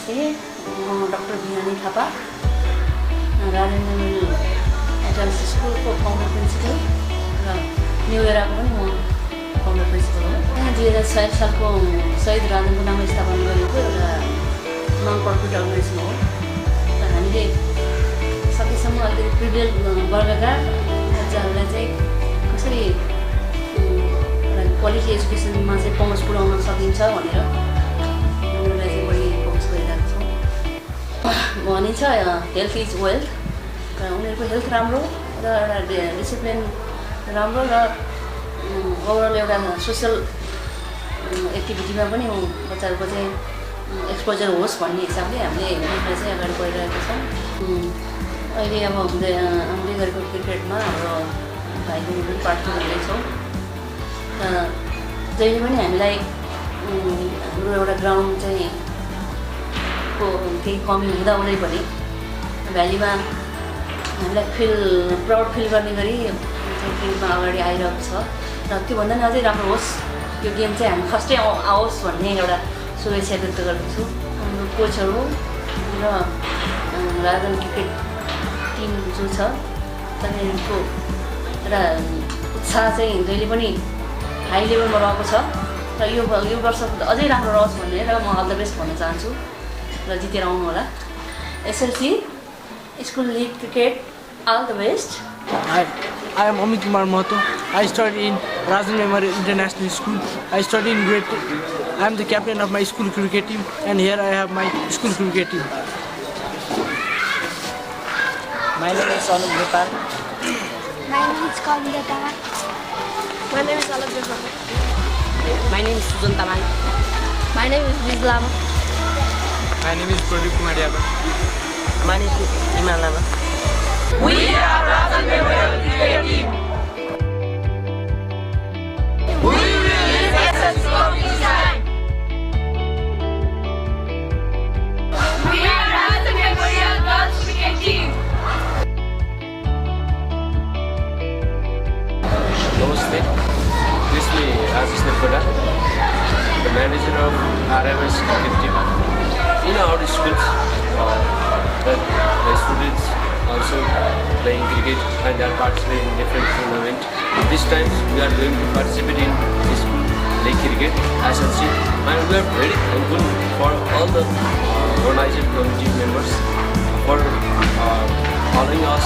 नमस्ते, म डाक्टर बिहानी Thapa, Rajendra memorial advance स्कुलको फाउन्डर प्रिन्सिपल र न्यू एराको पनि म फाउन्डर प्रिन्सिपल हो। यहाँ 2006 सालको शहीद राजेन्द्रको नाममा स्थापना गरिएको एउटा नन प्रफिट अर्गनाइजेसन हो र हामीले सकेसम्म अलिकति प्रिभिलेज वर्गका बच्चाहरूलाई चाहिँ कसरी क्वालिटी एजुकेसनमा चाहिँ पहुँच पुर्याउन सकिन्छ भनेर उनीहरूलाई चाहिँ बढी फोकस गरिरहेको छौँ। भनिन्छ हेल्थ इज वेल्थ, र उनीहरूको हेल्थ राम्रो र एउटा डिसिप्लिन राम्रो र ओभरअल एउटा सोसियल एक्टिभिटीमा पनि बच्चाहरूको चाहिँ एक्सपोजर होस् भन्ने हिसाबले हामीले उनीहरूलाई चाहिँ अगाडि बढिरहेका छौँ। अहिले अब आउँदै गरेको क्रिकेटमा हाम्रो भाइ बहिनी पनि पार्टिसिपेट गर्दैछौँ र जहिले पनि हामीलाई हाम्रो एउटा ग्राउन्ड चाहिँ को केही कमी हुँदाहुँदै पनि भ्यालीमा हामीलाई प्राउड फिल गर्ने गरी चाहिँ गेममा अगाडि आइरहेको छ र त्योभन्दा पनि अझै राम्रो होस्, यो गेम चाहिँ हामी फर्स्टै आओस् भन्ने एउटा शुभेच्छा व्यक्त गर्दछु। हाम्रो कोचहरू र राजन क्रिकेट टिम जो छ तिनीहरूको एउटा उत्साह चाहिँ जहिले पनि हाई लेभलमा रहेको छ र यो वर्ष अझै राम्रो रहोस् भनेर म अल द बेस्ट भन्न चाहन्छु र जितेर आउनु होला। SLC school league cricket all the best. Hi, I am Amit Kumar Mahato. I study in Rajan Memorial International School. I study in grade 2. I am the captain of my school cricket team, and here I have my school cricket team. My name is Anup Nepal. My name is Kavita Tama. My name is Alok Joseph. My name is Sujan Taman. My name is Rizlam. My name is Pradeep Kumar Yadav. My name is Iman Lama. We are Rajan Memorial Cricket Team. We will win SSC competition. We are Rajan Memorial Girls Cricket Team. Namaste. This is me, Aziz Nirkoda, the manager of RMS cricket team. In our schools, the students also playing cricket and they are participating in different tournaments. This time we are going to participate in school league cricket, SLC, and we are very thankful for all the organizing committee members for following us,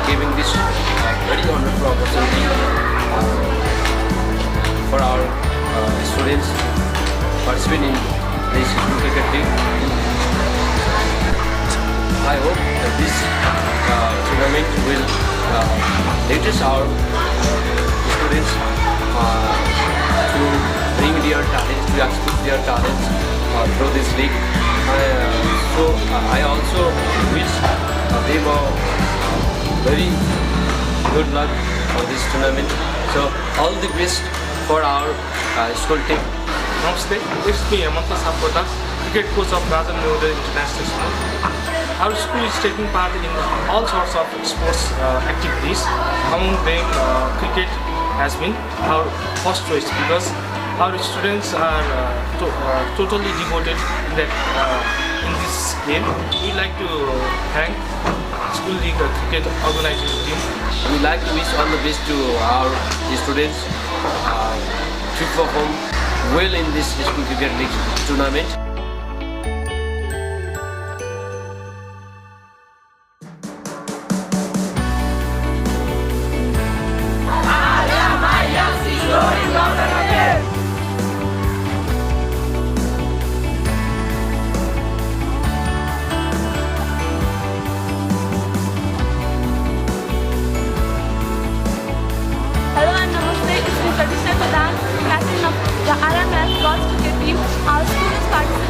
giving this very wonderful opportunity for our students participating in this cricket team. I hope that this tournament will let us our students to bring their talents, to express their talents through this league. So I also wish them very good luck for this tournament. So all the best for our school team. Namaste, it's me, Amanta Sapota, cricket coach of Rajan Memorial International School. Our school is taking part in all sorts of sports activities. Among them, cricket has been our first choice because our students are totally devoted in this game. We like to thank School League Cricket organizing team. We like to wish all the best to our students to perform well in this school cricket league tournament. Hello and namaste. It's me Pratisha Pradhan, captain of the RMS Girls Cricket Team. Our school is participating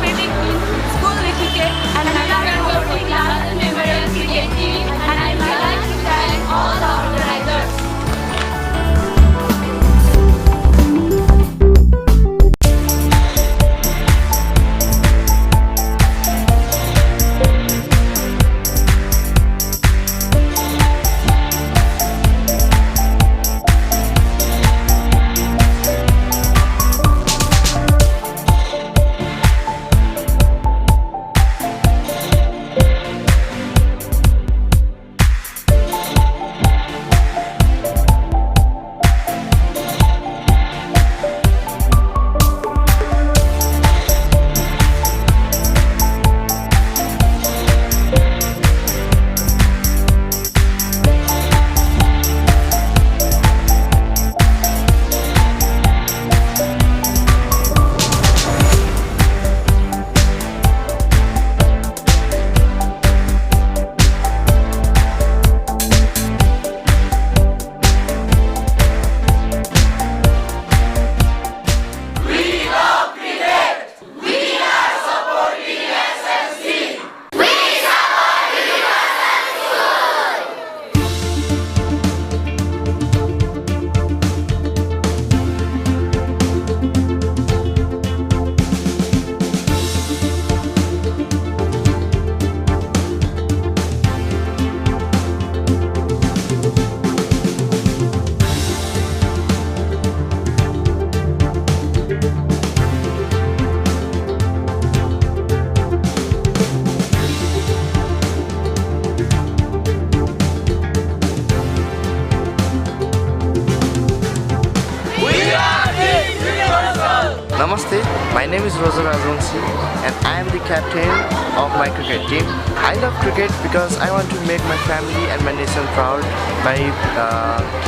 is Roger Ajonsi and I am the captain of my cricket team. I love cricket because I want to make my family and my nation proud by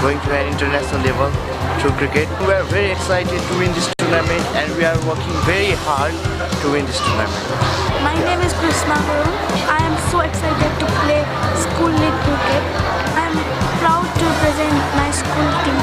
going to an international level through cricket. We are very excited to win this tournament and we are working very hard to win this tournament. My name is Krishna Guru. I am so excited to play school league cricket. I am proud to represent my school team.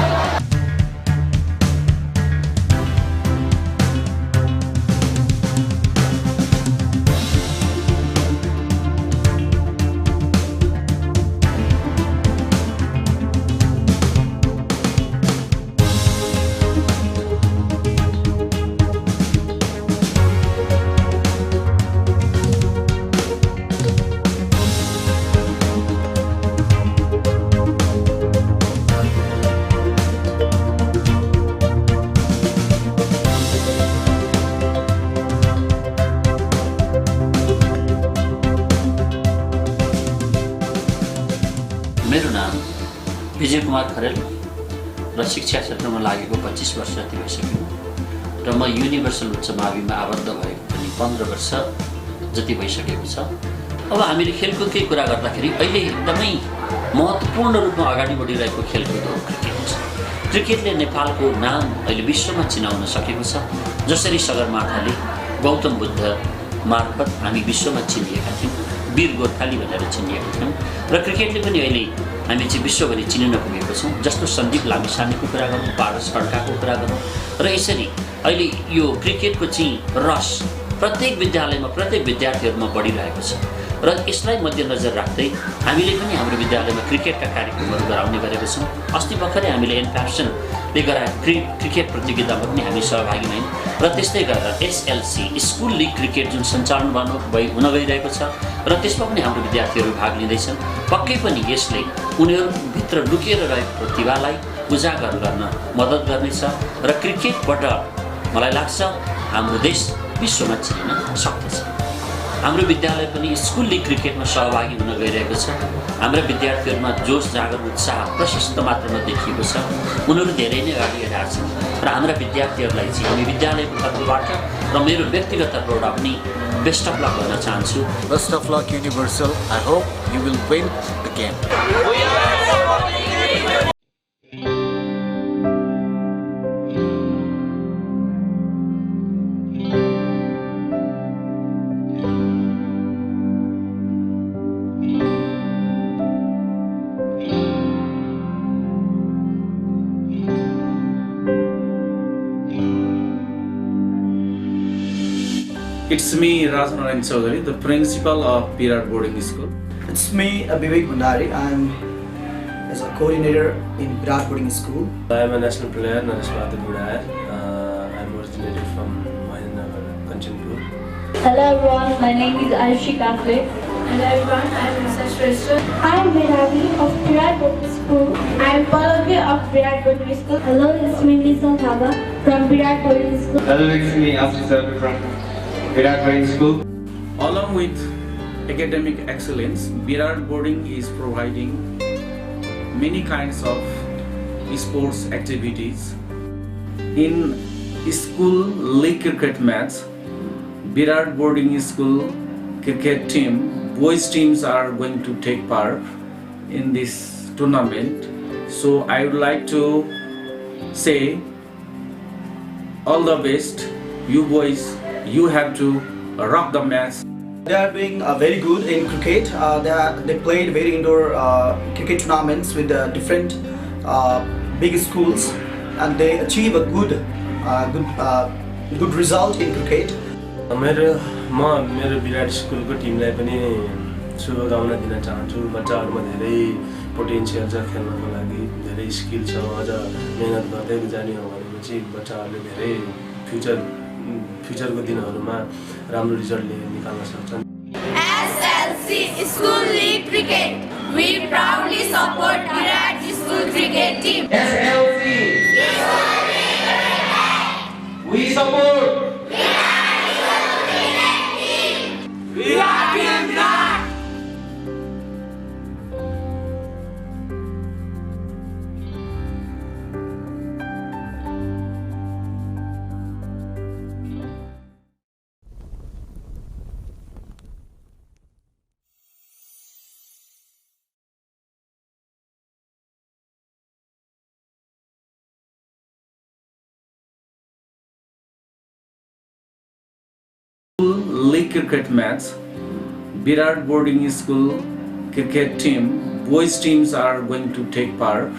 मेरो नाम विजय कुमार खरेल र शिक्षा क्षेत्रमा लागेको 25 वर्ष जति भइसक्यो र म universal उच्च माविमा आबद्ध भएको पनि 15 वर्ष जति भइसकेको छ। अब हामीले खेलकुदकै कुरा गर्दाखेरि अहिले एकदमै महत्त्वपूर्ण रूपमा अगाडि बढिरहेको खेलकुद हो क्रिकेट। क्रिकेटले नेपालको नाम अहिले विश्वमा चिनाउन सकेको छ। जसरी सगरमाथाले गौतम बुद्ध मार्फत हामी विश्वमा चिनिएका थियौँ, वीर गोर्खाली भनेर चिनिएका थियौँ र क्रिकेटले पनि अहिले हामी चाहिँ विश्वभरि चिनिन पुगेको छौँ। जस्तो सन्दीप लामिछानेको कुरा गरौँ, पारस खड्काको कुरा गरौँ र यसरी अहिले यो क्रिकेटको चाहिँ रस प्रत्येक विद्यालयमा प्रत्येक विद्यार्थीहरूमा बढिरहेको छ र यसलाई मध्यनजर राख्दै हामीले पनि हाम्रो विद्यालयमा क्रिकेटका कार्यक्रमहरू गराउने गरेका छौँ। अस्ति भर्खरै हामीले एनप्यासनले गराएको क्रिकेट प्रतियोगितामा पनि हामी सहभागी भयौँ र त्यस्तै गरेर एसएलसी स्कुल लिग क्रिकेट जुन सञ्चालन हुन गइरहेको छ र त्यसमा पनि हाम्रो विद्यार्थीहरू भाग लिँदैछन्। पक्कै पनि यसले उनीहरूभित्र लुकेर रहेको प्रतिभालाई उजागर गर्न मद्दत गर्नेछ र क्रिकेटबाट मलाई लाग्छ हाम्रो देश विश्वमा चिनिन सक्दछ। हाम्रो विद्यालय पनि स्कुल लिग क्रिकेटमा सहभागी हुन गइरहेको छ। हाम्रा विद्यार्थीहरूमा जोस जागर उत्साह प्रशस्त मात्रामा देखिएको छ। उनीहरू धेरै नै अगाडि आएका छन् र हाम्रा विद्यार्थीहरूलाई चाहिँ हामी विद्यालयको तर्फबाट र मेरो व्यक्तिगत तर्फबाट पनि बेस्ट अफ लक भन्न चाहन्छु। Best of luck universal. I hope you will win the game. It's me, Rajnarayan Chaudhary, the principal of Virat Boarding School. It's me, Vivek Bhandari. I'm as a coordinator in Virat Boarding School. I'm a national player, Naresh Budaya. I'm originated from Mahinagar, Kanchanpur. Hello everyone, my name is Ayushi Kakle. Hello everyone, I am Mrs. Shrestha. I am Vedani of Virat Boarding School. I am Pallavi of Virat Boarding School. Hello, it's me Lisa Thaba from Virat Boarding School. Hello, it's me Asif from Virat Boarding School. Along with academic excellence, Virat Boarding is providing many kinds of sports activities. In school league cricket match, Virat Boarding School cricket team, boys teams are going to take part in this tournament. So I would like to say all the best, you boys. You have to rock the match. They are doing very good in cricket. They played very indoor cricket tournaments with different big schools, and they achieve a good result in cricket. मेरो विराट स्कुलको टिमलाई पनि शुभकामना दिन चाहन्छु। बच्चाहरूमा धेरै potential छ खेल्नको लागि, धेरै स्किल छ। अझ मेहनत गर्दै जाने हो भनेपछि बच्चाहरूले धेरै फ्युचरको दिनहरूमा राम्रो रिजल्ट निकाल्न सक्छन्। SLC School League Cricket. We proudly support Virat School Cricket Team. SLC we support Virat School Cricket Team. Virat League cricket match. Virat boarding school cricket team, boys teams are going to take part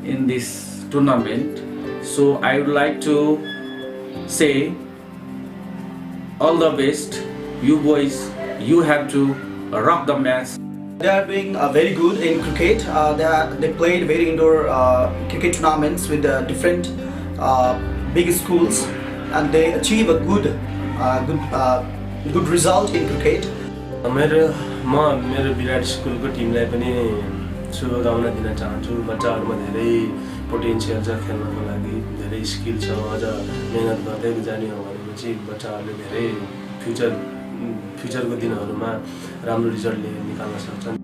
in this tournament. So I would like to say all the best. You boys, you have to rock the match. They are doing very good in cricket. They played very indoor cricket tournaments with different big schools, and they achieve a good result in cricket. मेरो विराट स्कुलको टिमलाई पनि शुभकामना दिन चाहन्छु। बच्चाहरूमा धेरै potential छ खेल्नको लागि, धेरै स्किल छ। अझ मेहनत गर्दै जाने हो भनेपछि बच्चाहरूले धेरै फ्युचरको दिनहरूमा राम्रो रिजल्ट निकाल्न सक्छन्।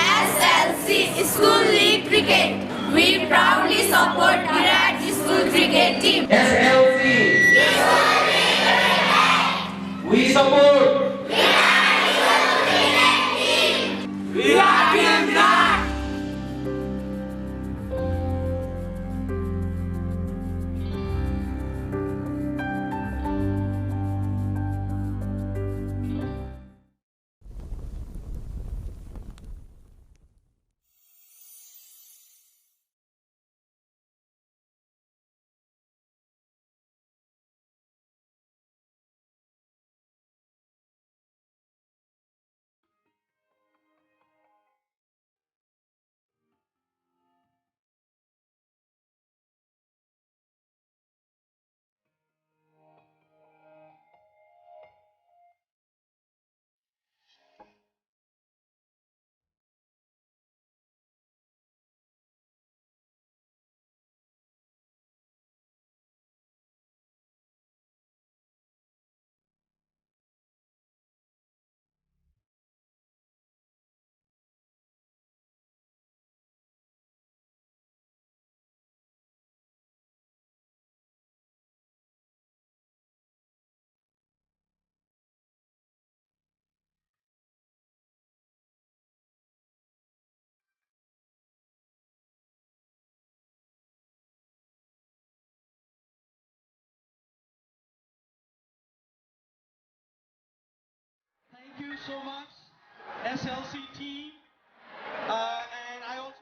SLC School League Cricket. We proudly support Virat School Cricket Team. SLC. We support. We are Team Virat. Thank you so much, SLC team. And I also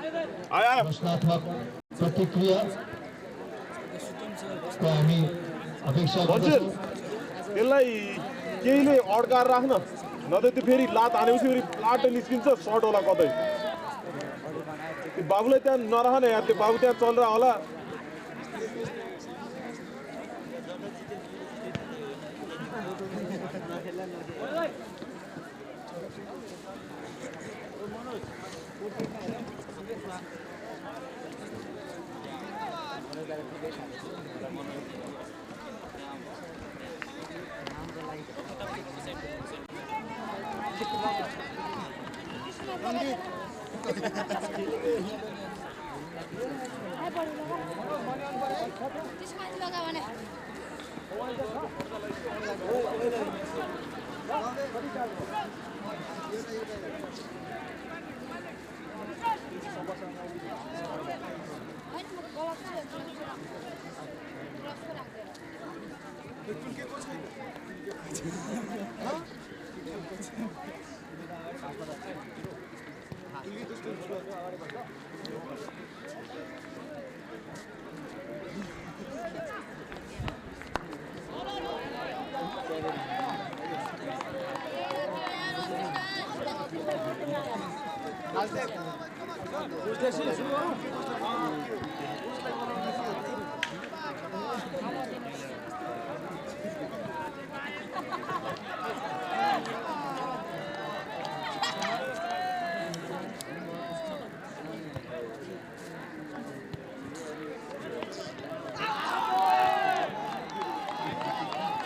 प्रश्नात्मक प्रतिक्रिया को हामी अपेक्षा गर्छौँ। त्यसलाई केहीले अड्काएर राख्न नत्र त्यो फेरि लात हानेपछि फेरि प्लाट निस्किन्छ सर्ट होला कतै त्यो बाबुलाई त्यहाँ नराख्न यार त्यो बाबु त्यहाँ चल्दा होला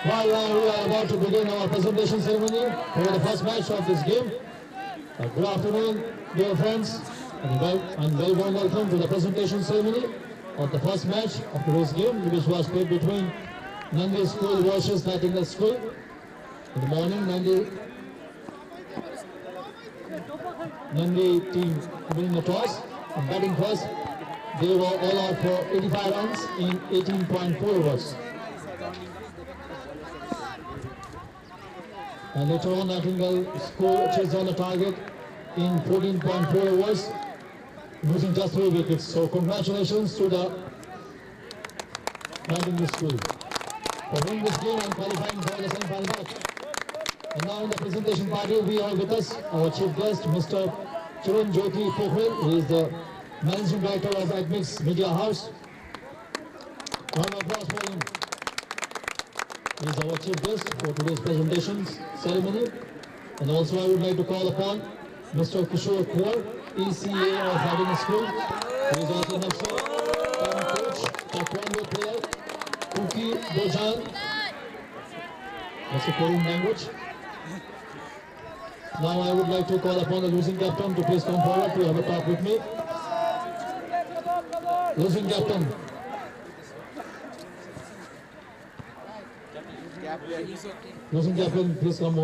Well, we are about to begin our presentation ceremony for the first match of this game. Good afternoon, dear friends, and very warm welcome to the presentation ceremony of the first match of today's game, which was played between Nandi School versus Nightingale School. In the morning, Nandi team winning the toss and batting first. They were all out for 85 runs in 18.4 overs. And later on, Nightingale School chased on the target in 14.4 overs, losing just 3 wickets. So congratulations to the Nightingale School for winning this game and qualifying for the semi-final match. And now in the presentation party, we have with us our chief guest, Mr. Chiran Jyoti Pokhrel. He is the Managing Director of Admix Media House. Round of applause for him. He is our chief guest for today's presentation ceremony. And also I would like to call upon Mr. Kishore Kaur, ECA of Nightingale School. He is also an officer, coach, taekwondo player, Kuki Bojan. That's a Korean language. Now I would like to call upon the losing captain to please come forward to have a talk with me. Losing captain. Losing captain, please come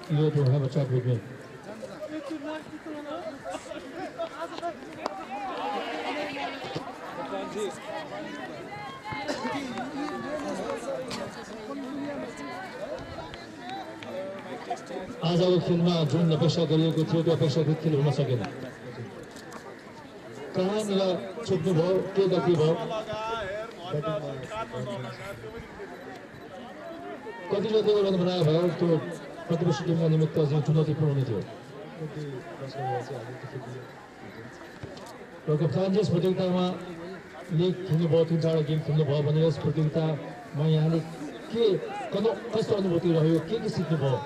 here to have a chat with me. आजको खेलमा जुन अपेक्षा गरिएको थियो त्यो अपेक्षाकृत खेल हुन सकेन। कहाँनिर छुट्नु भयो, के गल्ती भयो? कतिले त्यो गर्न बनायो भयो त्यो प्रतिपक्ष टिमका निमित्त चाहिँ चुनौतीपूर्ण हुने थियो। र कप्तान यस प्रतियोगितामा लिग खेल्नुभयो, 3-4 गेम खेल्नुभयो भने यस प्रतियोगितामा यहाँले के कस्तो अनुभूति रह्यो, के सिक्नुभयो?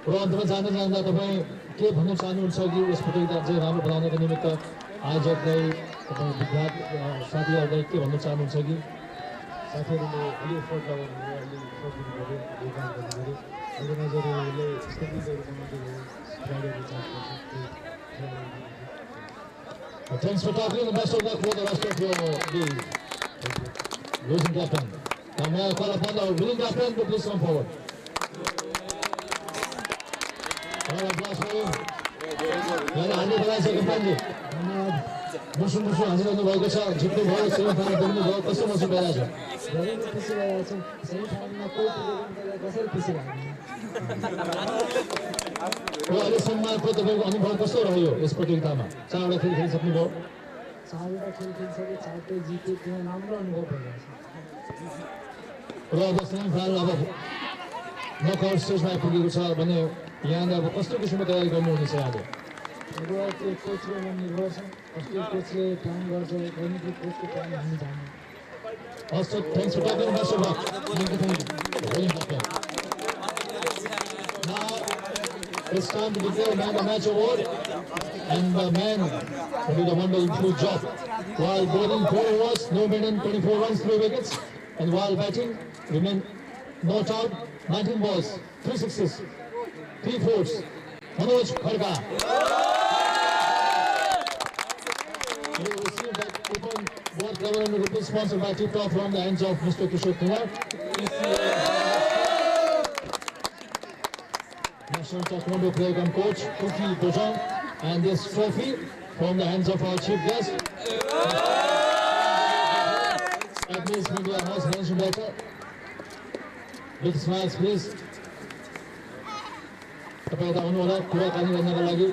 र अन्तमा जाँदा जाँदा तपाईँ के भन्न चाहनुहुन्छ कि यस प्रतियोगिता चाहिँ राम्रो बनाउनको निमित्त आयोजकलाई, तपाईँ विद्यार्थी साथीहरूलाई के भन्न चाहनुहुन्छ कि साथीहरूले अलि एफोर्ट लगाउनु पऱ्यो, अलि एफोर्ट दिनु पऱ्यो, योगदान गर्नु पऱ्यो, अर्गनाइजरहरूले स्टेटहरू Thanks for talking and best of luck for the rest of your day. Losing captain. Now may I call upon the winning captain to please come forward. Applause for you. मुसु हाँसिरहनु भएको छ जित्नु भयो semifinal पुग्नु भयो कस्तो महसुस भइरहेछ धेरै नै खुसी भइरहेको छु सेमिफाइनलमा कोही पुगेको कसरी खुसी लाग्यो र अहिलेसम्मको तपाईँको अनुभव कस्तो रह्यो यस प्रतियोगितामा 4वटा खेल खेलिसक्नुभयो 4वटा खेल खेलिसके 4टै जिते त्यहाँ राम्रो अनुभव भइरहेछ र अब सेमिफाइनल अब नकआउट स्टेजमा आइपुगेको छ भने यहाँले अब कस्तो किसिमको तयारी गर्नुहुनेछ यहाँले अब त्यो कोचले निर्भर छ कस्तो कोचले प्लान गर्छ कुनै कोचको प्लान हामी जान्दैनौँ Also, thanks for talking about your work. Thank you. Very important. Now, it's time to declare man the match award. And the man who did a wonderful job. While bowling 4 overs, no more than 24 runs, 3 wickets. And while batting, remained not out, 19 balls, 3 sixes, 3 fours. Manoj Kharga. You received that open board cover and rupees sponsored by Tiptop from the hands of Mr. Kishore Kumar. National Taekwondo player and coach Kuki Bojang, and this trophy from the hands of our chief guest. Agnes Media House mentioned better. Big smiles, please. तपाईं आउनु होला कुराकानी गर्नका लागि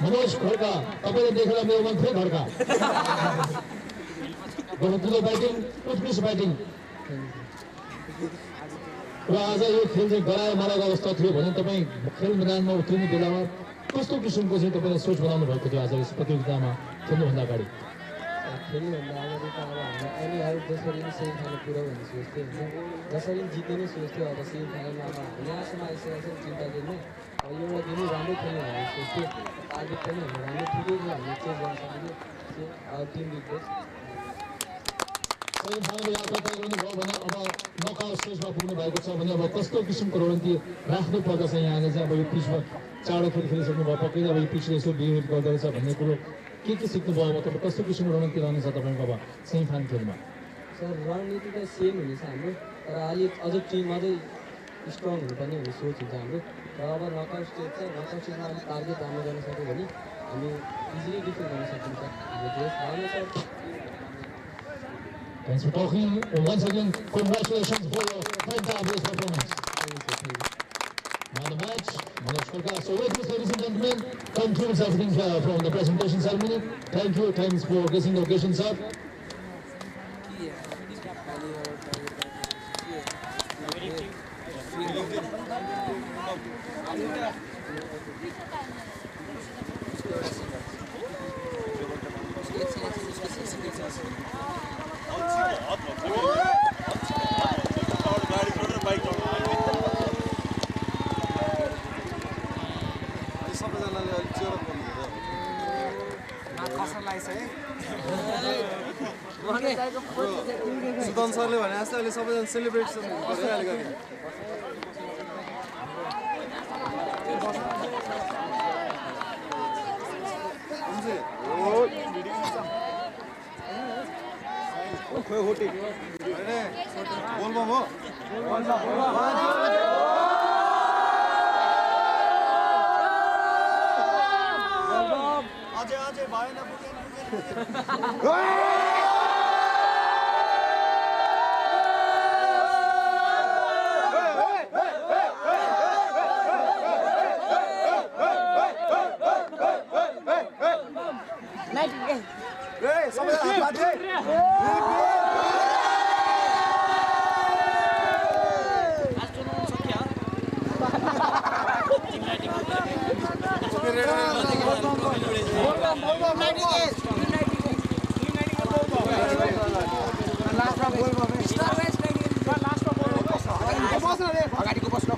मनोज खड्का तपाईले देखेर मेरो मन फेरि धड्का बहुत ब्याटिङ उत्कृष्ट ब्याटिङ र आज यो खेल चाहिँ गराएर मारेको अवस्था थियो भने तपाईँ खेल मैदानमा उत्रिने बेलामा कस्तो किसिमको चाहिँ तपाईँले सोच बनाउनु भएको थियो आज यस प्रतियोगितामा खेल्नुभन्दा अगाडि खेल्नुभन्दा अगाडि त अब हामी एनी आउट जसरी नै सेमिफाइनल पुऱ्याउ भन्ने सोच्थ्यो होइन जसरी जित्ने नै सोच्थ्यो अब सेमिफाइनलमा अब यहाँसम्म आइसकेको छ चिन्ता दिनु अब एउटा दिनु राम्रो खेल्नु भन्ने सोच्थ्यो टार्गेट पनि हामी राम्रो ठिकै थियो हामीले चेन्ज गर्न सक्यो टिम रिक्वेस्ट सेमिफाइनल यात्रा तय गर्नुभयो भने अब नकआउट स्टेजमा पुग्नु भएको छ भने अब कस्तो किसिमको रणनीति राख्नु पर्दछ यहाँले चाहिँ अब यो पिचमा 4 खेल खेलिसक्नु भयो पक्कै अब यो पिचले यसो बिहेभ गर्दो रहेछ भन्ने कुरो के सिक्नुभयो अब तपाईँ कस्तो किसिमको रणनीति रहनेछ तपाईँको अब सेमिफाइनल खेलमा सर रणनीति त सेम हुनेछ हाम्रो तर अलिक अझ टिम अझै स्ट्रङ हुनुपर्ने भन्ने सोच हुन्छ हाम्रो र अब नकआउट स्टेज छ नकआउट स्टेजमा अलिक टार्गेट राम्रो गर्न सक्यो भने हामी इजिली डिफेन्ड गर्न सकिन्छ हाम्रो देश राम्रो छ Thanks for talking. Once again, congratulations for your fantastic performance. Now the match, Manoj Kharga. So with this, ladies and gentlemen, concludes everything from the presentation ceremony. Thank you. Thanks for gracing the occasion, sir. सबैजनाले अलिक chair गर्नु खसनलाई चाहिँ सुदन सरले भने जस्तो अहिले सबैजना celebration गरिहालेको थियो खोइ होटी बोलबम हो अझै भएन अगाडिको बस्नु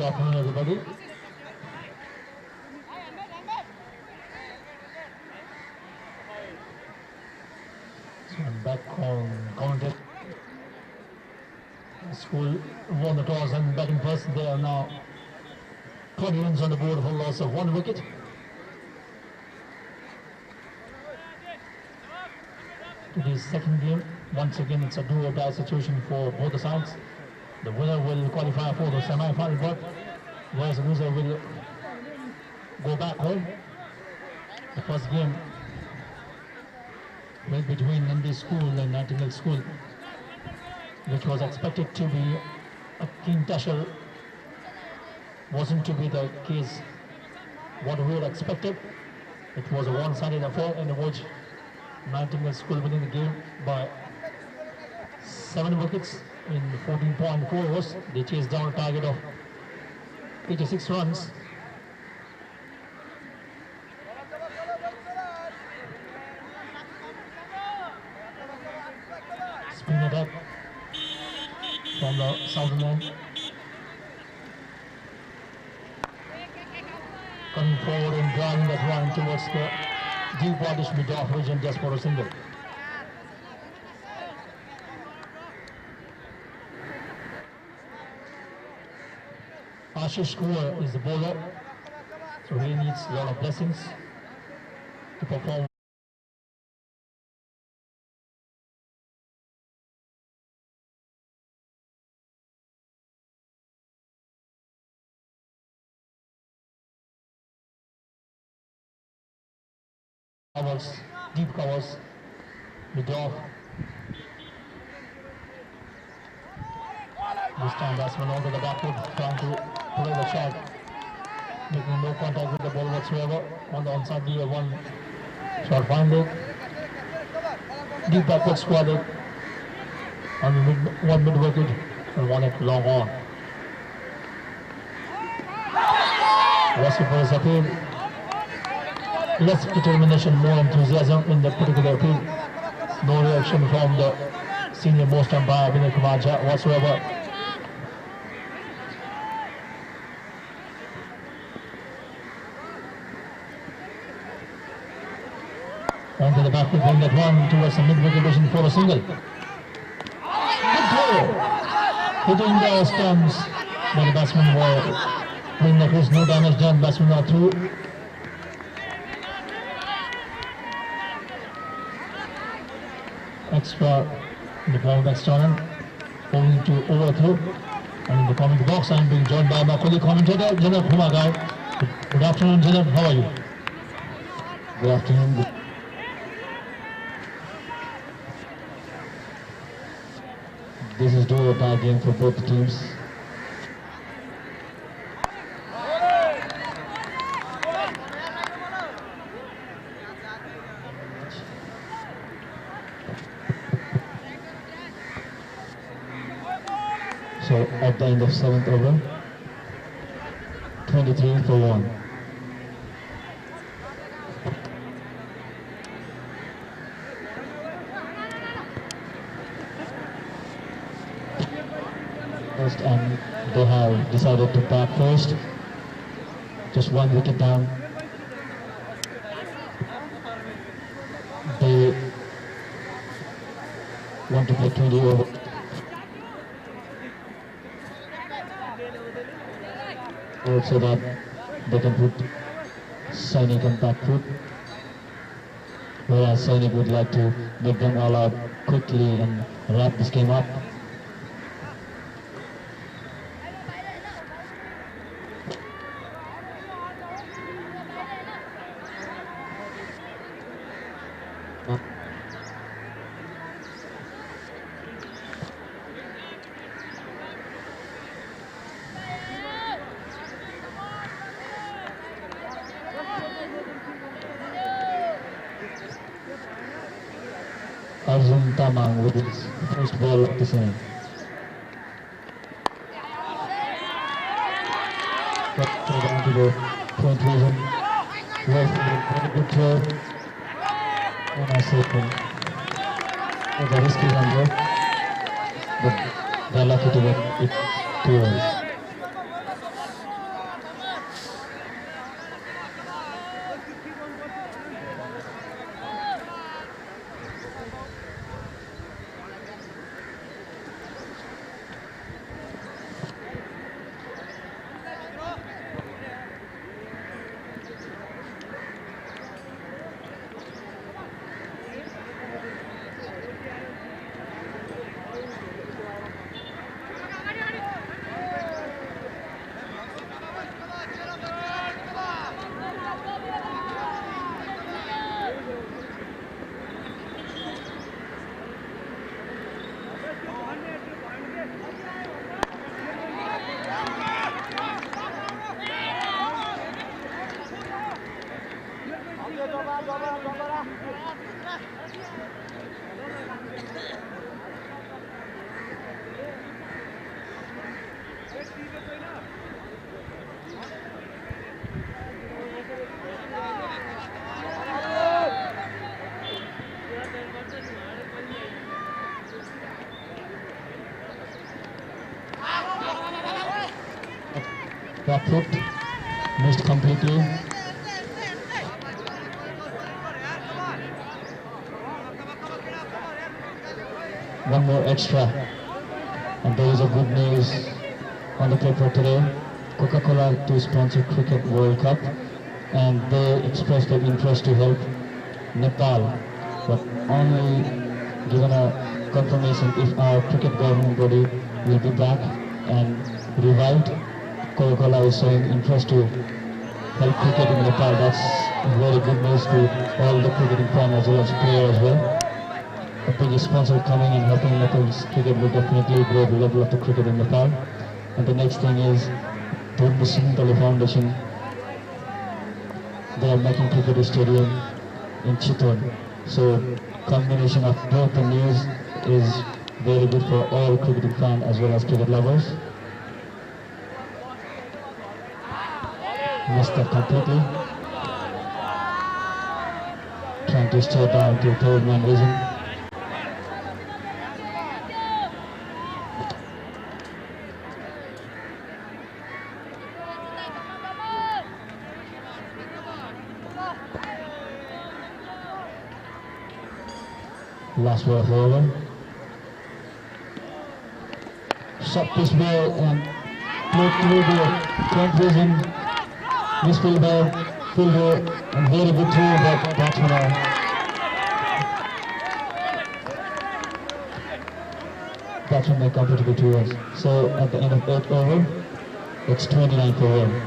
afternoon, everybody. So I'm back on commentary. School won the toss and batting first. They are now 20 runs on the board for loss of 1 wicket. Today's second game, once again it's a do or die situation for both the sides. The winner will qualify for the semi-final berth, whereas the loser will go back home. The first game played between Nandi School and Nightingale School, which was expected to be a keen tussle, wasn't to be the case what we had expected. It was a one-sided affair in which Nightingale School winning the game by 7 wickets in 14.4 overs. They chased down a target of 86 runs. Spin attack from the southern end. Coming forward and driving that one towards the deep wattage mid-off region just for a single. Ashish Kaur is the bowler, so he needs a lot of blessings to perform. Covers, deep covers, mid-off. This time batsman onto the backward, trying to play the shot, making no contact with the ball whatsoever. On the onside gear, one shot finding. Deep backward squatted on the one mid wicket and one at long on. Russell for his appeal. Less determination, more enthusiasm in that particular appeal. No reaction from the senior most umpire Vinay Kumar Jha whatsoever. Onto the backward, bring that one towards the mid-wicket position for a single. Good throw! Hitting the stumps, but the batsmen were playing the crease, no damage done, batsmen are through. Extra in the ball next turn, owing to overthrow. And in the comment box, I am being joined by my colleague commentator, Janab Humagai. Good afternoon, Janab. How are you? Good afternoon. This is do or die game for both teams. So at the end of 7th over, 23 for 1. First, and they have decided to bat first. Just 1 wicket down. They want to play 20 over. So that they can put Sainik on back foot, whereas Sainik would like to make them all out quickly and wrap this game up. Arjun Tamang with his first ball of the same. Down to the point region. Very good throw. And I say it's a risky number, but they're lucky to get it 2 runs. back foot, missed completely. One more extra, and there is a good news on the paper today. Coca-Cola to sponsor Cricket World Cup, and they expressed their interest to help Nepal, but only given a confirmation if our cricket governing body will be back and revived. Coca-Cola is showing interest to help cricket in Nepal. That's very good news to all the cricketing fans as well as players as well. A big sponsor coming and helping Nepal's cricket will definitely grow the level of the cricket in Nepal. And the next thing is the Sintali Foundation. They are making cricket stadium in Chittor. So combination of both the news is very good for all cricketing fans as well as cricket lovers. Missed that completely. Trying to stay down to third man vision. Last ball of over. Shot this ball and played through the front vision. Misfield by fielder and very good throw, but batsman may comfortably 2 runs. So at the end of 8th over, it's 29 for 1.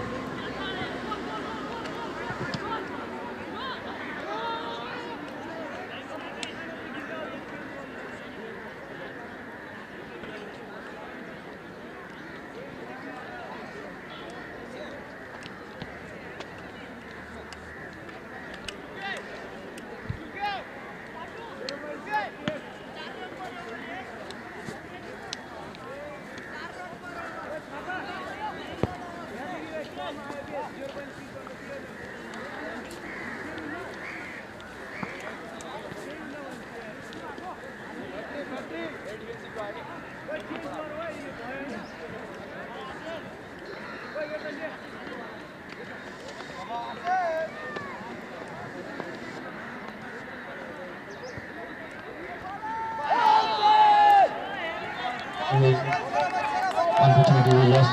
Unfortunately, we lost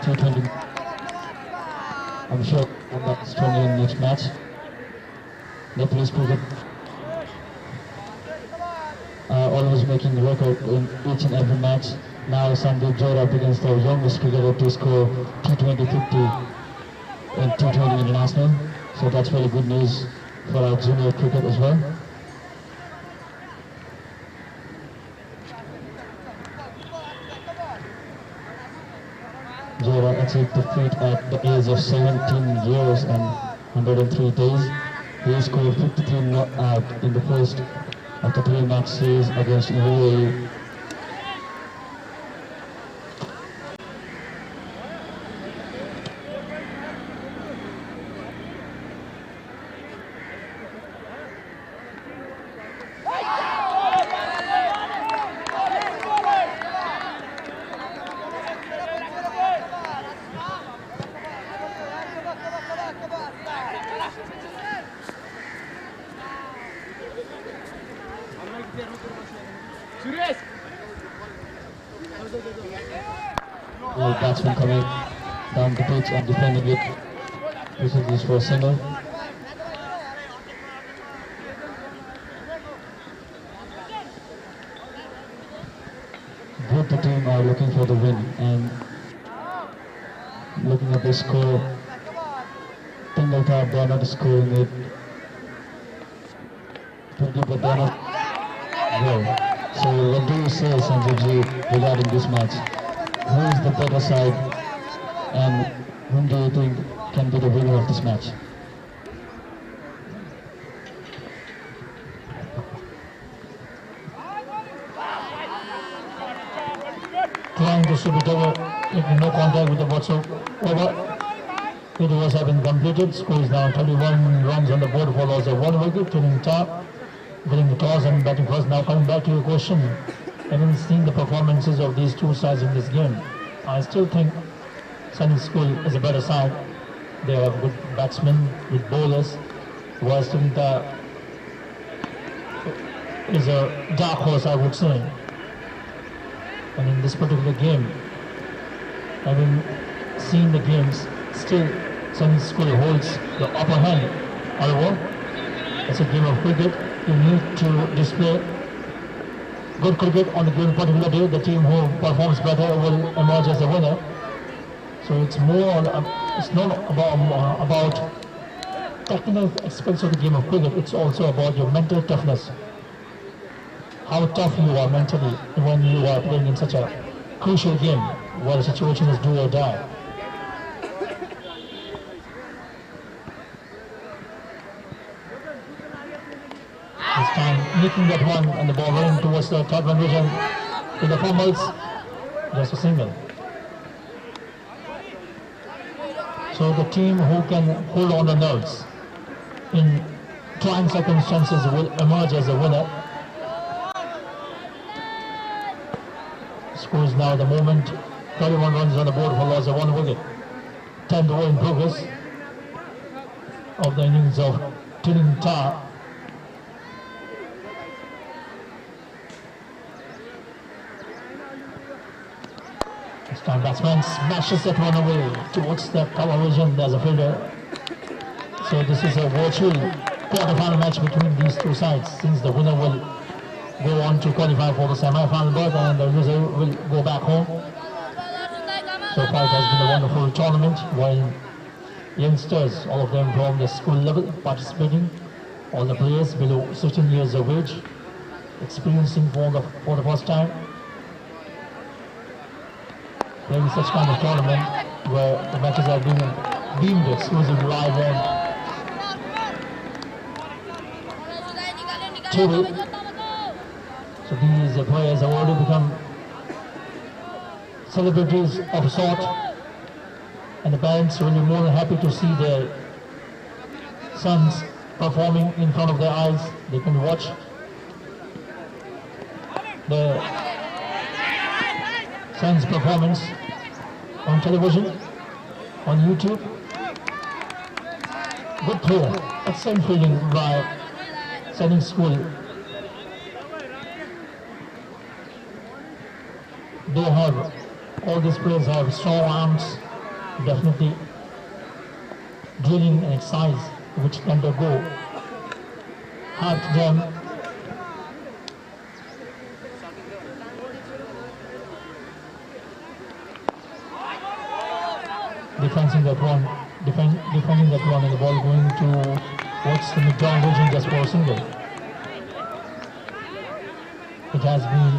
220. I'm sure I'm back strongly in the next match. Nepalese cricket always making the record in each and every match. Now Sandeep Johra against the youngest cricketer to score T20 50 in T20 International. So that's very good news for our junior cricket as well. Johra achieved the feat at the age of 17 years and 103 days. He scored 53 not out in the first of the 3-match series against UAE. Batsman coming down the pitch and defending it. This is for a single. Both the team are looking for the win, and looking at the score, Tendulkar, they are not scoring it. But they are not well. So what do you say, Sanjeevji, regarding this match? Who is the better side, and whom do you think can be the winner of this match? Trying to shoot it over, no contact with the whatsoever. It was having completed. Score is now 31 runs on the board, follows a 1 wicket, getting the toss and batting first. Now coming back to your question, having seen the performances of these two sides in this game, I still think Sunny School is a better side. They have good batsmen with bowlers. Whereas Tiptop is a dark horse, I would say. And in this particular game, having seen the games, still Sunny School holds the upper hand. However, it's a game of cricket. You need to display good cricket on the given particular day. The team who performs better will emerge as a winner. So it's more, it's not about technical aspects of the game of cricket. It's also about your mental toughness. How tough you are mentally when you are playing in such a crucial game where the situation is do or die. This time nicking that one and the ball running towards the third one region to the formals, just a single. So the team who can hold on the nerves in trying circumstances will emerge as a winner. Score is now at the moment 31 runs on the board for loss of 1 wicket. 10th over in progress of the innings of Tiptop. This time batsman smashes that one away towards the cover vision. There's a fielder. So this is a virtual quarter-final match between these two sides, since the winner will go on to qualify for the semi-final berth and the loser will go back home. So far it has been a wonderful tournament while youngsters, all of them from the school level, participating. All the players below 16 years of age, experiencing for the first time. Playing such kind of tournament where the matches are being beamed exclusive live on TV. So these players have already become celebrities of a sort, and the parents will be more than happy to see their sons performing in front of their eyes. They can watch their son's performance on television, on YouTube. Good player, excellent fielding by Sunny School. They have, all these players have strong arms, definitely drilling and exercise which can go hard to them. Defending that one and the ball going towards the mid-down region just for a single. It has been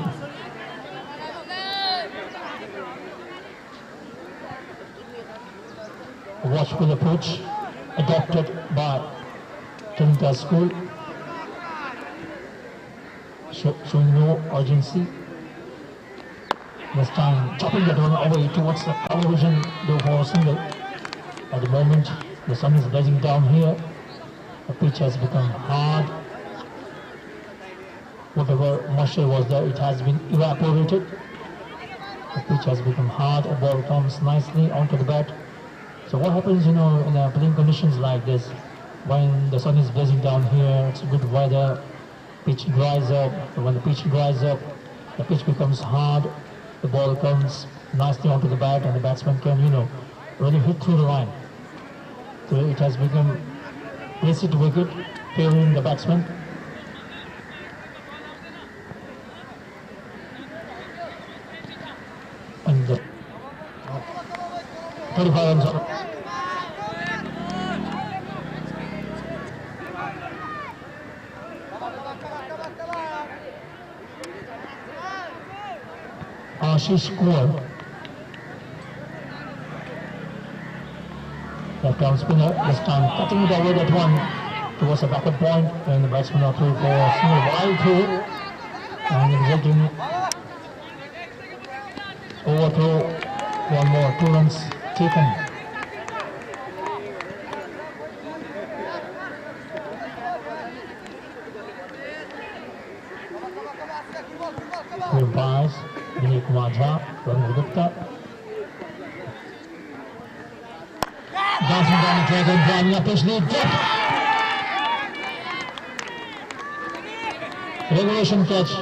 a watchful approach adopted by Tiptop School, showing no urgency. This time chopping that one away towards the cover vision, though for a single. At the moment the sun is blazing down here. The pitch has become hard. Whatever moisture was there, it has been evaporated. The pitch has become hard. A ball comes nicely onto the bat. So what happens, in playing conditions like this, when the sun is blazing down here, it's good weather, pitch dries up. When the pitch dries up, the pitch becomes hard. The ball comes nicely onto the bat and the batsman can, really hit through the line. So it has become basic wicket, favoring the batsman. And 35 runs. Ashish Kaur, left-arm spinner, this time cutting it away that one towards the backup point, and the batsman are through for a single wild throw, and resulting overthrow, one more, 2 runs taken. Three umpires, Kumar Jha, Ranil Gupta. Bouncing down the track and driving up his lead. Drop. Regulation catch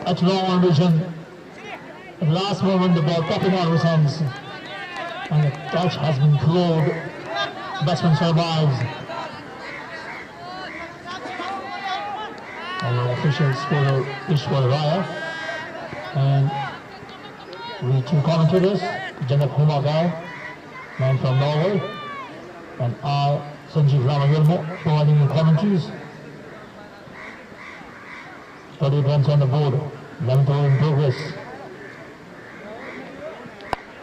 at long region. At last moment the ball popping out of his hands. And the catch has been cleared. Batsman survives. And the officials push for a Raya. And we two commentators, Janak Humagao, man from Norway, and I, Sanjeev Ramagirmo, providing the commentaries. 30 runs on the board, 11th over in progress.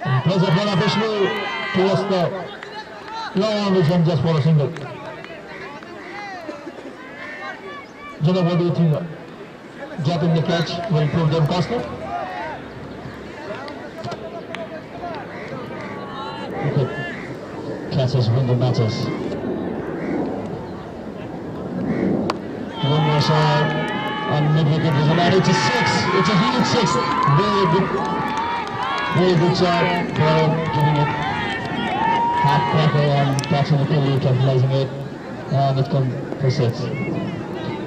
And plays it one officially towards the long vision just for a single. Janak, what do you think? Dropping the catch will prove them costly? Okay. Catches win the matches. One more shot on mid-wicket vision, and it's a 6. It's a huge 6. Very good shot. Ball giving it half cracker and catching it early, capitalizing it, and it comes for 6.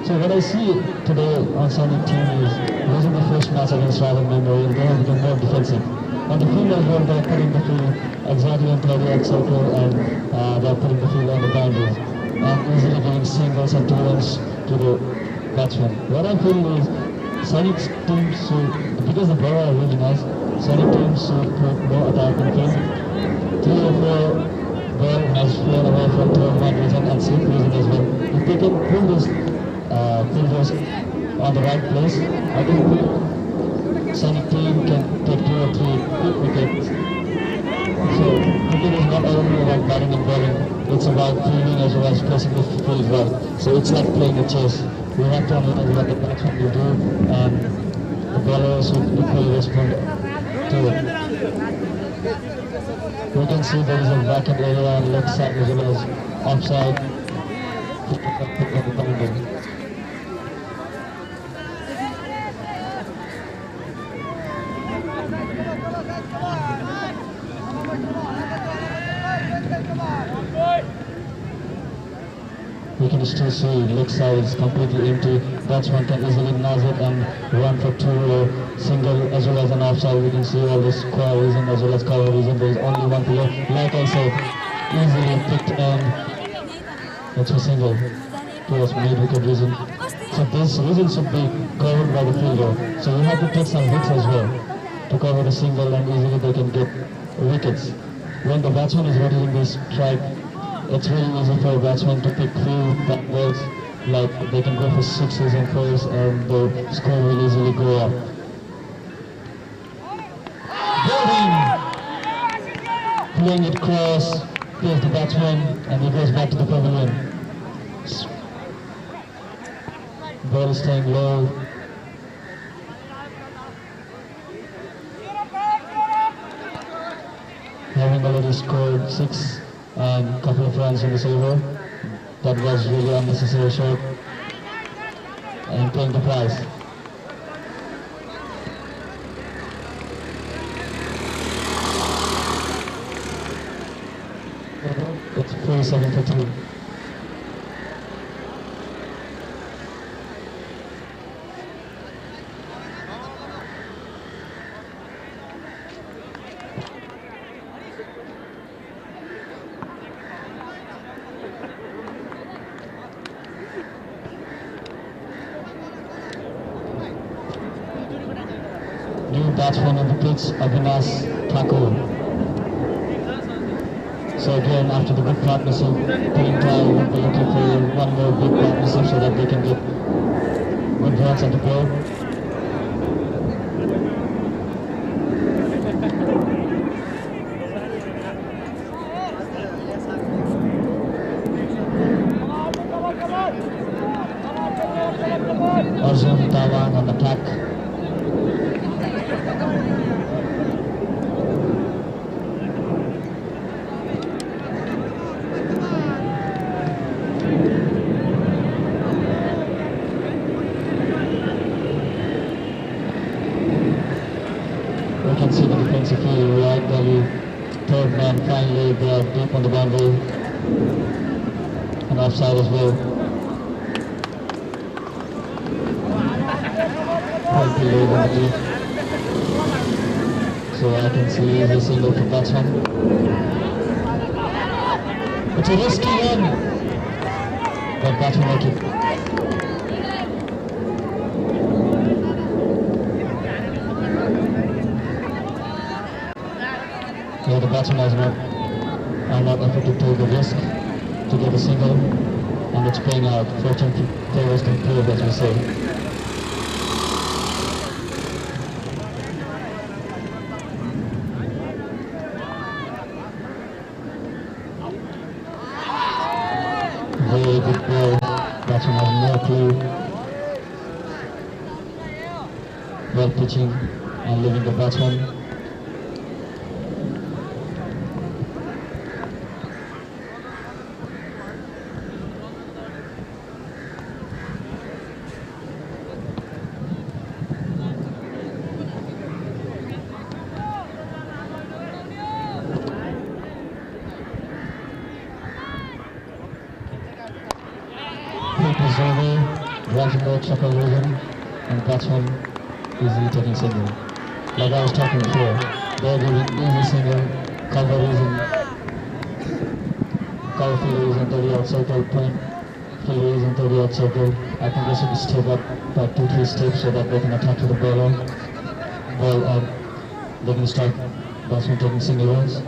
So what I see today on Sonic team is losing the first match against Raven Memorial, they have become more defensive. On the field as well, they're putting the field exactly on the right circle, and they're putting the field on the boundaries and easily giving singles and 2 runs to the batsman. What I'm feeling is Sonic's team should, because the bowler are really nice, Sonic team should put more attack in field. 3 or 4 ball has flown away from 12-man region and slip region as well. If they can pull this fielders on the right place, I think Sonic team can take 2 or 3 quick wickets. So cricket is not only about batting and bowling, it's about fielding as well as placing the field well. So it's like playing a chess. We have to analyze what the batsman will do, and the bowlers will equally respond to it. We can see there is a vacant area on left side as well as offside. We can still see leg side is completely empty. Batsman can easily nudge it and run for 2 or single as well as an offside. We can see all this square region as well as cover region. There is only one player. Like I said, easily picked, and it's a single towards mid-wicket region. So this region should be covered by the fielder. So you have to take some hits as well to cover the single, and easily they can get wickets. When the batsman is rotating this strike, it's really easy for a batsman to pick few back balls, like they can go for 6s and 4s, and the score will easily go up. Bowling! Playing it cross, plays the batsman, and he goes back to the pavilion. Ball is staying low. Having already scored 6 and a couple of runs in this over. That was really unnecessary shot, and paying the price. It's 47 for 2. Batsman on the pitch, Avinash Thakur. So again, after the good partnership, Team Thai will be looking for one more big partnership so that they can get good runs at the board. Arjun Tawang on attack. We can see the defensive field right there, third man, fine leg, they are deep on the boundary and offside as well. Quite delayed on the deep. So I can see the single for batsman. It's a risky run, but batsman make it. Yeah, the batsmen are not able to take the risk to get a single, and it's playing out. Fortune favors the player, as we say. Very good ball. Batsman has no clue. Well pitching and leaving the batsman. Is over, driving back Shakal Rogan, and batsman easily taking single. Like I was talking before, they're giving easy single, cover is in, cover fielder is in 30 out circle, point fielder is in 30 out circle. I think they should step up by 2-3 steps so that they can attack to the ball out. They can start batsman taking single runs.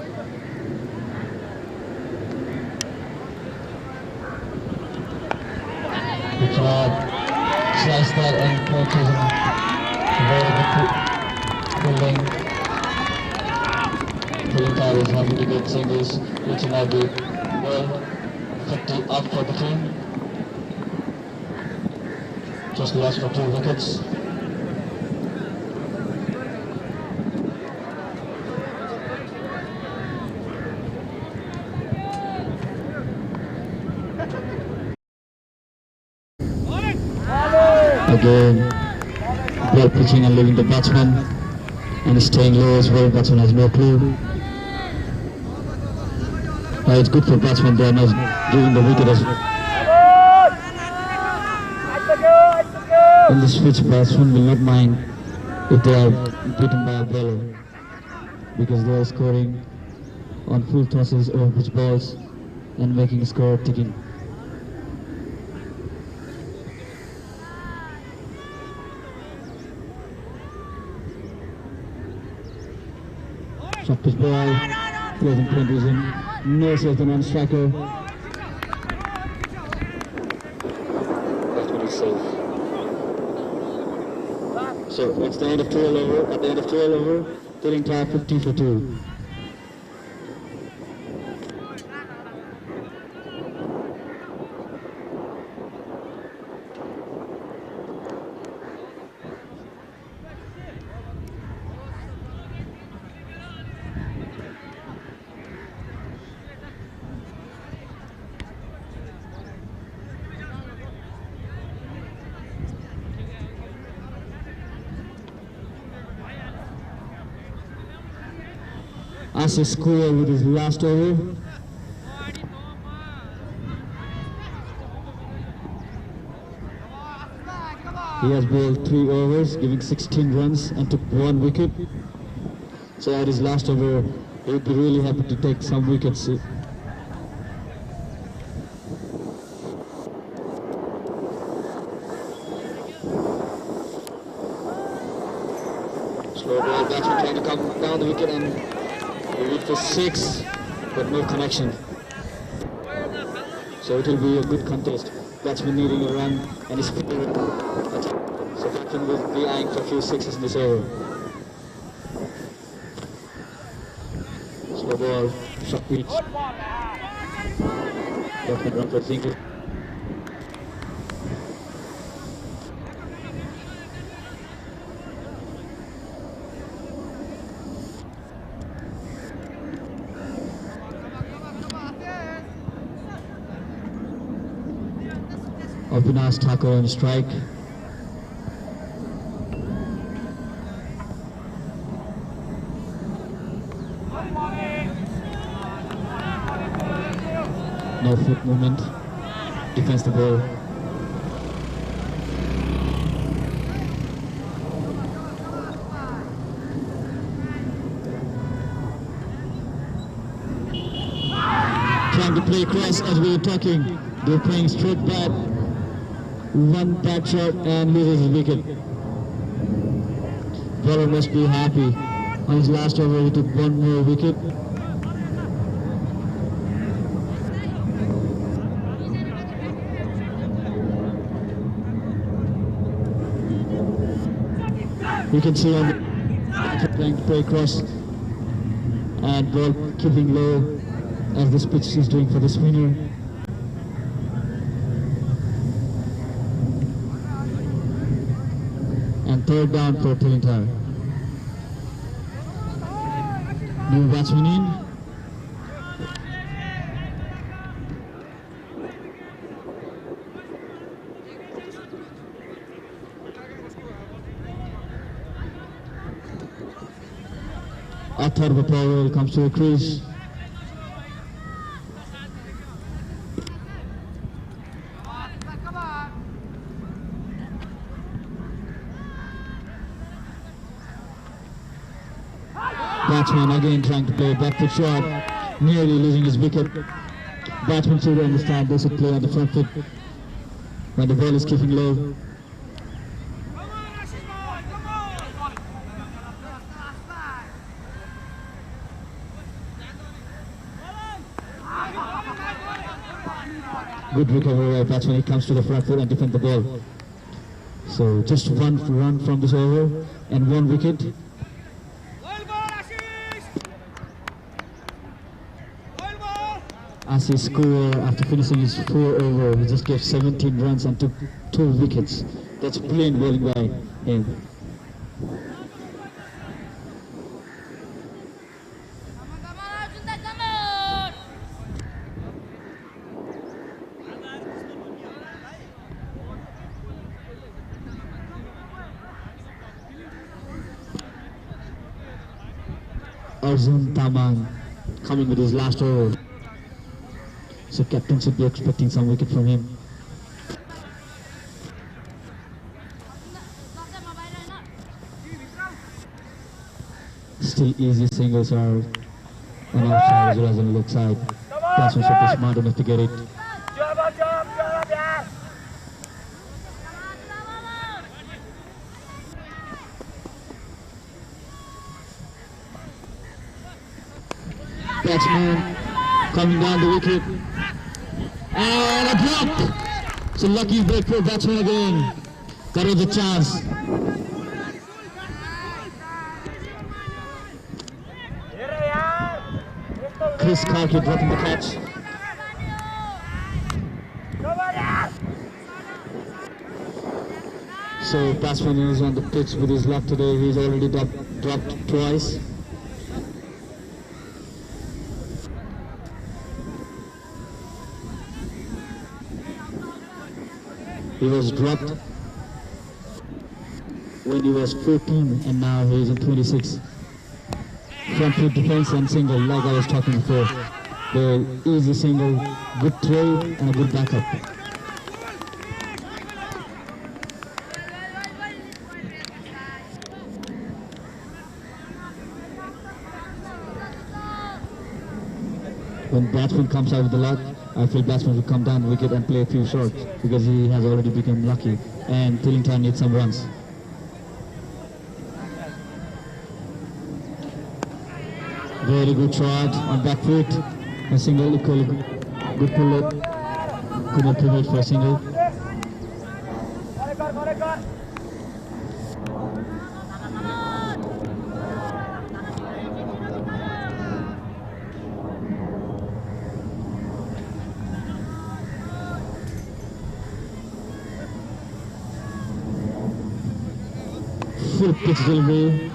Slice that and punches him. Very good fielding. Pulling tire is having to get singles, which might be well 50 up for the team. Just lost for 2 wickets. Again, ball pitching and leaving the batsman, and staying low as well. Batsman has no clue. It's good for batsman, they are not giving the wicket as well. In this pitch, batsman will not mind if they are beaten by a bowler, because they are scoring on full tosses over pitch balls and making the score ticking. Soft pitch ball, plays in front is in, no saves the non-striker. That's what he's safe. So it's the end of 12 over, at the end of 12 over, getting tied 50 for 2. As a score with his last over. He has bowled 3 overs, giving 16 runs and took 1 wicket. So at his last over, he would be really happy to take some wickets. Slow ball, batsman trying to come down the wicket and wait for 6, but no connection. So it will be a good contest. Batsman needing a run and his fielder attack. So batsman will be eyeing for a few 6s in this over. Slow ball, short pitch. Batsman run for single. Avinash Thakur on strike. No foot movement. Defends the ball. Trying to play cross as we were talking. They're playing straight back. One back shot and loses his wicket. Bowler must be happy. On his last over, he took one more wicket. You can see on the trying to play cross and ball keeping low as this pitch is doing for the spinner. And third down for Tilintar. New batsman in. Atharva Powell comes to a crease. Batsman again trying to play a back foot shot, nearly losing his wicket. Batsman should understand they should play on the front foot when the ball is keeping low. Good recovery by batsman. He comes to the front foot and defend the ball. So just one run from this over and one wicket. As he scored after finishing his 4 over, he just gave 17 runs and took 2 wickets. That's brilliant bowling by him. Arjun Tamang coming with his last over. So captain should be expecting some wicket from him. Still easy singles are on our side as well as on the left side. Batsman should be smart enough to get it. Batsman coming down the wicket. And a drop! So lucky break for batsman again. That was a chance. Chris Karki dropping the catch. So batsman is on the pitch with his luck today. He's already dropped twice. He was dropped when he was 14 and now he is in 26. Front foot defense and single like I was talking before. The easy single, good throw and a good backup. When batsman comes out with the luck, I feel batsman will come down the wicket and play a few shots because he has already become lucky and Tillington needs some runs. Very good shot on back foot. A single equally good pull up. Could not pivot for a single. Full pitch delivery,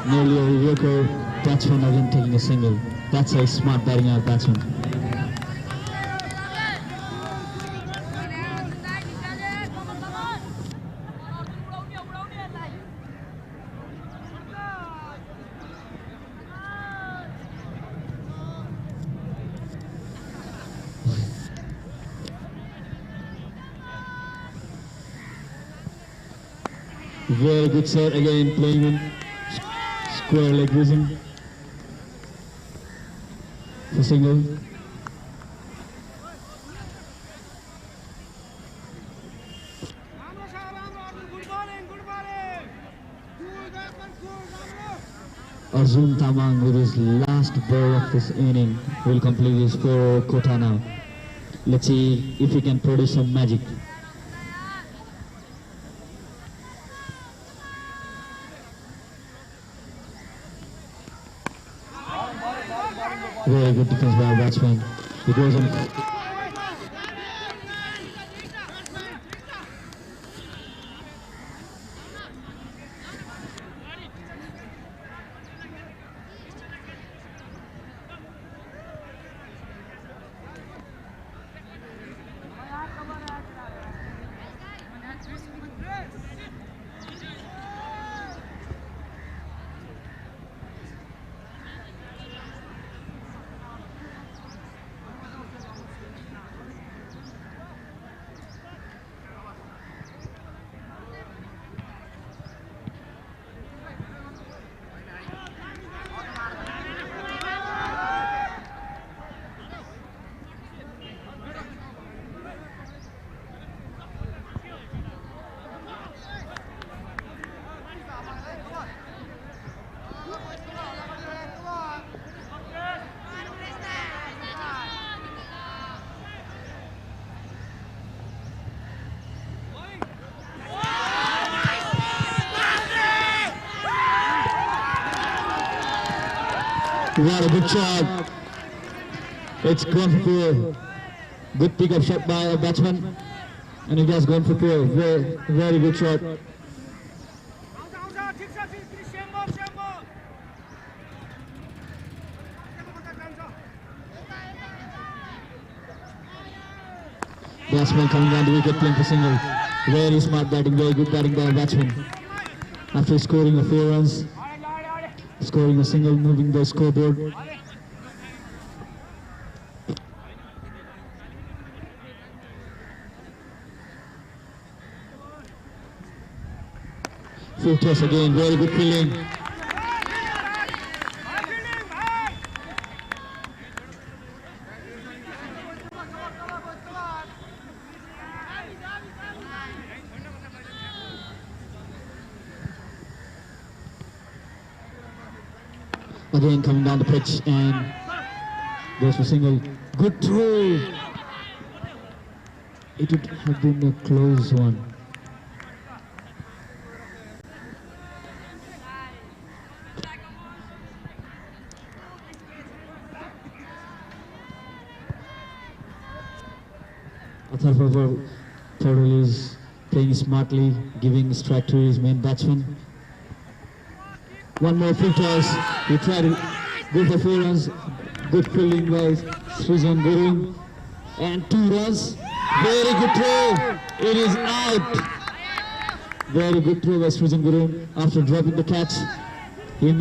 nearly a worker. Batsman again taking a single. That's a smart batting out batsman. Very good set again, playing in square leg using for single. Arjun Tamang with his last ball of this inning will complete his for quota now. Let's see if he can produce some magic. Very good defense by our batsman. He goes on. What a good shot. It's gone for four. Good pick-up shot by a batsman. And it has gone for four. Very good shot. Batsman coming down the wicket playing for single. Very smart batting, very good batting by a batsman. After scoring a 4 runs, scoring a single, moving the scoreboard. Full toss again, very good fielding. Again coming down the pitch and goes for single. Good throw. It would have been a close one. Thorol is playing smartly, giving strike to his main batsman. One more full toss. He tried to go for 4 runs. Good fielding by Srijan Guru. And 2 runs. Very good throw. It is out. Very good throw by Srijan Guru. After dropping the catch, he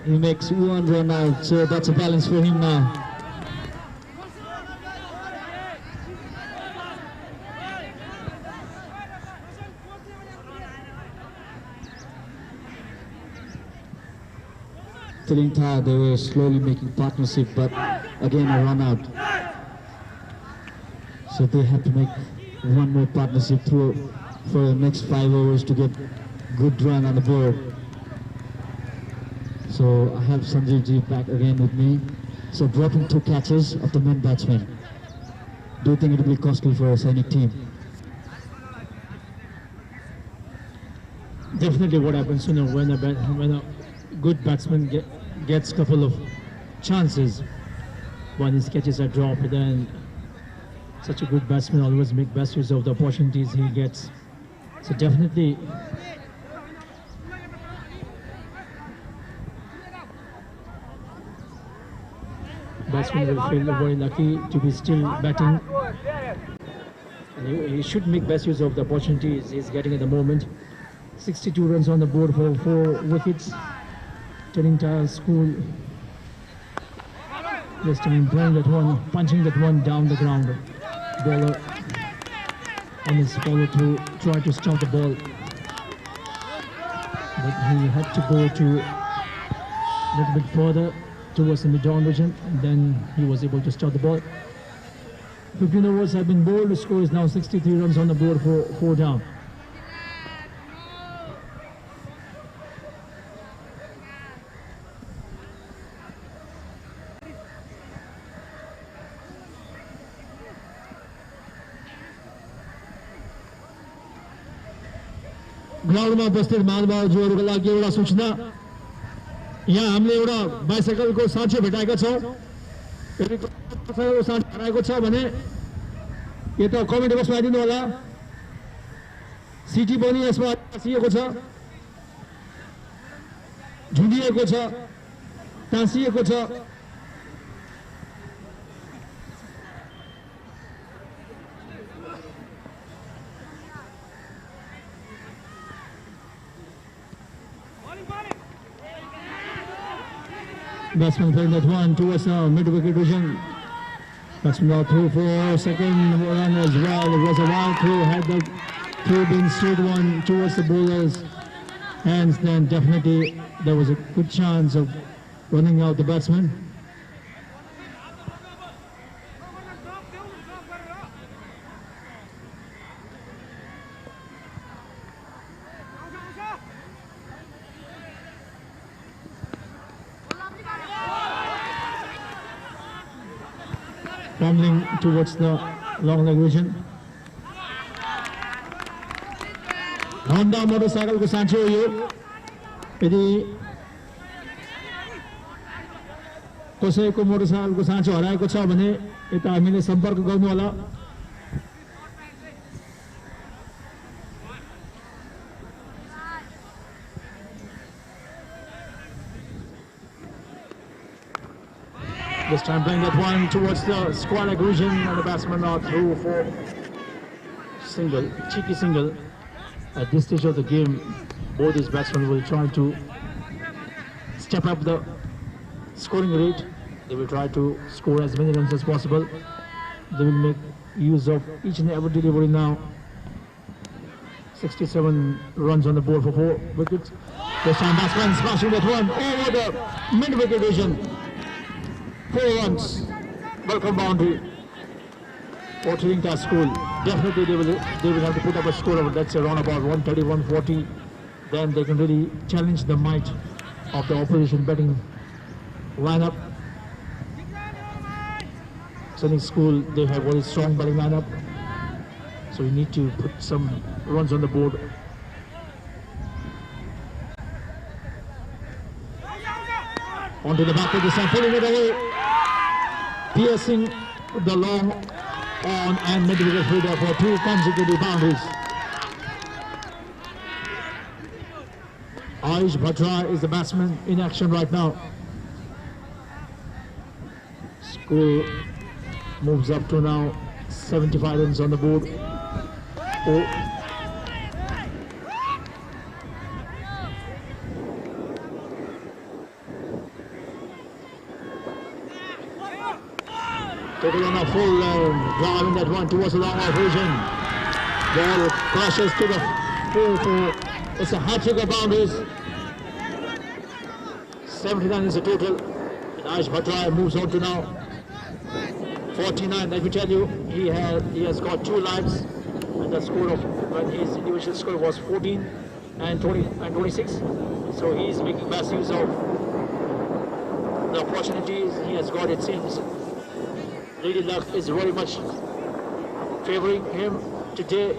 makes 1 run out. So that's a balance for him now. They were slowly making partnership, but again a run out. So they have to make one more partnership through for the next 5 overs to get good run on the board. So I have Sanjeev Ji back again with me. So dropping 2 catches of the main batsman. Do you think it will be costly for a Sainik team? Definitely what happens when a good batsman gets a couple of chances. When his catches are dropped, then such a good batsman always make best use of the opportunities he gets. So definitely batsman will feel very lucky to be still batting. And he should make best use of the opportunities he's getting at the moment. 62 runs on the board for 4 wickets. Turning Tile School this time playing that one, punching that one down the ground. Bowler on his follow to try to stop the ball. but he had to go to a little bit further towards the mid-down region, and then he was able to stop the ball. 15 overs have been bowled. The score is now 63 runs on the board for 4 down. ग्राउन्डमा उपस्थित महानुभावज्यूहरूको लागि एउटा सूचना, यहाँ हामीले एउटा बाइसाइकलको साँचो भेटाएका छौँ। यदि साँचो हराएको छ भने यता कमेन्ट बक्समा आइदिनु होला। सिटी पनि यसमा टाँसिएको छ, झुन्डिएको छ, टाँसिएको छ। Batsman playing that one towards the mid-wicket region. Batsman now through for second run as well. It was a wild throw. Had the throw been straight one towards the bowler's hands, then definitely there was a good chance of running out the batsman. Fumbling towards the long leg region. Honda motorcycle को सांचो हो यो, यदि कसैको motorcycle को सांचो हराएको छ भने यता हामीले सम्पर्क गर्नु होला। This time playing that one towards the square leg region, and the batsman now through for single, cheeky single. At this stage of the game, both these batsmen will try to step up the scoring rate. They will try to score as many runs as possible. They will make use of each and every delivery now. 67 runs on the board for 4 wickets. This time batsman smashing that one over the mid-wicket region. 4 runs, welcome boundary for Tiptop school. Definitely they will have to put up a score of, let's say, around about 130, 140. Then they can really challenge the might of the opposition batting lineup. Sending school, they have very strong batting lineup, so you need to put some runs on the board. Onto the back of the side, pulling it away. Piercing the long on and mid-wicket fielder for 2 consecutive boundaries. Ayush Bhatra is the batsman in action right now. Score moves up to now 75 runs on the board. Taking on a full driving that one towards the long off region. Ball crashes to the full. It's a hat-trick of boundaries. 79 is the total. And Ayush Bhatra moves on to now 49. Let me tell you, he has got 2 lives, and the score of his individual score was 14 and 20 and 26. So he's making best use of the opportunities he has got. It seems Lady Luck is very much favoring him today.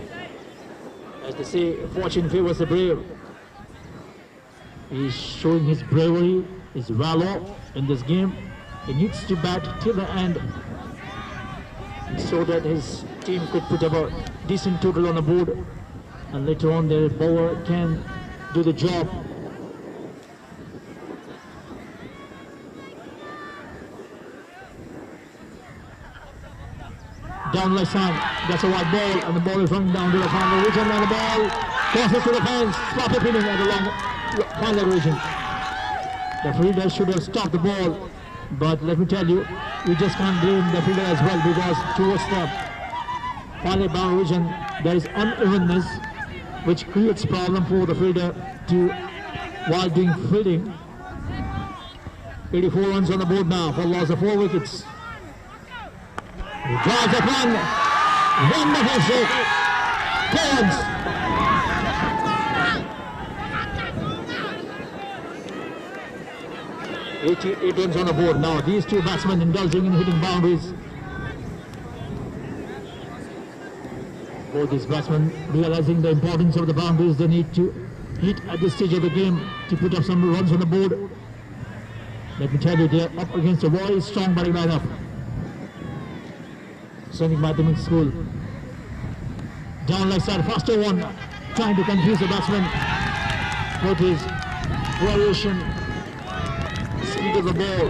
As they say, fortune favors the brave. He's showing his bravery, his valor in this game. He needs to bat till the end so that his team could put up a decent total on the board, and later on their bowler can do the job. Down left side, that's a wide ball, and the ball is running down to the final region, and the ball crosses to the fence, proper pinning at the long final region. The fielder should have stopped the ball, but let me tell you, we just can't blame the fielder as well, because towards the final bound region, there is unevenness, which creates problem for the fielder to while doing fielding. 84 runs on the board now for loss of 4 wickets. He drives a run. Wonderful stroke. 4 runs. 88 runs on the board now. These two batsmen indulging in hitting boundaries. Both these batsmen realizing the importance of the boundaries they need to hit at this stage of the game to put up some runs on the board. Let me tell you, they are up against a very strong batting lineup. Sonic Mathematics School. Down left side, faster one, trying to confuse the batsman. What is variation? Speed of the ball.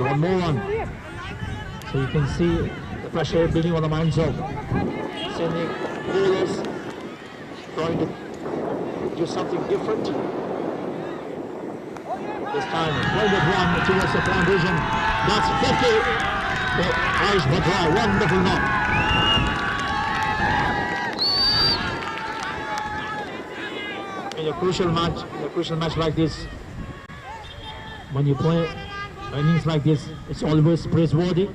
One more one. So you can see the pressure building on the minds of Sonic bowlers, trying to do something different. This time, pointed one towards the foundation. That's 50 for Aish Batra. Wonderful knock. In a crucial match like this, when you play innings like this, it's always praiseworthy.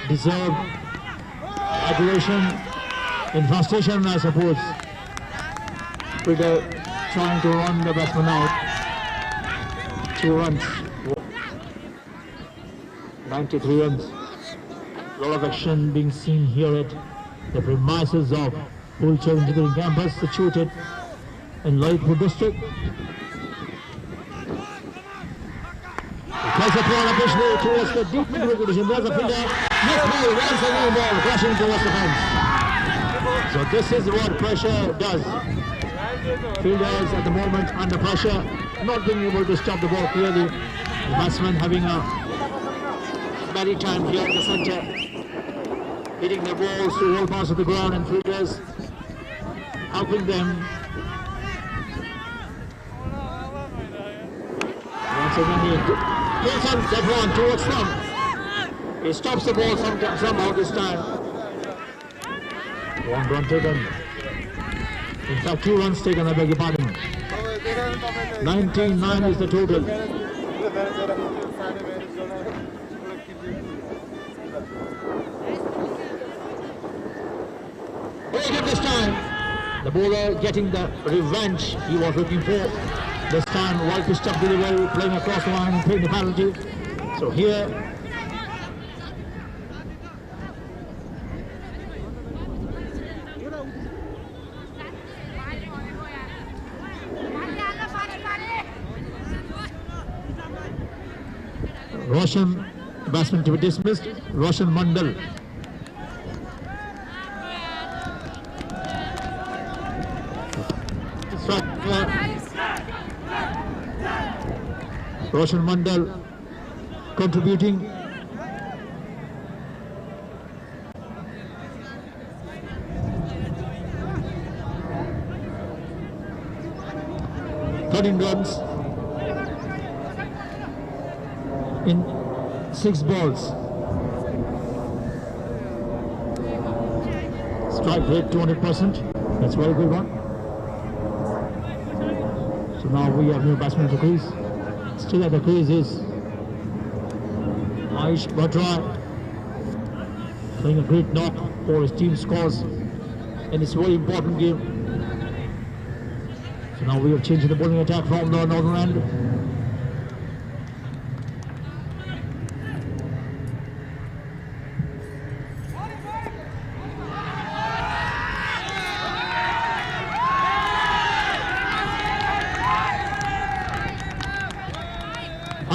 Deserved adoration in frustration, I suppose. Trying to run the batsman out. 2 runs. 93 runs. A lot of action being seen here at the premises of Pulcher Engineering Campus, situated in Lalitpur district. Because the ball officially towards the deep mid position. There's a fielder. Next ball, once a new ball, crashing towards the fence. So this is what pressure does. Fielders at the moment under pressure, not being able to stop the ball clearly. The batsmen having a very time here in the centre, hitting the balls to all parts of the ground, and fielders helping them. Once again he pulls on that one towards them. He stops the ball somehow this time. 1 run taken. In fact, 2 runs taken, I beg your pardon. 19-9 is the total. Break it this time. The bowler getting the revenge he was looking for. This time, well pitched up delivery, playing across the line and paying the penalty. So here, Roshan, batsman to be dismissed, Roshan Mandal. Roshan Mandal contributing. Runs in 6 balls. Strike rate 200%. That's a very good one. So now we have new batsman at the crease. Still at the crease is Aish Batra, playing a great knock for his team scores in this very important game. So now we are changing the bowling attack from the northern end.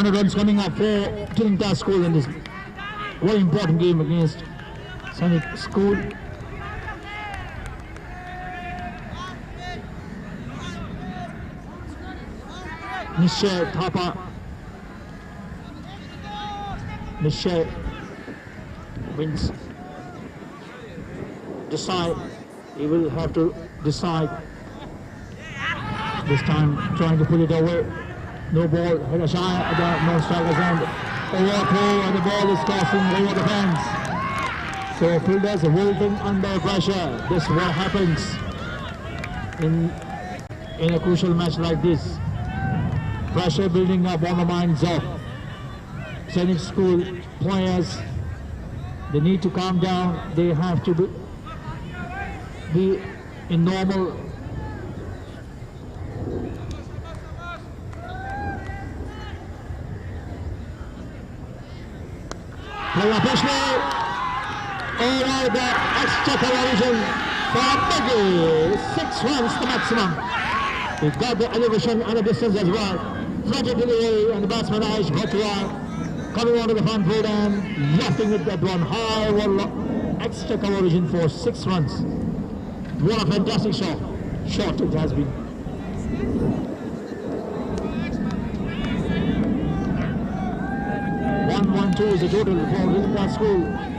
Runs coming up for Tiptop School in this very important game against Sonic School. Nishay Thapa. Nishay wins. Decide. He will have to decide. This time trying to pull it away. No ball, hit a shot at the non-striker's end. Overthrow and the ball is crossing over the fence. So fielders wilting under pressure. This is what happens in in a crucial match like this. Pressure building up on the minds of Scenic School players. They need to calm down. They have to be in normal. Player Fishley. Over the extra collision for Biggie. 6 runs the maximum. He got the elevation and the distance as well. Fronted to the way, and the batsman Aish Bhatia coming onto the front foot and lofting with that one high one extra collision for 6 runs. What a fantastic shot. Shot it has been. One, 2 is the total for Tiptop School.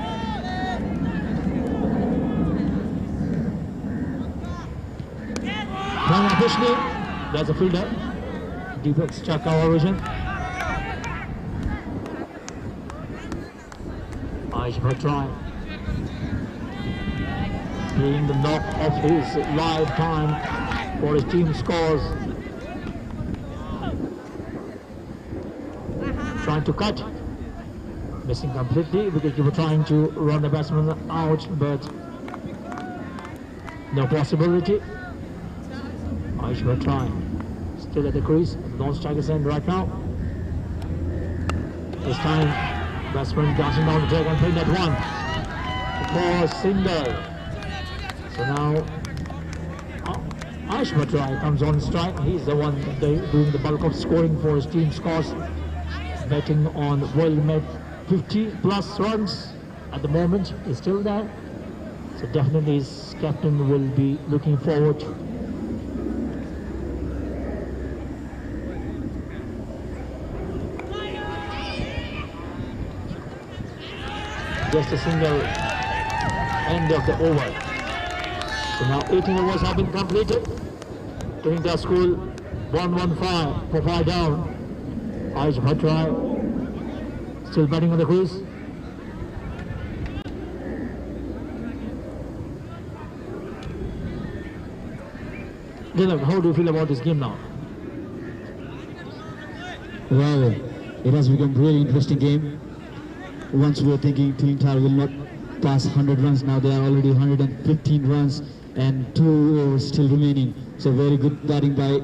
Officially, there's a fielder. Deep extra coverage. Aish Bhatia being the knock of his lifetime for his team scores. Trying to cut. Missing completely because you were trying to run the batsman out, but no possibility. Aish Bhatia still at the crease, non-striker's end right now. This time, batsman dancing down the track and playing that one for single. So now, Aish Bhatia comes on strike. He's the one doing the bulk of scoring for his team scores. Betting on well-made 50 plus runs at the moment is still there. So definitely his captain will be looking forward. Just a single end of the over. So now 18 overs have been completed. Tiptop School 115 for 5 down. Aish Bhatia still batting on the crease. Dylan, how do you feel about this game now? Well, it has become a really interesting game. Once we were thinking Tiptop will not pass 100 runs, now they are already 115 runs and 2 overs still remaining. So very good batting by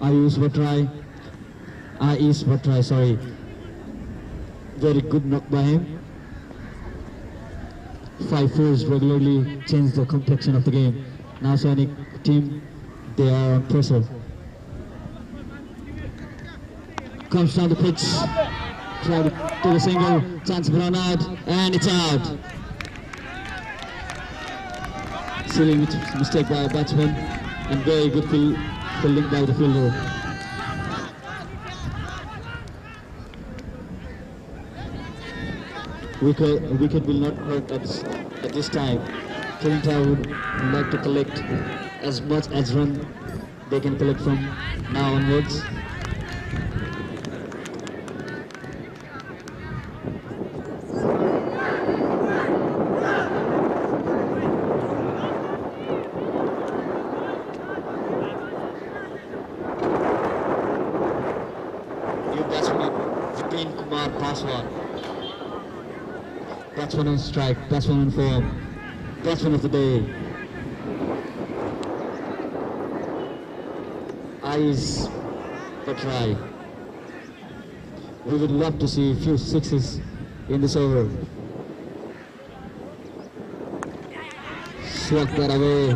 Aish Bhatia, sorry. Very good knock by him. 5 fours regularly change the complexion of the game. Now Scenic team, they are on pressure. Comes down the pitch. Try to take a single, chance for run out, and it's out. Silly mistake by a batsman, and very good fielding by the fielder. Wicket will not hurt at this time. Tiptop would like to collect as much as run they can collect from now onwards. Batsman on strike, batsman on form, batsman of the day. Aish Bhatia. We would love to see a few sixes in this over. Slug that away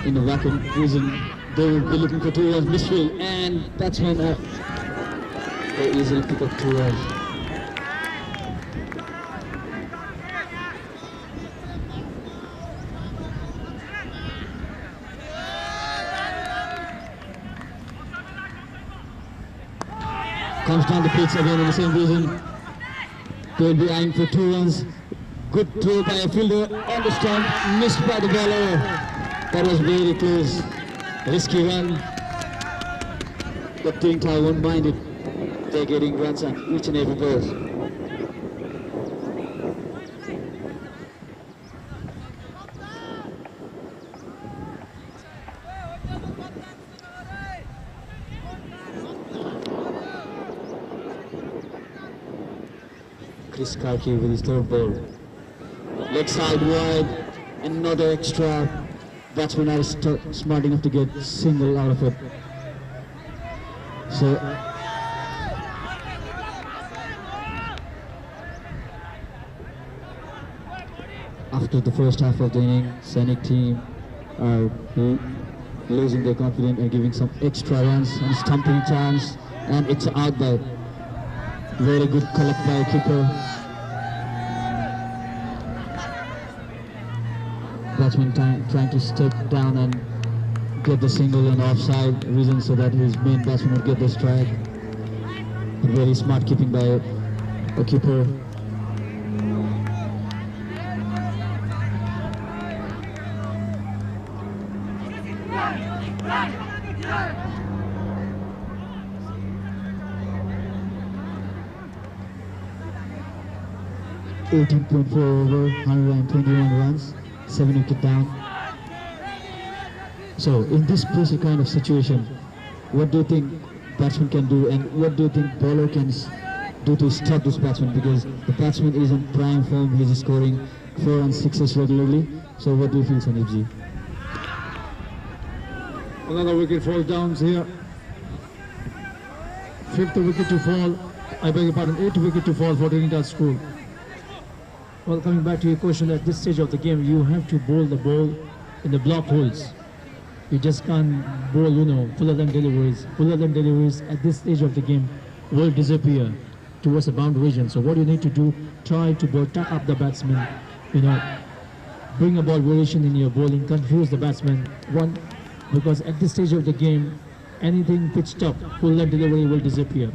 in the vacuum region. They will be looking for 2 runs midfield, and batsman they easily pick up 2 runs. Comes down the pitch again in the same region. They will be eyeing for 2 runs. Good throw by a fielder on the stump, missed by the bowler. That was very close. Risky run. But Tiptop won't mind it. They're getting runs on each and every ball. Chris Karki with his third ball. Leg side wide, and not an extra. Batsmen are smart enough to get single out of it. So after the first half of the inning, Scenic team are losing their confidence and giving some extra runs and stumping chance, and it's out by very good collect by keeper. Batsman trying to step down and get the single and offside reason so that his main batsman would get the strike. Very smart keeping by a keeper. .4 over, 121 runs, 7 wicket down. So in this basic kind of situation, what do you think batsman can do, and what do you think bowler can do to stop this batsman? Because the batsman is in prime form, he's scoring 4 and 6s regularly. So what do you feel, Sandeep? Another wicket falls down here. 5th wicket to fall. I beg your pardon, 8th wicket to fall for Trinidad School. Well, coming back to your question, at this stage of the game, you have to bowl the ball in the block holes. You just can't bowl, fuller than deliveries. Fuller than deliveries at this stage of the game will disappear towards the boundary region. So what you need to do, try to tuck up the batsman, bring about variation in your bowling, confuse the batsman. One, because at this stage of the game, anything pitched up, fuller delivery will disappear.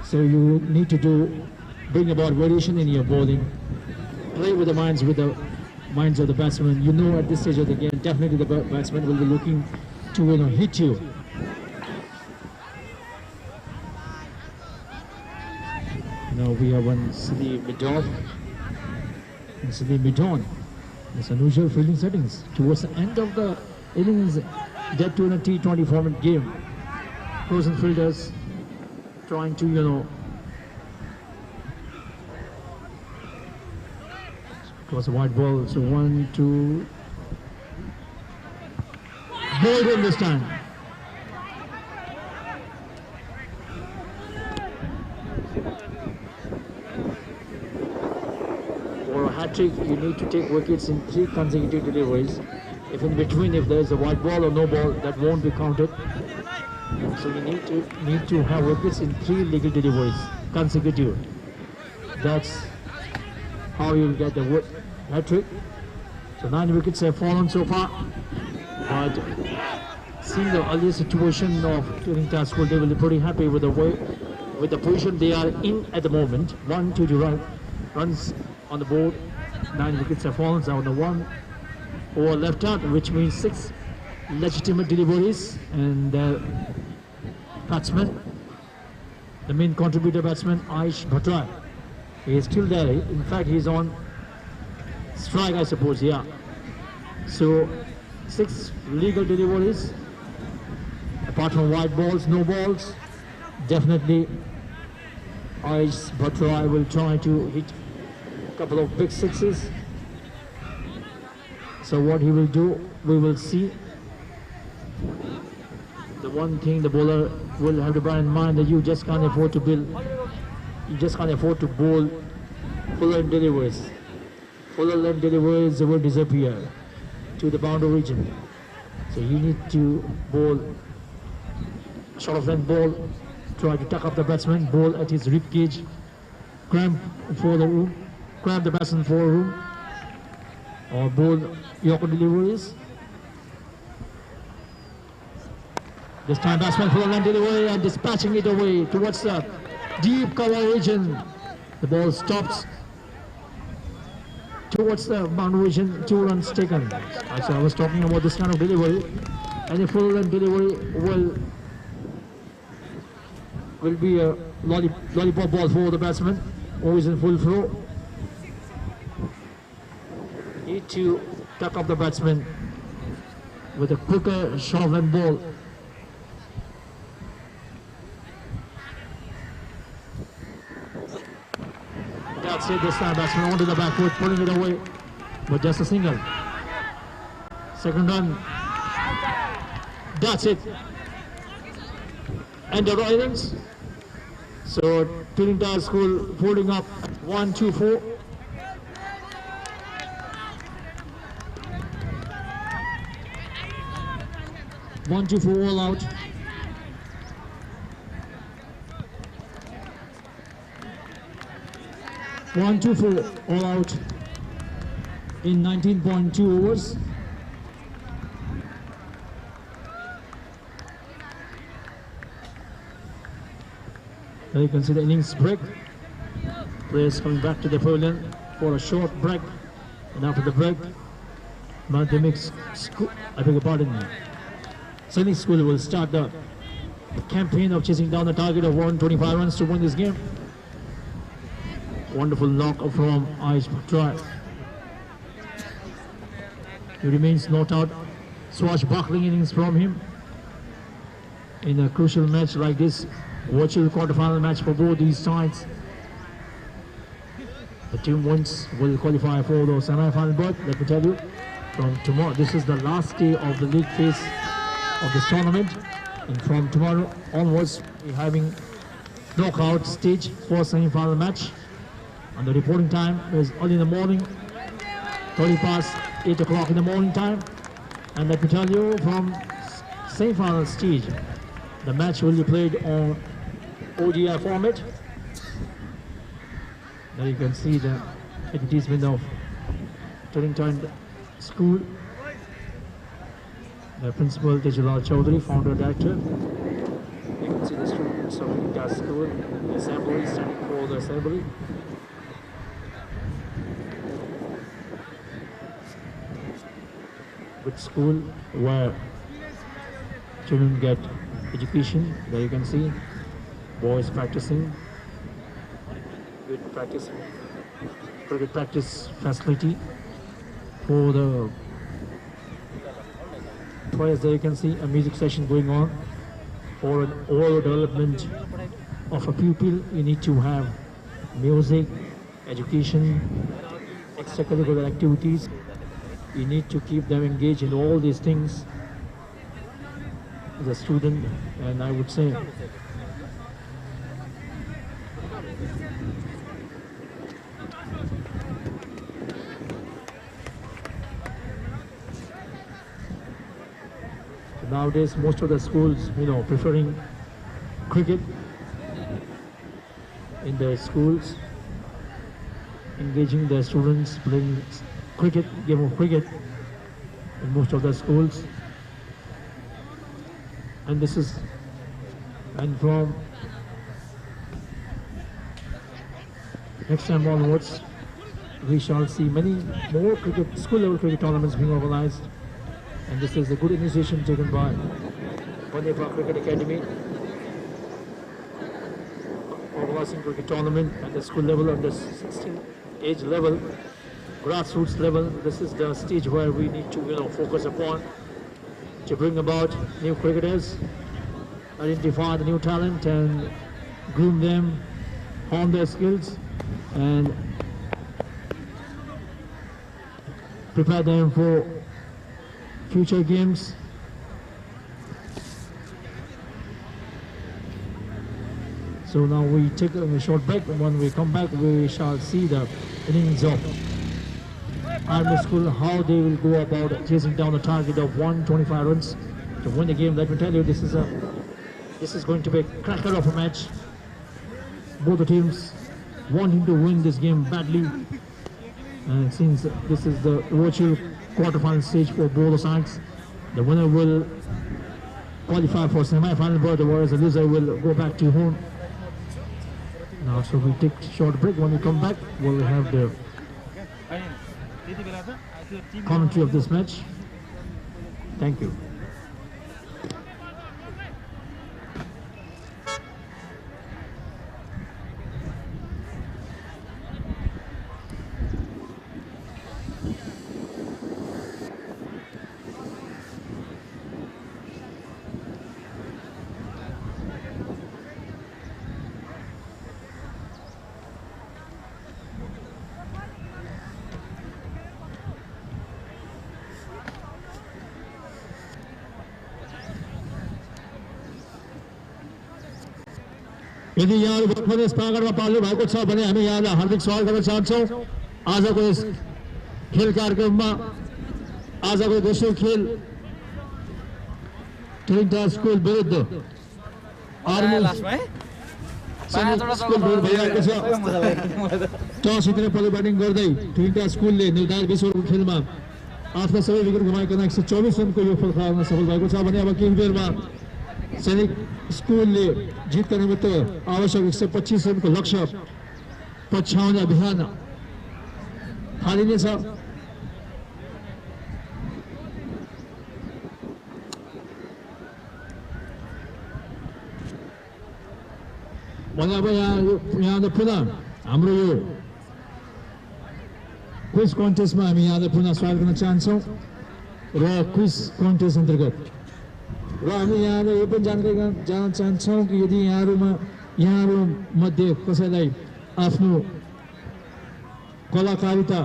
So you need to bring about variation in your bowling. Play with the minds of the batsmen. At this stage of the game, definitely the batsman will be looking to hit you. Now we have one silly mid-on. It's unusual fielding settings. Towards the end of the innings, dead to a T20 format game. Frozen fielders trying to, it was a white ball, so 1, 2. Bowled in this time. For a hat-trick, you need to take wickets in 3 consecutive deliveries. If in between, if there is a white ball or no ball, that won't be counted. So you need to have wickets in 3 legal deliveries consecutive. That's how you'll get the hat-trick. So 9 wickets have fallen so far. But seeing the earlier situation of Trinidad School, they will be pretty happy with the position they are in at the moment. 1, 2 runs on the board. 9 wickets have fallen. So on the 1 over left out, which means 6 legitimate deliveries, and the batsman, the main contributor batsman, Aish Bhattrai, he is still there. In fact, he's on strike, I suppose. Yeah. So 6 legal deliveries, apart from white balls, no balls. Definitely Aish Bhattrai will try to hit a couple of big 6s. So what he will do, we will see. The one thing the bowler will have to bear in mind, that you just can't afford to bowl fuller deliveries. Fuller length deliveries will disappear to the boundary region. So you need to bowl short of length ball, try to tuck up the batsman, bowl at his rib cage, cramp the batsman for a room, or bowl Yorker deliveries. This time batsman full length delivery and dispatching it away towards the deep cover region. The ball stops towards the boundary region, 2 runs taken. So I was talking about this kind of delivery. Any full length delivery will be a lollipop ball for the batsman, always in full throw. Need to tuck up the batsman with a quicker short length ball. That's it this time. Batsman onto the back foot, pulling it away. But just a single. Second run. That's it. And the innings. So Tiptop School holding up 1-2-4. One, two, four, all out. One, two, four, all out in 19.2 overs. There you can see the innings break. Players coming back to the pavilion for a short break. And after the break, Madhyamik School, I beg your pardon, Sainik School will start the campaign of chasing down the target of 125 runs to win this game. Wonderful knock from Aish Bhattrai. He remains not out. Swashbuckling innings from him in a crucial match like this. Virtual quarterfinal match for both these sides. The team wins will qualify for the semi-final berth. Let me tell you, from tomorrow, this is the last day of the league phase of this tournament, and from tomorrow onwards, we're having knockout stage for semi-final match. And the reporting time is early in the morning, 30 past 8 o'clock in the morning time. And let me tell you, from semi-final stage, the match will be played on ODI format. There you can see the advertisement of Tiptop School. The principal Tejulal Chaudhary, founder director. You can see the students of Tiptop School, the assembly, standing for the assembly. Good school where children get education. There you can see boys practicing. Good practice, cricket practice facility for the players. There you can see a music session going on. For an overall development of a pupil, you need to have music, education, extracurricular activities. You need to keep them engaged in all these things as a student, and I would say nowadays most of the schools, preferring cricket in their schools, engaging their students playing cricket, game of cricket in most of the schools. And this is, and from next time onwards, we shall see many more cricket, school level cricket tournaments being organized. And this is a good initiation taken by Pandya Cricket Academy, organizing cricket tournament at the school level, at the 16 age level, grassroots level. This is the stage where we need to focus upon to bring about new cricketers, identify the new talent and groom them, hone their skills and prepare them for future games. So now we take a short break, and when we come back we shall see the innings of Army School, how they will go about chasing down the target of 125 runs to win the game. Let me tell you, this is going to be a cracker of a match. Both the teams wanting to win this game badly, and since this is the virtual quarterfinal stage for both the sides, the winner will qualify for semi-final berth, whereas the loser will go back to home. Now, so we take a short break. When we come back, we'll have the commentary of this match. Thank you. यदि यहाँहरू भर्खरै yes प्राङ्गणमा पाल्नु भएको छ भने हामी यहाँलाई हार्दिक स्वागत गर्न चाहन्छौँ। आजको यस खेल कार्यक्रममा आजको दोस्रो खेल टिप्टप स्कुल विरुद्ध आर्मी स्कुल भइरहेको छ। टस जितेर पहिलो ब्याटिङ गर्दै टिप्टप स्कुलले निर्धारित 20 ओभरको खेलमा आफ्ना सबै विकेट गुमाइकन 124 रनको योगफल खराउन सफल भएको छ भने अब केही बेरमा सैनिक स्कुलले जितका निमित्त आवश्यक 125 रनको लक्ष्य पछ्याउने अभियान थालिनेछ। भने अब यहाँ पुनः हाम्रो यो क्विज कन्टेस्टमा हामी यहाँलाई पुनः स्वागत गर्न चाहन्छौँ र क्विज कन्टेस्ट अन्तर्गत र हामी यहाँलाई यो पनि जानकारी जान्न चाहन्छौँ कि यदि यहाँहरू मध्ये कसैलाई आफ्नो कलाकारिता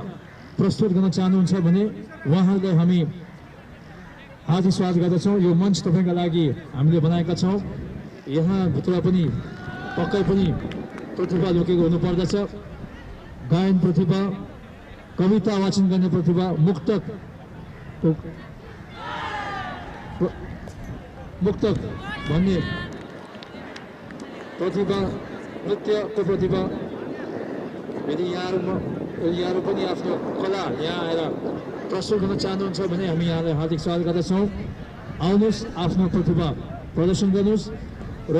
प्रस्तुत गर्न चाहनुहुन्छ भने उहाँहरूलाई हामी हार्दिक स्वागत गर्दछौँ। यो मञ्च तपाईँका लागि हामीले बनाएका छौँ। यहाँभित्र पनि पक्कै पनि प्रतिभा लुकेको हुनुपर्दछ। गायन प्रतिभा, कविता वाचन गर्ने प्रतिभा, मुक्तक भन्ने प्रतिभा, नृत्यको प्रतिभा। यदि यहाँहरू पनि आफ्नो कला यहाँ आएर प्रस्तुत गर्न चाहनुहुन्छ भने हामी यहाँलाई हार्दिक स्वागत गर्दछौँ। आउनुहोस्, आफ्नो प्रतिभा प्रदर्शन गर्नुहोस्। र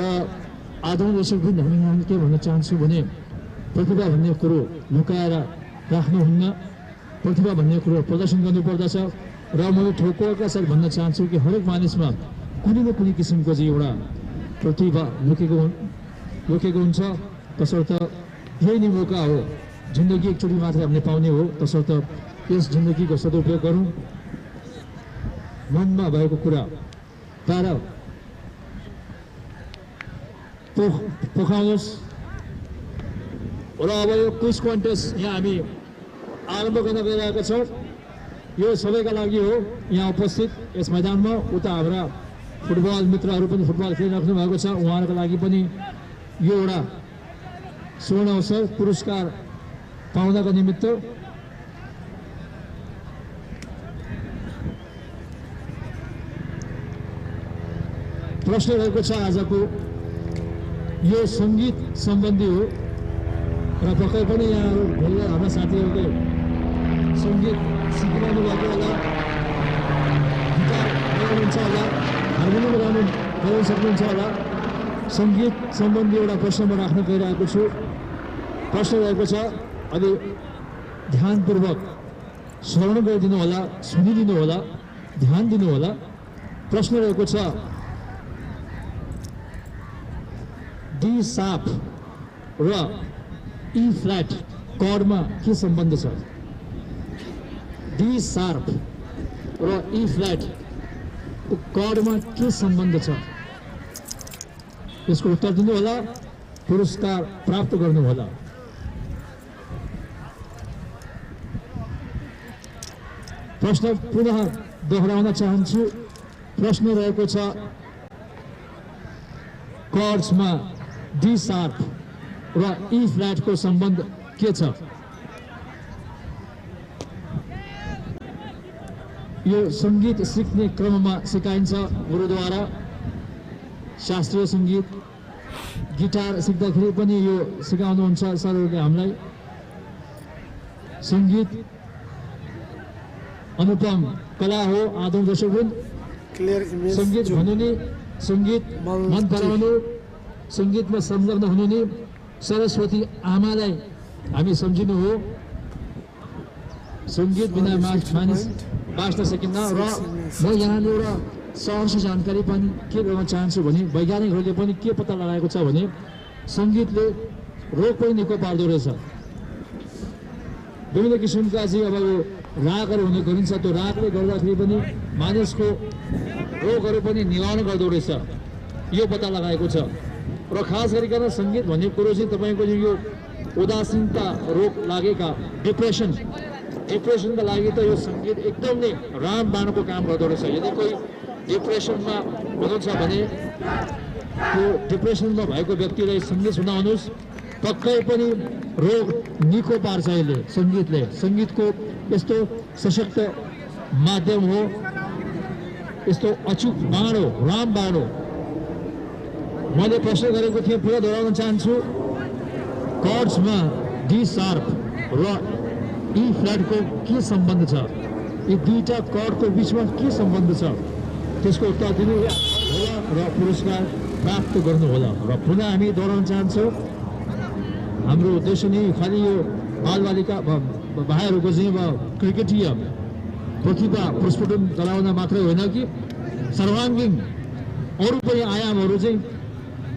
आदरणीय दर्शकवृन्द, हामी यहाँ के भन्न चाहन्छु भने प्रतिभा भन्ने कुरो लुकाएर राख्नुहुन्न। प्रतिभा भन्ने कुरो प्रदर्शन गर्नुपर्दछ। र मैले ठोक्करका साथ भन्न चाहन्छु कि हरेक मानिसमा कुनै न कुनै किसिमको चाहिँ एउटा प्रतिभा लुकेको हुन्छ। तसर्थ यही नै मौका हो। जिन्दगी एकचोटि मात्र हामीले पाउने हो। तसर्थ यस जिन्दगीको सदुपयोग गरौँ। मनमा भएको कुरा तर पोखाउनुहोस्। र अब यो क्विज कन्टेस्ट यहाँ हामी आरम्भ गर्न गइरहेका छौँ। यो सबैका लागि हो यहाँ उपस्थित यस मैदानमा। उता हाम्रा फुटबल मित्रहरू पनि फुटबल खेलिराख्नु भएको छ। उहाँहरूको लागि पनि यो एउटा स्वर्ण अवसर पुरस्कार पाउनको निमित्त। प्रश्न रहेको छ आजको, यो सङ्गीत सम्बन्धी हो र पक्कै पनि यहाँहरू धेरै हाम्रा साथीहरूले सङ्गीत सिकिरहनु भएको होला, गिटार बजाउनुहुन्छ होला, हार्मोनियम बजाउनु सक्नुहुन्छ होला। सङ्गीत सम्बन्धी एउटा प्रश्न म राख्न गइरहेको छु। प्रश्न रहेको छ, अलि ध्यानपूर्वक श्रवण गरिदिनु होला, सुनिदिनु होला, ध्यान दिनु होला। प्रश्न रहेको छ, डी सार्प र ई फ्ल्याट कर्डमा के सम्बन्ध छ? डी सार्प र ई फ्ल्याट कर्डमा के सम्बन्ध छ? यसको उत्तर दिनु होला, पुरस्कार प्राप्त गर्नु होला। प्रश्न पुनः दोहोऱ्याउन चाहन्छु। प्रश्न रहेको छ, कर्ड्समा डी सार्प र ई फ्ल्याटको सम्बन्ध के छ? यो सङ्गीत सिक्ने क्रममा सिकाइन्छ गुरुद्वारा। शास्त्रीय सङ्गीत, गिटार सिक्दाखेरि पनि यो सिकाउनुहुन्छ सरहरूले हामीलाई। सङ्गीत अनुपम कला हो। आदरणीय दर्शकवृन्द, सङ्गीत भन्नु नि, सङ्गीत मन पराउनु, सङ्गीतमा संलग्न हुनु नि सरस्वती आमालाई हामी सम्झिनु हो। सङ्गीत बिना मानिस बाँच्न सकिन्न। र म यहाँले एउटा सहज जानकारी पनि के गर्न चाहन्छु भने वैज्ञानिकहरूले पनि के पत्ता लगाएको छ भने सङ्गीतले रोग पनि निको पार्दो रहेछ। विभिन्न किसिमका चाहिँ अब यो रागहरू हुने गरिन्छ, त्यो रागले गर्दाखेरि पनि मानिसको रोगहरू पनि निवारण गर्दो रहेछ, यो पत्ता लगाएको छ। र खास गरिकन सङ्गीत भन्ने कुरो चाहिँ तपाईँको यो उदासीनता रोग लागेका डिप्रेसनका लागि त यो सङ्गीत एकदम नै रामबाणको काम गर्दो रहेछ। यदि कोही डिप्रेसनमा हुनुहुन्छ भने त्यो डिप्रेसनमा भएको व्यक्तिलाई सङ्गीत सुनाउनुहोस्, पक्कै पनि रोग निको पार्छ। अहिले सङ्गीतले, सङ्गीतको यस्तो सशक्त माध्यम हो, यस्तो अचुक बाँडो, राम बाँडो। मैले प्रश्न गरेको थिएँ, पुरा दोहोऱ्याउन चाहन्छु। कर्ड्समा डी शार्प र ई फ्ल्याटको के सम्बन्ध छ? यी दुईटा कर्डको बिचमा के सम्बन्ध छ? त्यसको उत्तर दिनु होला र पुरस्कार प्राप्त गर्नु होला। र पुनः हामी दोहोऱ्याउन चाहन्छौँ, हाम्रो उद्देश्य नै खालि यो बालबालिका भाइहरूको चाहिँ क्रिकेटीय प्रतिभा प्रस्फुटन गराउन मात्रै होइन कि सर्वाङ्गीण अरू पनि आयामहरू चाहिँ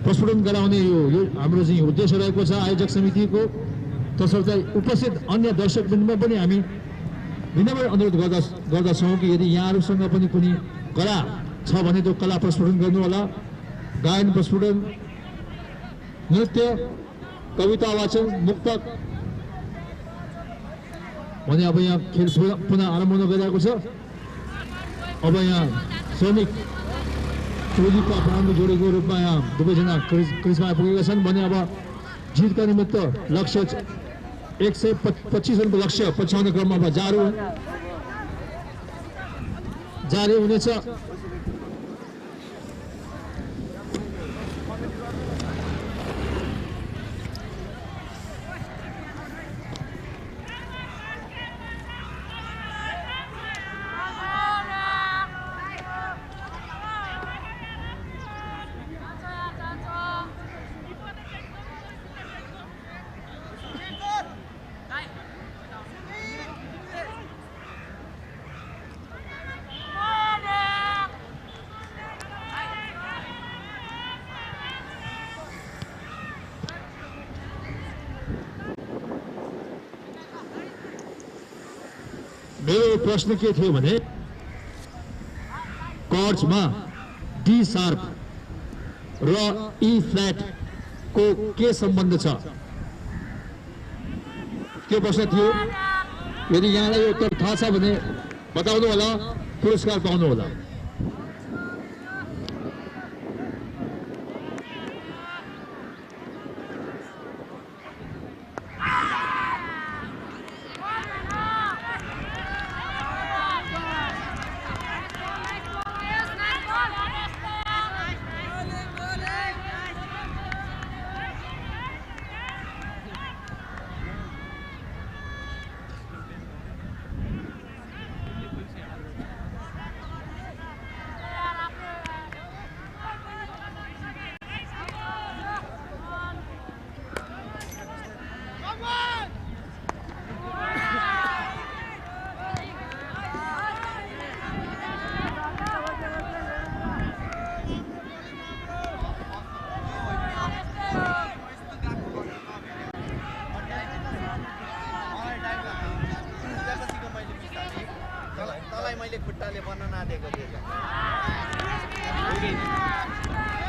प्रस्फुटन गराउने यो हाम्रो चाहिँ उद्देश्य रहेको छ आयोजक समितिको। तसर्थ उपस्थित अन्य दर्शकवृन्दमा पनि हामी विनम्र अनुरोध गर्दछौँ कि यदि यहाँहरूसँग पनि कुनै कला छ भने त्यो कला प्रस्फुटन गर्नु होला। गायन प्रस्फुटन, नृत्य, कविता वाचन, मुक्तक भने अब यहाँ खेल पुनः आरम्भ हुन गइरहेको छ। अब यहाँ सैनिक टोलीका प्रारम्भ जोडीको रूपमा यहाँ दुवैजना क्रिजमा आइपुगेका छन् भने अब जितका निमित्त लक्ष्य 125 रनको लक्ष्य पछ्याउने क्रममा अब जारी हुनेछ। मेरो प्रश्न के थियो भने कर्ड्समा डी शार्प र ई फ्ल्याट को के सम्बन्ध छ? त्यो प्रश्न थियो। यदि यहाँलाई उत्तर थाहा छ भने बताउनु होला, पुरस्कार पाउनु होला। मैले खुट्टाले बन्न नादेको थिएँ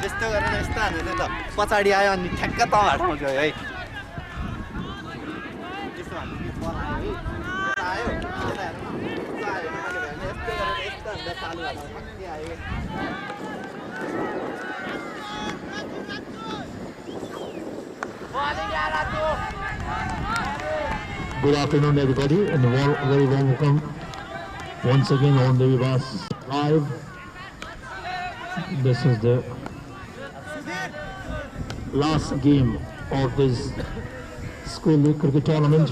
त्यस्तो गरेर यस्तो हान्यो त पछाडि आयो अनि ठ्याक्क तलहटमा गयो है। त्यस्तो हान्यो बल आयो है, आयो यस्तो गरेर यस्तो हान्दा चालु हाल्दा ठ्याक्कै आयो। Good afternoon, everybody, and very warm welcome once again on the Vivas Live. This is the last game of this school league cricket tournament.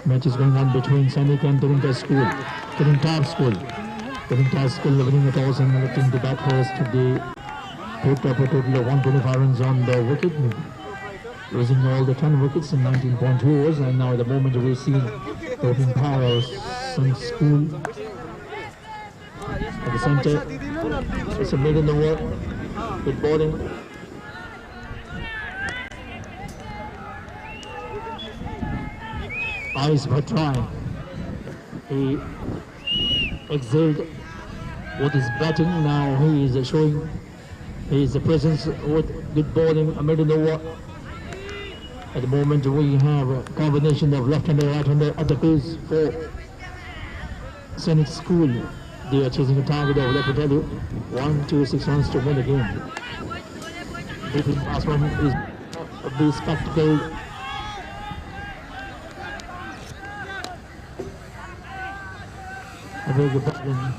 Match is going on between Sainik and Tiptop School. Tiptop School winning the toss and electing to bat first. They picked up a total of 125 runs on the wicket, losing all the 10 wickets in 19.2 overs, and now at the moment we see the opening power of Sun School at the center. It's a middle over with bowling. Ayush Bhattrai, he excelled with his batting. Now he is showing his presence with good bowling, a middle over. At the moment we have a combination of left-hander and right-hander at the base for Sainik School. They are chasing a target over, let me tell you. 1-2-6 runs to win the game. Between last one is the spectacle. A very good battling.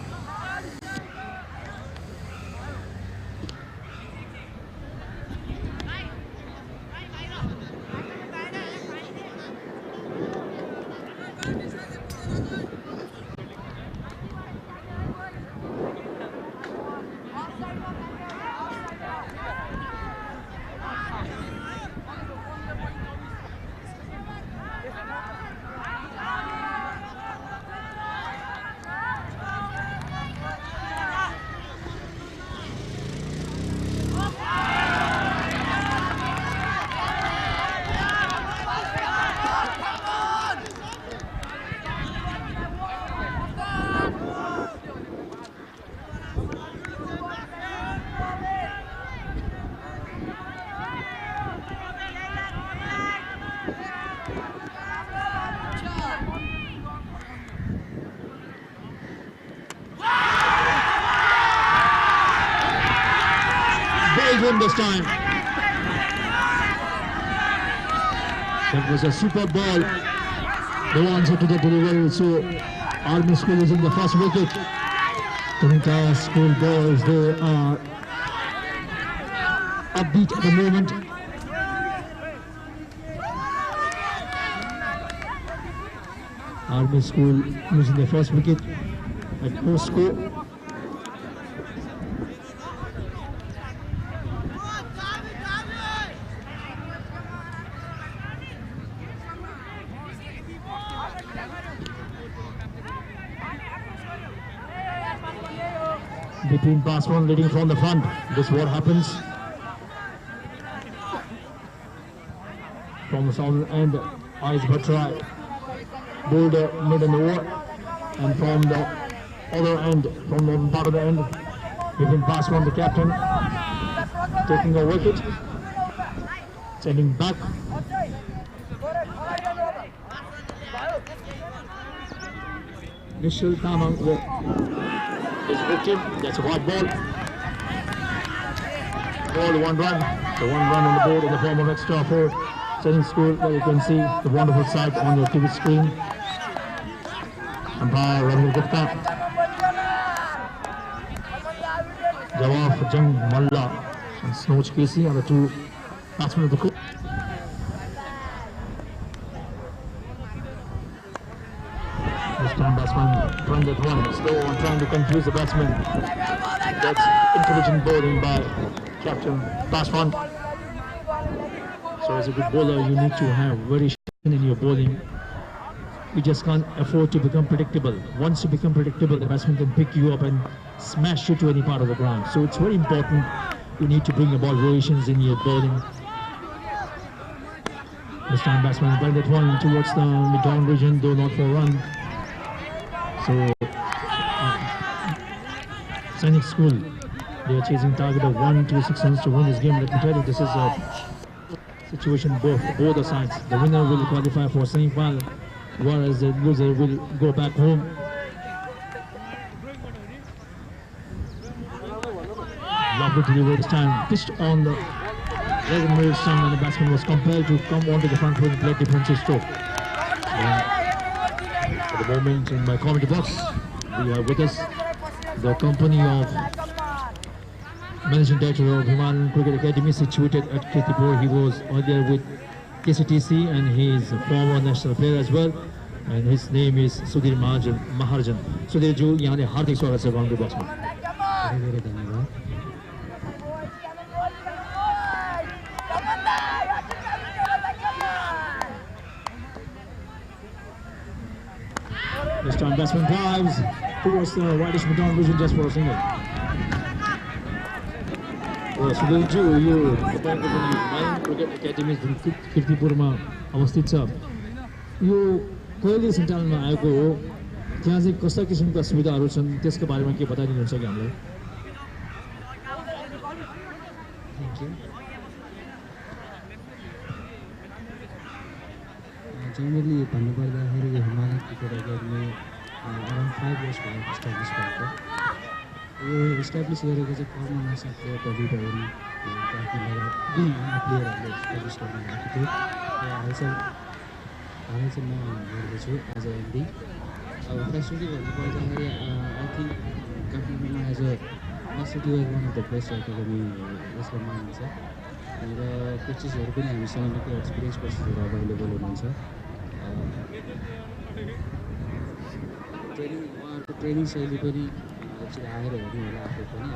Game this time. That was a super ball. The answer to the delivery. So Army School is in the first wicket. Tinka School boys, they are upbeat at the moment. Army School losing their first wicket at no score. Between batsmen leading from the front. This is what happens. From the southern end, Ice Batra bowled mid and over, and from the other end, from the part of the end, between batsmen, the captain taking a wicket, sending back. Nishal Tamang is victim. That's a white ball. Ball 1 run. So 1 run on the board in the form of extra 4. Setting School, there you can see the wonderful sight on your TV screen. Umpire Rahul Gupta. Jawaf Jung Malla and Snooch Casey are the 2 batsmen of the court. This time batsman trying that one, slow and trying to confuse the batsman. That's intelligent bowling by Captain Batsman. So as a good bowler, you need to have variation in your bowling. You just can't afford to become predictable. Once you become predictable, the batsman can pick you up and smash you to any part of the ground. So it's very important. You need to bring about variations in your bowling. This time batsman playing that one towards the mid-down region, though not for a run. So, Sainik School, they are chasing target of 1-6 runs to win this game. Let me tell you, this is a situation both the sides. The winner will qualify for semi-final, whereas the loser will go back home. Lovely delivery this time, pitched on the leg and move stump, and the batsman was compelled to come onto the front foot and play defensive stroke. For the moment, in my commentary box, we have with us the company of Managing Director of Himalayan Cricket Academy, situated at Kirtipur. He was earlier with KCTC and he is a former national player as well. And his name is Sudhir Maharjan. Sudhir ji, यहाँ ने हार्दिक स्वागत है commentary box में. धेरै धन्यवाद. This time batsman drives towards the whitish mid-down region just for a single. Sudhir ji, यो तपाईको पनि Himalayan cricket academy जुन कीर्तिपुरमा अवस्थित छ, यो कहिले सञ्चालनमा आएको हो, त्यहाँ चाहिँ कस्ता किसिमका सुविधाहरू छन्, त्यसको बारेमा के बताइदिनुहुन्छ कि हामीलाई? जनरली भन्नुपर्दाखेरि यो Himalayan cricket academy around 5 years भयो इस्टाब्लिस भएको यो इस्टाब्लिस गरेको चाहिँ कर्म नसक्ने कविताहरू प्लेयरहरूले इस्टाब्लिस गर्न भएको थियो र हालै चाहिँ म गर्दैछु एज अ एमडी अब फेसिलिटी भन्नुपर्दाखेरि आई थिङ्क काठमाडौँमा as a facility wise one of the best academy यसलाई मानिन्छ र कोचेसहरू पनि हामीसँग निकै एक्सपिरियन्स कोचेसहरू अभाइलेबल हुनुहुन्छ उहाँहरूको ट्रेनिङ शैली पनि एकचोटि आएर हेर्नु होला आफू पनि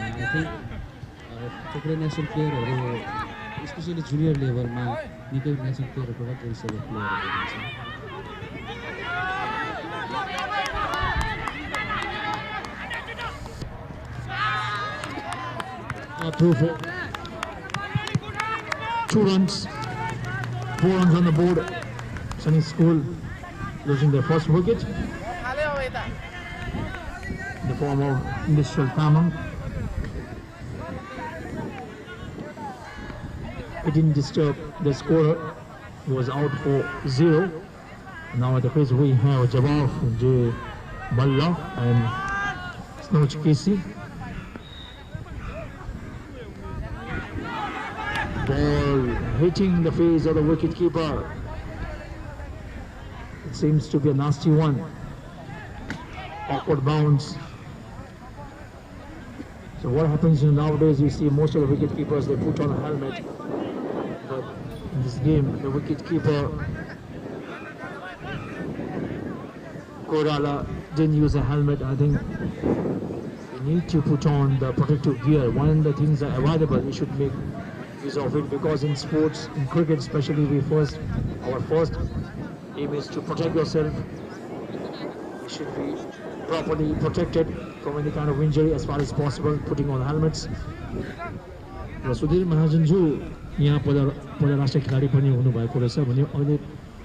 आई थिङ्क थुप्रै नेसनल प्लेयरहरू स्पेसली जुनियर लेभलमा निकै नेसनल प्लेयरहरूबाट गरिसकेको प्लेयरहरू हुन्छ Through for 2 runs, 4 runs on the board. Sunny School losing their first wicket in the form of Industrial Tamang. It didn't disturb the scorer, he was out for 0. Now at the crease we have Jawaf J. Balla and Snooch Casey. Ball hitting the face of the wicketkeeper. It seems to be a nasty one. Awkward bounce. So what happens nowadays, you see most of the wicketkeepers, they put on a helmet. But in this game, the wicketkeeper Korala didn't use a helmet. I think you need to put on the protective gear. One of the things that are available, you should make use of it, because in sports, in cricket especially, our first aim is to protect yourself. You should be properly protected from any kind of injury as far as possible, putting on helmets. र सुधीर महाजनज्यू यहाँ राष्ट्रिय खेलाडी पनि हुनुभएको रहेछ भने अहिले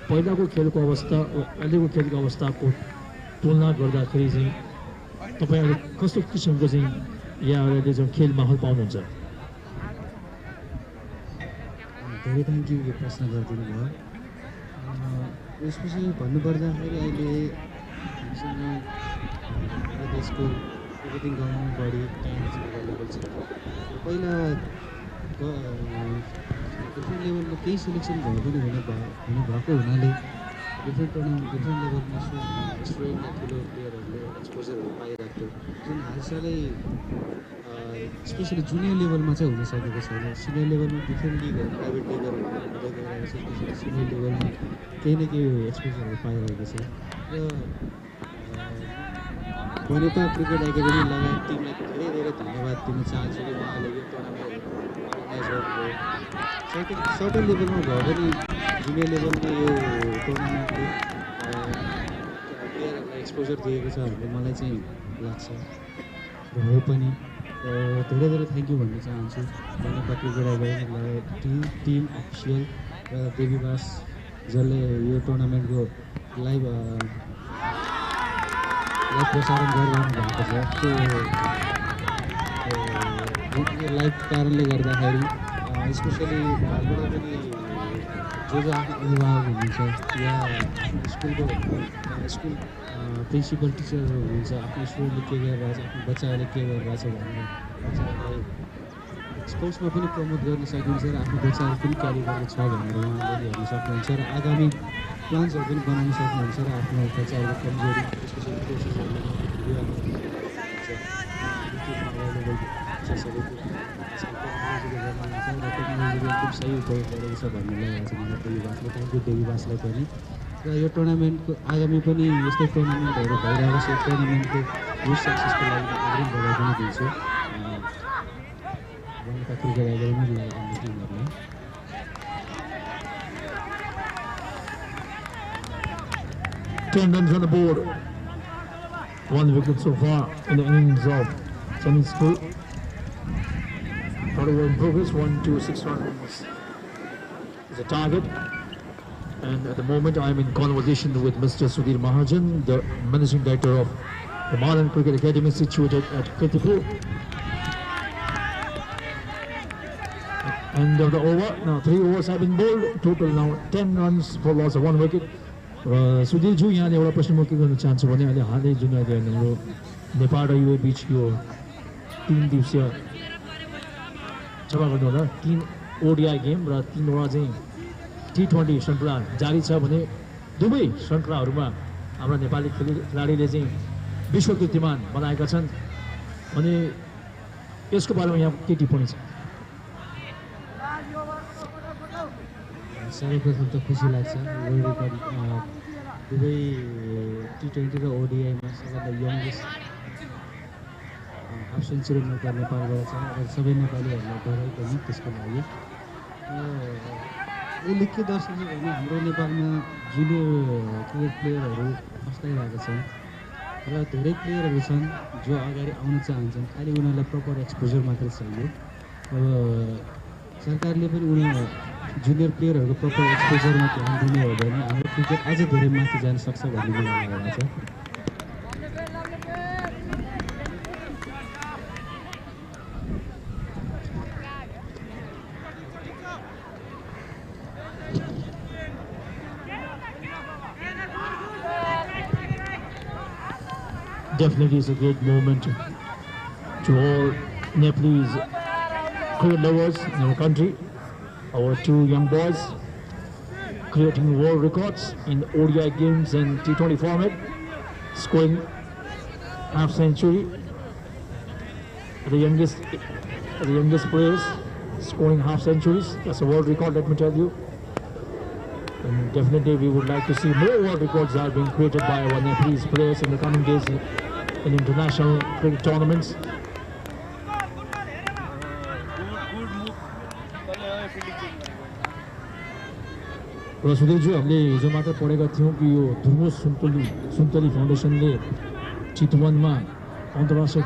पहिलाको खेलको अवस्था अहिलेको खेलको अवस्थाको तुलना गर्दाखेरि चाहिँ तपाईँहरूले कस्तो किसिमको चाहिँ यहाँहरूले जुन खेल माहौल पाउनुहुन्छ धेरै थ्याङ्क यू यो प्रश्न गरिदिनु भयो यसपछि भन्नुपर्दाखेरि अहिले हामीसँग देशको एभ्रिथिङ गभर्मेन्ट बडी एभाइलेबल छ पहिला डिफ्रेन्ट लेभलमा केही सिलेक्सन भए पनि हुनुभएको हुनाले डिफ्रेन्ट टुर्नामेन्ट डिफ्रेन्ट लेभलमा स्टुडेन्ट ठुलो प्लेयरहरूले एक्सपोजरहरू पाइरहेको थियो जुन हालसालै स्पेसली जुनियर लेभलमा चाहिँ हुन सकेको छैन सिनियर लेभलमा डिफ्रेन्ट लिगहरू प्राइभेट लिगहरू हुँदै गइरहेको छ त्यसरी सिनियर लेभलमा केही न केही एक्सपोजरहरू पाइरहेको छ र वनिता क्रिकेट एकाडेमी लगायत टिमलाई धेरै धेरै धन्यवाद दिन चाहन्छु कि उहाँले यो टुर्नामेन्ट अर्गनाइज गर्नुभयो सर्टेन लेभलमा भए पनि जुनियर लेभलमा यो टुर्नामेन्टले प्लेयरहरूलाई एक्सपोजर दिएको छ भन्ने मलाई चाहिँ लाग्छ र हो पनि धेरै धेरै थ्याङ्क यू भन्न चाहन्छु Vanita cricket academy team official र देवीवास जसले यो टुर्नामेन्टको लाइभ प्रसारण गरिरहनु भएको छ त्यो लाइभ कारणले गर्दाखेरि स्पेसली घरबाट पनि जो आफ्नो अभिभावक हुनुहुन्छ या स्कुल प्रिन्सिपल टिचरहरू हुनुहुन्छ आफ्नो स्टुडेन्टले के गरिरहेछ आफ्नो बच्चाहरूले के गरिरहेछ भनेर बच्चाहरूलाई स्पोर्ट्समा पनि प्रमोट गर्न सकिन्छ र आफ्नो बच्चाहरू पनि क्यारी गर्ने छ भनेर उहाँले हेर्न सक्नुहुन्छ र आगामी प्लान्सहरू पनि बनाउन सक्नुहुन्छ र आफ्नो बच्चाहरूको कमजोरी स्पेसली कोर्सेसहरू अभाइलेबल छ सबै टेक्नोलोजीले गर्नुहुन्छ र टेक्नोलोजीले एकदम सही उपयोग गरेको छ भन्ने लागेको छ मलाई देवीवासले थ्याङ्क यू देवीवासलाई पनि र यो टुर्नामेन्टको आगामी पनि यस्तै टुर्नामेन्टहरू भइरहेको छ टुर्नामेन्टको यो सक्सेसको लागि अग्रिम बधाई पनि दिन्छु वनिता क्रिकेट एकाडेमीलाई अन्य टिमहरूलाई 10 runs on the board. 1 wicket so far in the innings of Sunny School. Third over in progress. 1, 2, 6 runs is a target. And at the moment I am in conversation with Mr. Sudhir Mahajan, the Managing Director of the Modern Cricket Academy situated at Tiptop. End of the over. Now 3 overs have been bowled. Total now 10 runs for loss of 1 wicket. र सुधीरज्यू यहाँले एउटा प्रश्न म के गर्न चाहन्छु भने अहिले हालै जुन अहिले हाम्रो नेपाल र युए बिच यो 3 दिवसीय क्षमा गर्नु होला 3 ओडिआई गेम र 3वटा चाहिँ T20 श्रृङ्खला जारी छ भने दुवै श्रृङ्खलाहरूमा हाम्रा नेपाली खेलाडीले चाहिँ विश्व कीर्तिमान बनाएका छन् भने यसको बारेमा यहाँ के टिप्पणी छ? सर्वप्रथम त खुसी लाग्छ वर्ल्ड रेकर्ड दुवै T20 र ओडिआईमा सबैभन्दा यङ्गेस्ट हाफ सेन्चुरी मौका नेपालबाट छ र सबै नेपालीहरूलाई बधाई पनि त्यसको लागि। यसले के दर्शाउँछ भने हाम्रो नेपालमा जुनियर क्रिकेट प्लेयरहरू फस्टाइरहेका छन् र धेरै प्लेयरहरू छन् जो अगाडि आउन चाहन्छन्, खालि उनीहरूलाई प्रपर एक्सपोजर मात्रै चाहियो। अब सरकारले पनि उनीहरू जुनियर प्लेयरहरूको प्रपर एक्सपोजरमा ध्यान दिने हो भने हाम्रो क्रिकेट अझै धेरै माथि जान सक्छ भन्ने मलाई लागेको छ। Definitely is a great moment to all Nepalese cricket lovers in our country. Our 2 young boys creating world records in ODI games and T20 format, scoring half century. The youngest players scoring half centuries. That's a world record, let me tell you. And definitely we would like to see more world records are being created by our Nepalese players in the coming days in international cricket tournaments. र सुधीरज्यू हामीले हिजो मात्र पढेका थियौँ कि यो धुर्मो सुन्तली फाउन्डेसनले चितवनमा अन्तर्राष्ट्रिय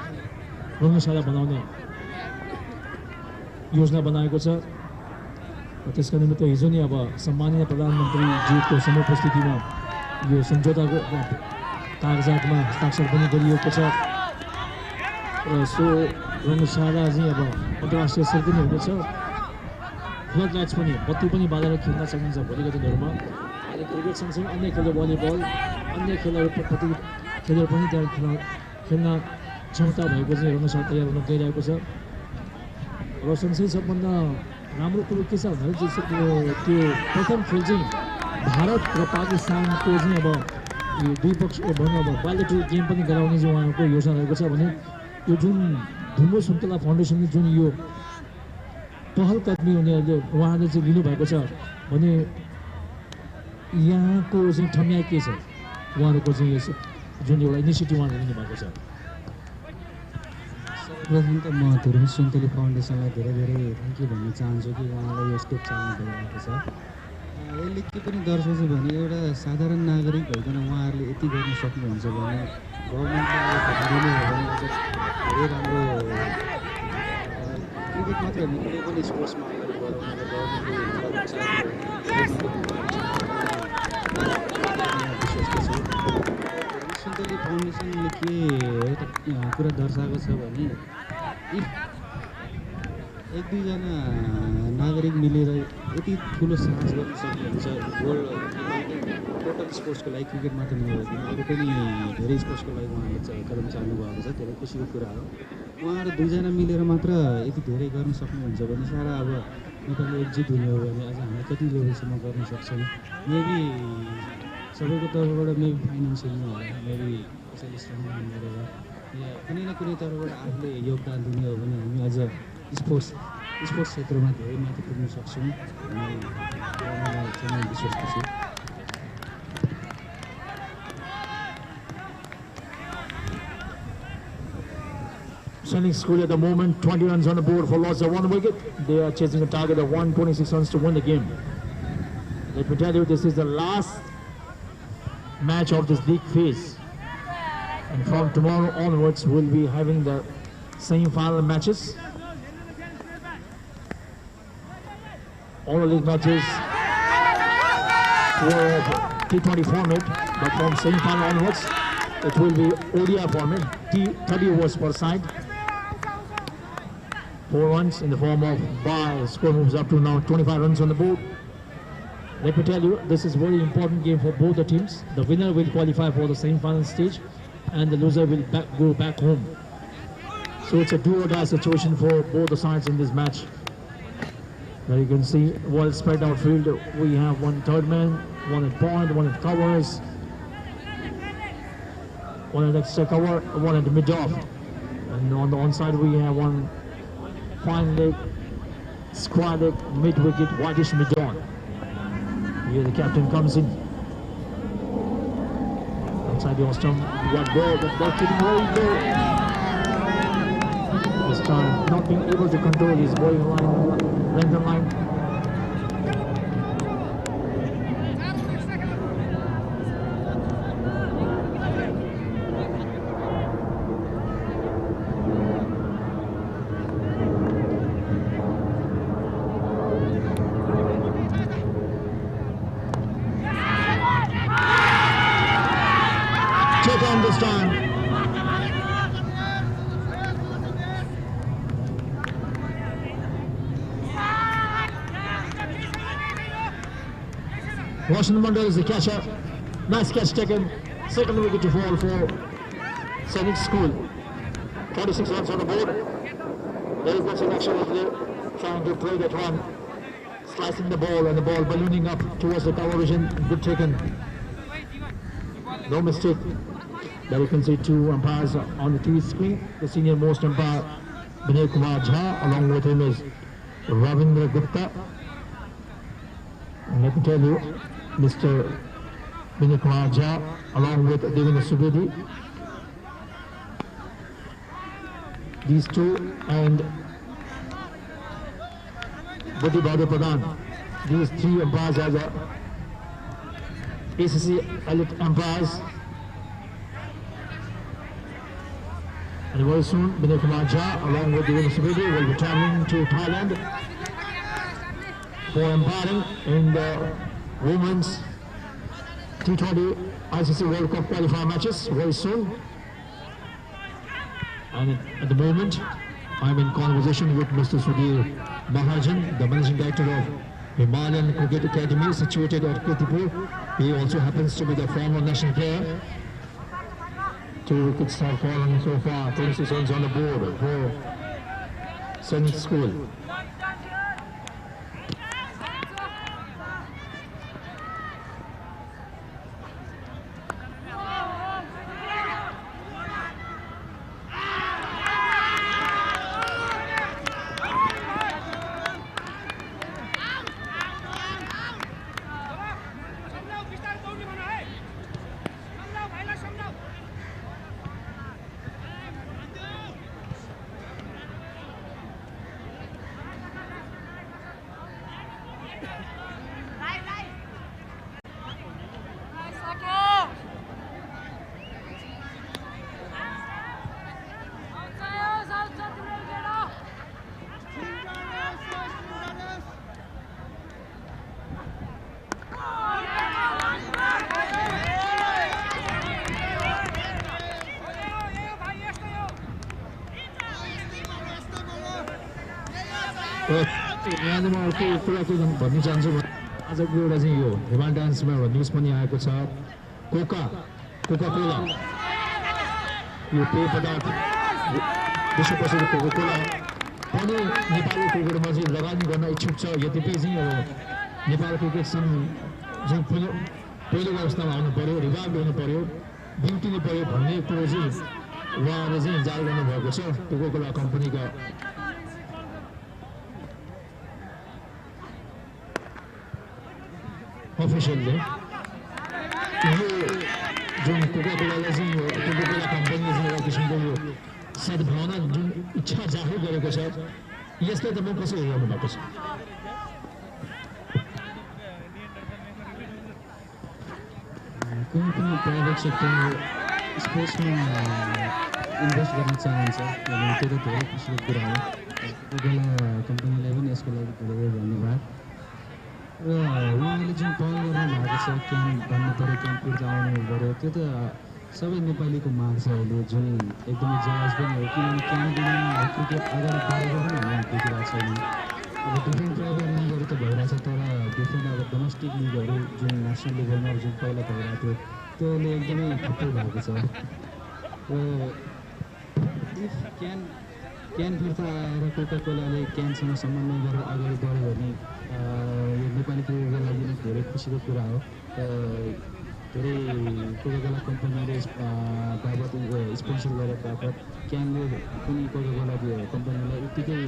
रङ्गशाला बनाउने योजना बनाएको छ र त्यसका निमित्त हिजो नै अब सम्माननीय प्रधानमन्त्रीज्यूको समुपस्थितिमा यो सम्झौताको कागजातमा हस्ताक्षर पनि गरिएको छ र सो रङ्गशाला चाहिँ अब अन्तर्राष्ट्रिय स्तरको पनि हुनेछ। फ्लड लाइट्स पनि बत्ती पनि बालेर खेल्न सकिन्छ भोलिको दिनहरूमा। अहिले क्रिकेट सँगसँगै अन्य खेल भलिबल अन्य खेलहरूप्रति खेलेर पनि त्यहाँ खेल्न क्षमता भएको चाहिँ रङ्गशाला तयार हुन गइरहेको छ। र सँगसँगै सबभन्दा राम्रो कुरो के छ भन्दाखेरि चाहिँ त्यो प्रथम खेल चाहिँ भारत र पाकिस्तानको चाहिँ अब यो दुई पक्ष भनौँ अब बाइलेटरल गेम पनि गराउने चाहिँ उहाँको योजना रहेको छ भने यो जुन धुम्बो सुन्तला फाउन्डेसनले जुन यो पहल कदमी उहाँले चाहिँ लिनुभएको छ भने यहाँको चाहिँ ठम्याइ के छ उहाँहरूको चाहिँ यो जुन एउटा इनिसिएटिभ उहाँले लिनुभएको छ? सर्वप्रथम त म धुर्मो सुन्तली फाउन्डेसनलाई धेरै धेरै थ्याङ्क यू भन्न चाहन्छु कि उहाँले यो स्टेप चाल्नु भइरहेको छ। यसले के पनि दर्शाउँछ भने एउटा साधारण नागरिक भइकन उहाँहरूले यति गर्न सक्नुहुन्छ भने गभर्मेन्टले धेरै राम्रो क्रिकेट मात्र होइन कुनै पनि स्पोर्ट्समा अगाडि बढाउन सुन्तली फाउन्डेसनले के एउटा कुरा दर्शाएको छ भने इफ 1-2 जना नागरिक मिलेर यति ठुलो साहस गर्न सक्नुहुन्छ वर्ल्ड टोटल स्पोर्ट्सको लागि क्रिकेट मात्र नभइकन अरू पनि धेरै स्पोर्ट्सको लागि उहाँले चाहिँ कदम चाल्नुभएको छ। धेरै खुसीको कुरा हो। उहाँहरू 2 जना मिलेर मात्र यति धेरै गर्न सक्नुहुन्छ भने सारा अब नेपालले एकजुट हुने हो भने अझ हामी कति लेभलसम्म गर्न सक्छौँ। मेबी सबैको तर्फबाट मेबी फाइनेन्सियली होला, मेबी कसैले श्रमदान गरेर या कुनै न कुनै तर्फबाट आफूले योगदान दिने हो भने हामी अझ स्पोर्ट्स क्षेत्रमा धेरै माथि पुग्न सक्छौँ भन्ने चाहिँ विश्वस्त छु। Sending school at the moment, 20 runs on the board for loss of 1 wicket. They are chasing a target of 126 runs to win the game. Let me tell you, this is the last match of this league phase. And from tomorrow onwards, we'll be having the semi-final matches. All the league matches were T20 format, but from semi-final onwards, it will be ODI format, 30 overs per side. 4 runs in the form of bye. Score moves up to now 25 runs on the board. let me tell you, this is very important game for both the teams. The winner will qualify for the semi-final stage, and the loser will go back home. So it's a do-or-die situation for both the sides in this match. There you can see, well spread out field. We have one third man, one at point, one at covers, one at extra cover, one at mid-off. And on the onside we have one fine leg, square leg, mid-wicket, whitish mid-on. Here the captain comes in. Outside the stump, one ball, but that's getting very low. This time, not being able to control his bowling line, length and line. Check on this time. Washington Mandal is the catcher. Nice catch taken. Second wicket to fall for Sainik School. 46 runs on the board. There is no selection of the trying to play that one. Slicing the ball and the ball ballooning up towards the cover vision. Good taken. No mistake. There you can see two umpires on the TV screen. The senior most umpire Vinay Kumar Jha, along with him is Ravindra Gupta. And let me tell you, Mr. Vinay Kumar Jha, along with Devendra Subedi, these two, and Budhi Bhadra Pradhan, these three umpires are the ACC elite umpires. And very soon, Vinay Kumar Jha, along with Devendra Subedi, will be traveling to Thailand for umpiring in the women's T20 ICC World Cup qualifier matches very soon. And at the moment, I'm in conversation with Mr. Sudhir Mahajan, the managing director of Himalayan Cricket Academy situated at Kirtipur. He also happens to be the former national player. 2 wickets have fallen so far, 26 runs on the board for Sainik School. आज म अर्को कुरा के भन्न चाहन्छु आजको एउटा चाहिँ यो हिमाल डान्समा एउटा न्युज पनि आएको छ कोका कोला यो पेय पदार्थ विश्व प्रसिद्ध कोका कोला पनि नेपाली क्रिकेटमा चाहिँ लगानी गर्न इच्छुक छ यद्यपि चाहिँ अब नेपाल क्रिकेट संघ चाहिँ पहिलो अवस्थामा आउनु पर्यो रिभाइभ गर्नु पर्यो बिउटिनु पर्यो भन्ने कुरो चाहिँ उहाँले चाहिँ जारी गर्नुभएको छ कोका कोला कम्पनीका officially यो जुन कोका-कोलाले चाहिँ यो कोका-कोला कम्पनीले चाहिँ एउटा किसिमको यो सद्भावना जुन इच्छा जाहेर गरेको छ यसलाई त म कसरी हेर्नु भएको छ कुनै पनि प्राइभेट सेक्टर स्पोर्ट्समा इन्भेस्ट गर्न चाहन्छ भने त्यो त धेरै खुसीको कुरा हो कोका-कोला कम्पनीलाई पनि यसको लागि धेरै धन्यवाद र उहाँले जुन पहल गर्नु भएको छ क्याम्प भन्नु पऱ्यो क्याम्पतिर आउनु पऱ्यो त्यो त सबै नेपालीको माग छ अहिले जुन एकदमै जायज पनि हो किनभने क्याम्प बिना क्रिकेट अगाडि बढेको पनि हामी देखिरहेको छैन अब डिफ्रेन्ट प्रकारको लिगहरू त भइरहेछ तर डिफ्रेन्ट अब डोमेस्टिक लिगहरू जुन नेसनल लेभलमा जुन पहिला भइरहेको थियो त्यसले एकदमै थुप्रै भएको छ र इफ क्यान फिर्ता आएर कोका कोलाले क्यानसँग समन्वय गरेर अगाडि बढ्यो भने यो नेपाली क्रिकेटको लागि नै धेरै खुसीको कुरा हो धेरै कोका कोला कम्पनीले बाबत स्पोन्सर गरेर बापत क्यानले पनि कोका कोला कम्पनीलाई उत्तिकै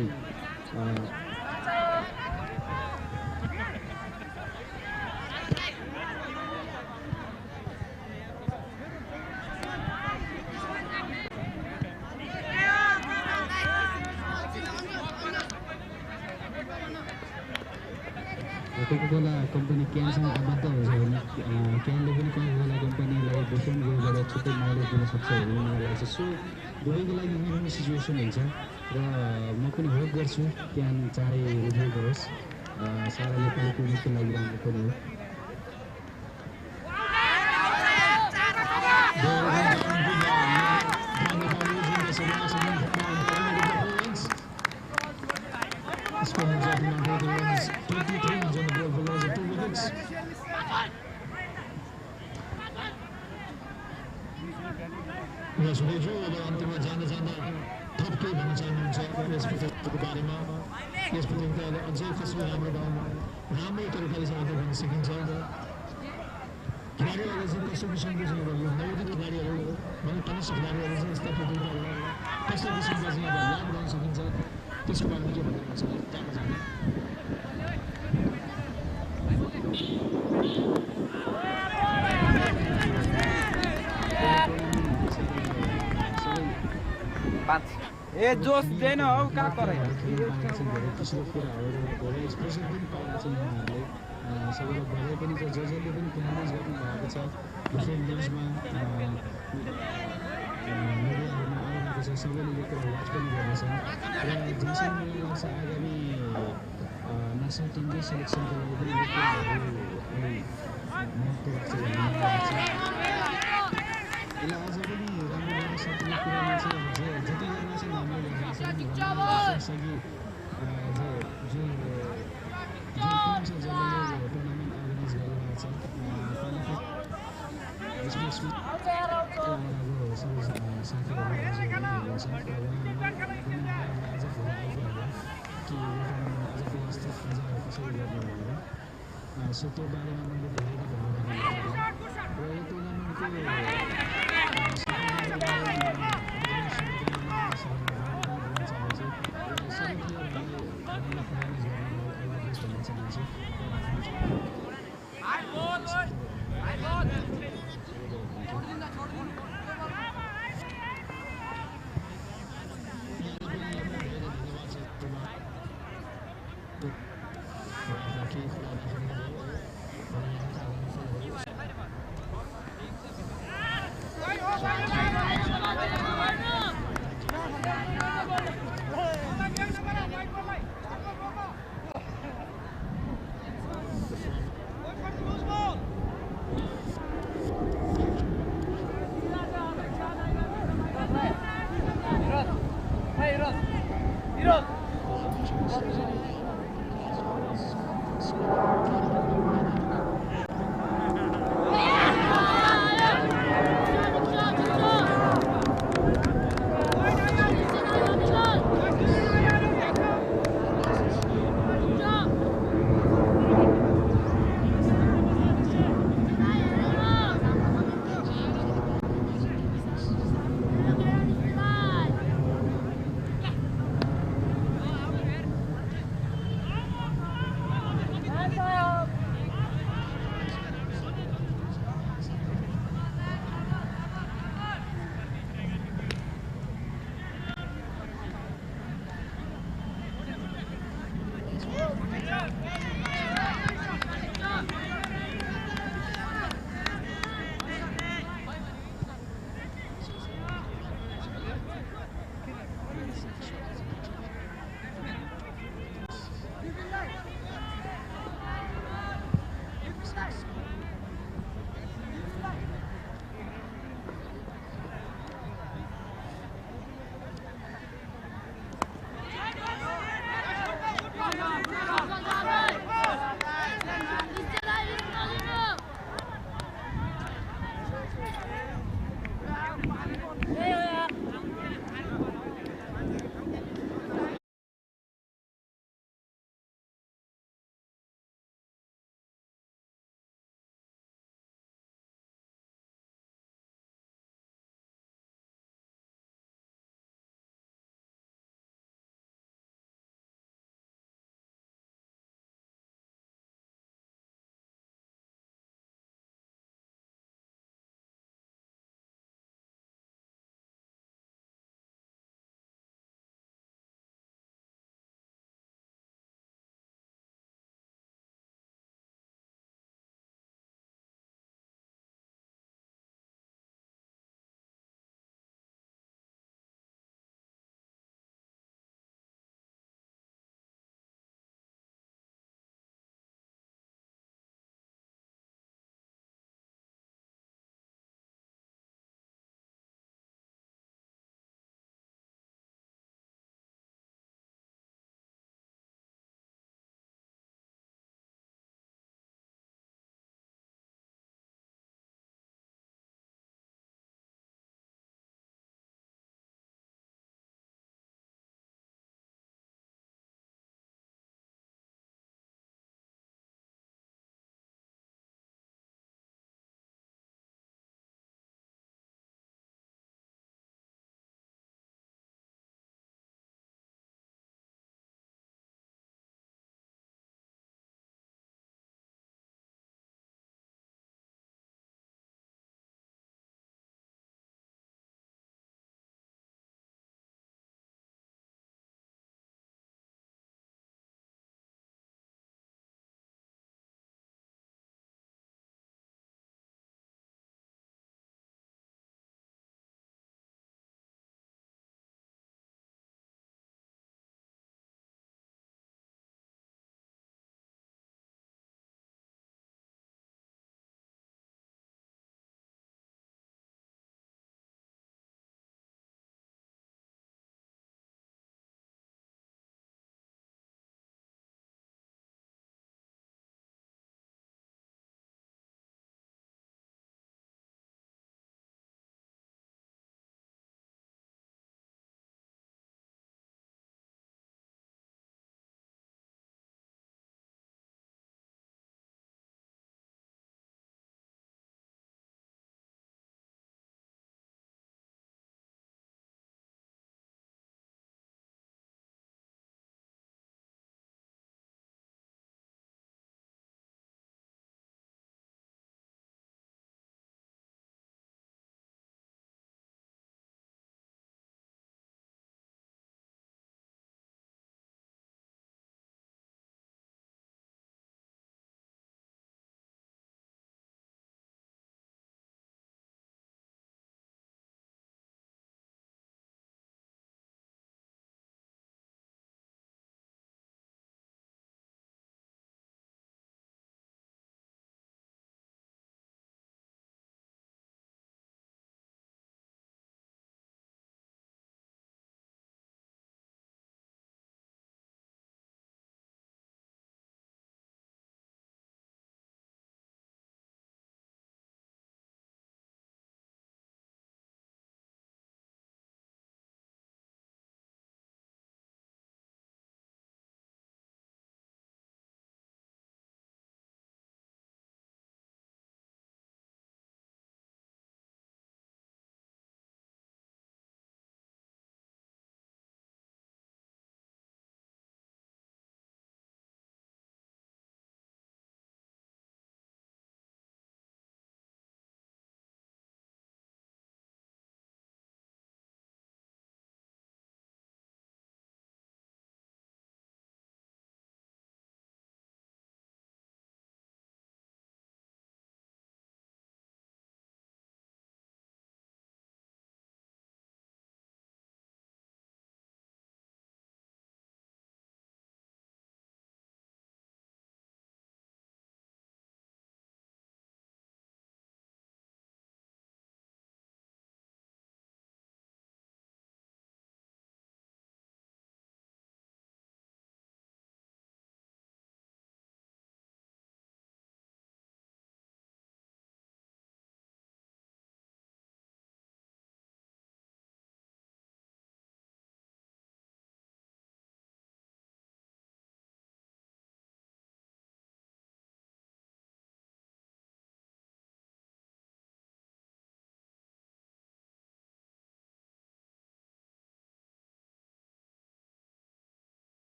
कोका कोला कम्पनी क्यानसँग आबद्ध हुन्छ भने क्यानले पनि कोका कोला कम्पनीलाई डिफ्रेन्ट वेबाट छुट्टै माइलेज दिन सक्छ भन्ने मलाई लाग्छ सो दुवैको लागि विभिन्न सिचुएसन हुन्छ र म पनि होप गर्छु क्यान चाँडै रिभ्यू गरोस् सारा नेपाली क्रिकेटको लागि राम्रो पनि हो सुनेछु अब अन्त्यमा जाँदा थप के भन्न चाहनुहुन्छ यस प्रतियोगिताको बारेमा यस प्रतियोगिताले अझै कसरी राम्रो तरिकाले चाहिँ अगाडि बढ्न सकिन्छ खेलाडीहरूलाई चाहिँ कस्तो किसिमको चाहिँ अब यो नवोदित खेलाडीहरू भनौँ तनिष्ठ खेलाडीहरू चाहिँ यस्ता प्रतियोगिताहरूलाई कस्तो किसिमका चाहिँ अब लाभ गर्न सकिन्छ त्यसको बारेमा के भन्नुहुन्छ जान्न चाहन्छु ए जोस दिएन हौ कहाँ करे सबैलाई बधाई पनि छ जसले पनि कमेन्ट्स गर्नुभएको छ डिफ्रेन्ट न्युजमा मिडियाहरूमा आइरहेको छ सबैले यो कुरा वाच पनि गर्नेछ र जसरी मलाई लाग्छ आगामी नेसनल टिमकै सेलेक्सनको लागि पनि यो कुराहरू महत्त्व राख्छ भन्ने मलाई लाग्छ यसलाई अझ पनि राम्रो गर्न सक्ने कुरामा चाहिँ जति गर्न चाहिँ राम्रो गर्न सक्छ अघि जुन टिम छ जसले टुर्नामेन्ट अर्गनाइज गरिरहेको छ यसमा सबै साथीहरू आज हुनुहुन्छ र उहाँहरूलाई अझ फोन आइदिनु होला कि यो टुर्नामेन्ट अझ व्यवस्थित अझ कसरी गर्ने भनेर सो त्यो बारेमा मैले धेरै नै भन्नु र यो टुर्नामेन्टको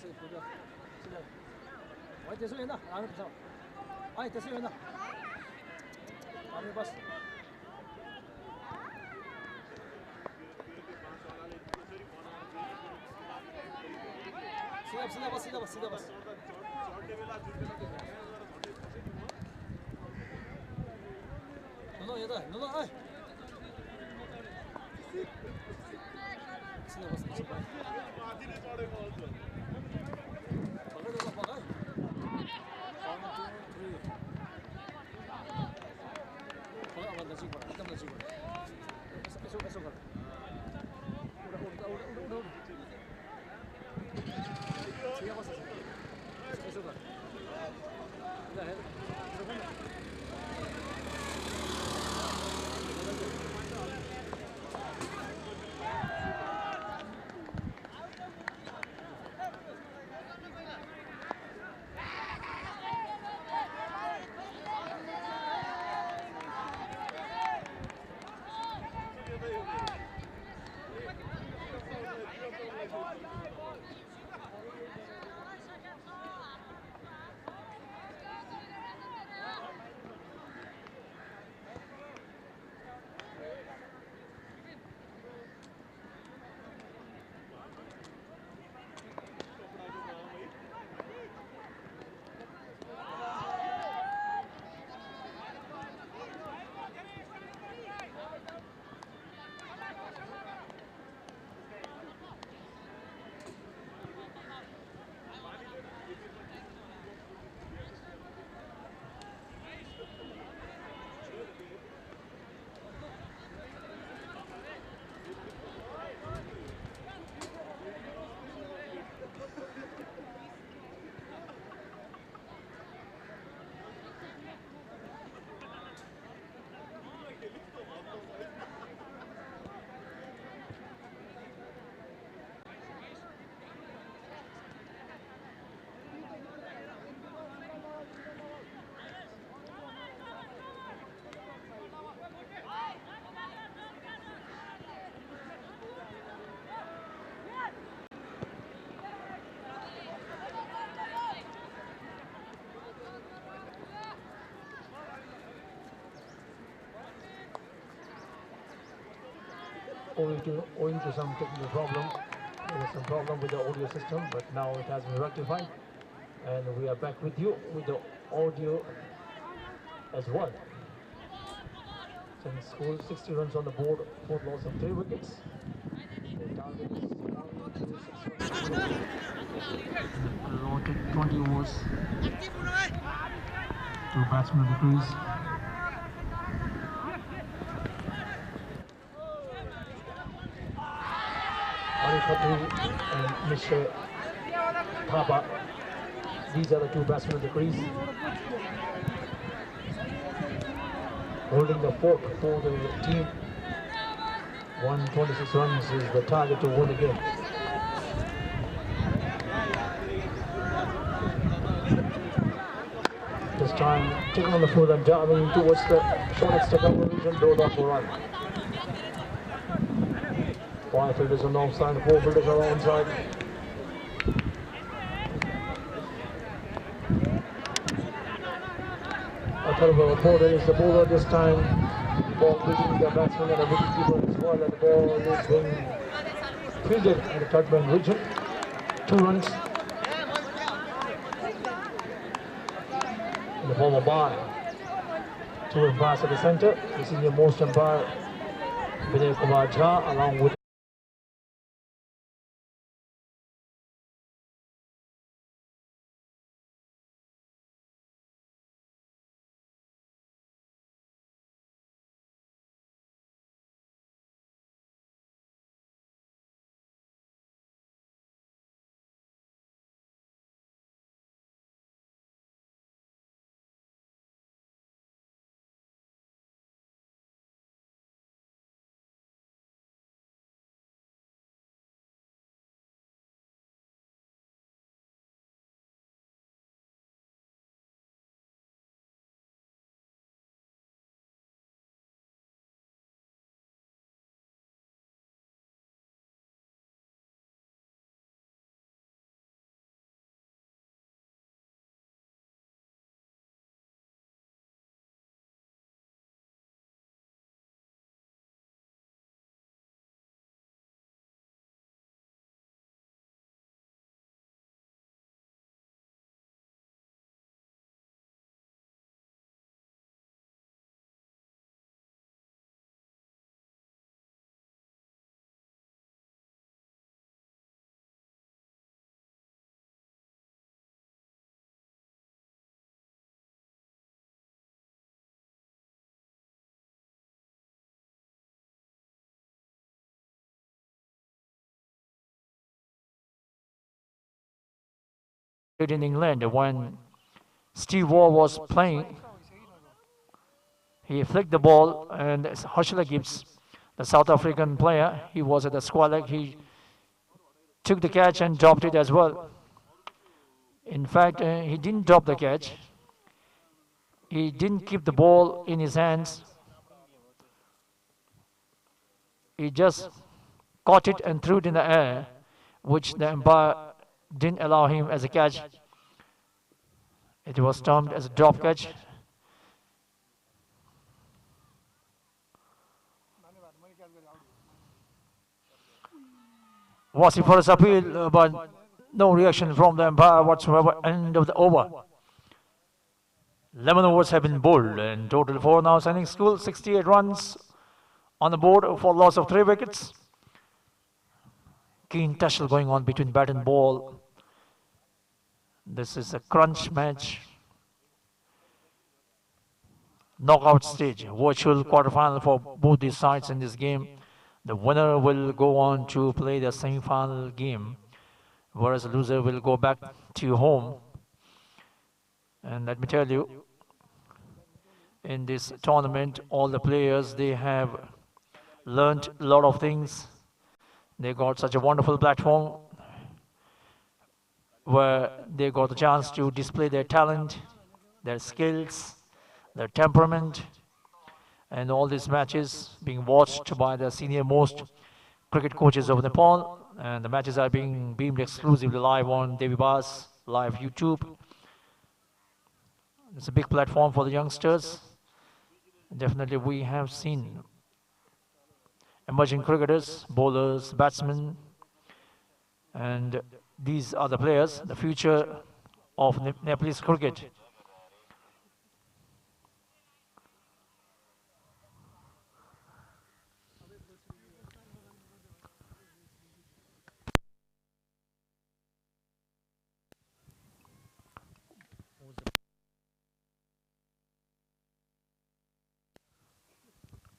त्यसो होइन राम्रो छ त्यसै होइन हामी बस सीधा बस नुनो यता नुनो ओइ सीधा बस माथिले चढेको हुन्छ पकड 1 2 3 अब नजिकबाट एकदम नजिकबाट यसो गर उडा सीधा बस यसो गर ल हेर Owing to some technical problem, there was some problem with the audio system, but now it has been rectified, and we are back with you with the audio as well. Since score 60 runs on the board, 4 loss and 3 wickets. The target is 1, 2, 6 runs. Allotted 20 overs. 2 batsmen at the crease. And Mr. Papa. These are the 2 batsmen at the crease. Holding the fort for the team. 126 runs is the target to win the game. This time, taking on the field and diving towards the short extra region, dove off for run. 5 fielders on the offside, 4 fielders on the onside. A third of a reporter is the bowler this time. Ball beating the batsman and the wicketkeeper as well, and the ball is being fielded in the third man region. 2 runs. In the form of bye. 2 umpires at the centre. The senior most umpire, Vinay Kumar Jha, along with in England when Steve Waugh was playing. He flicked the ball, and Herschel Gibbs, the South African player, he was at the square leg. He took the catch and dropped it as well. In fact, he didn't drop the catch. He didn't keep the ball in his hands. He just caught it and threw it in the air, which the umpire didn't allow him as a catch. It was termed as a drop catch. Vociferous appeal, but no reaction from the umpire whatsoever. End of the over. 11 overs have been bowled, and total 4 now standing school, 68 runs on the board for loss of 3 wickets. Keen tussle going on between bat and ball. This is a crunch match. Knockout stage, virtual quarterfinal for both these sides in this game. The winner will go on to play the semi-final game, whereas the loser will go back to home. And let me tell you, in this tournament, all the players, they have learned a lot of things. They got such a wonderful platform where they got the chance to display their talent, their skills, their temperament, and all these matches being watched by the senior most cricket coaches of Nepal. And the matches are being beamed exclusively live on Devi Bas, live YouTube. It's a big platform for the youngsters. Definitely we have seen emerging cricketers, bowlers, batsmen, and these are the players, the future of Nepalese cricket.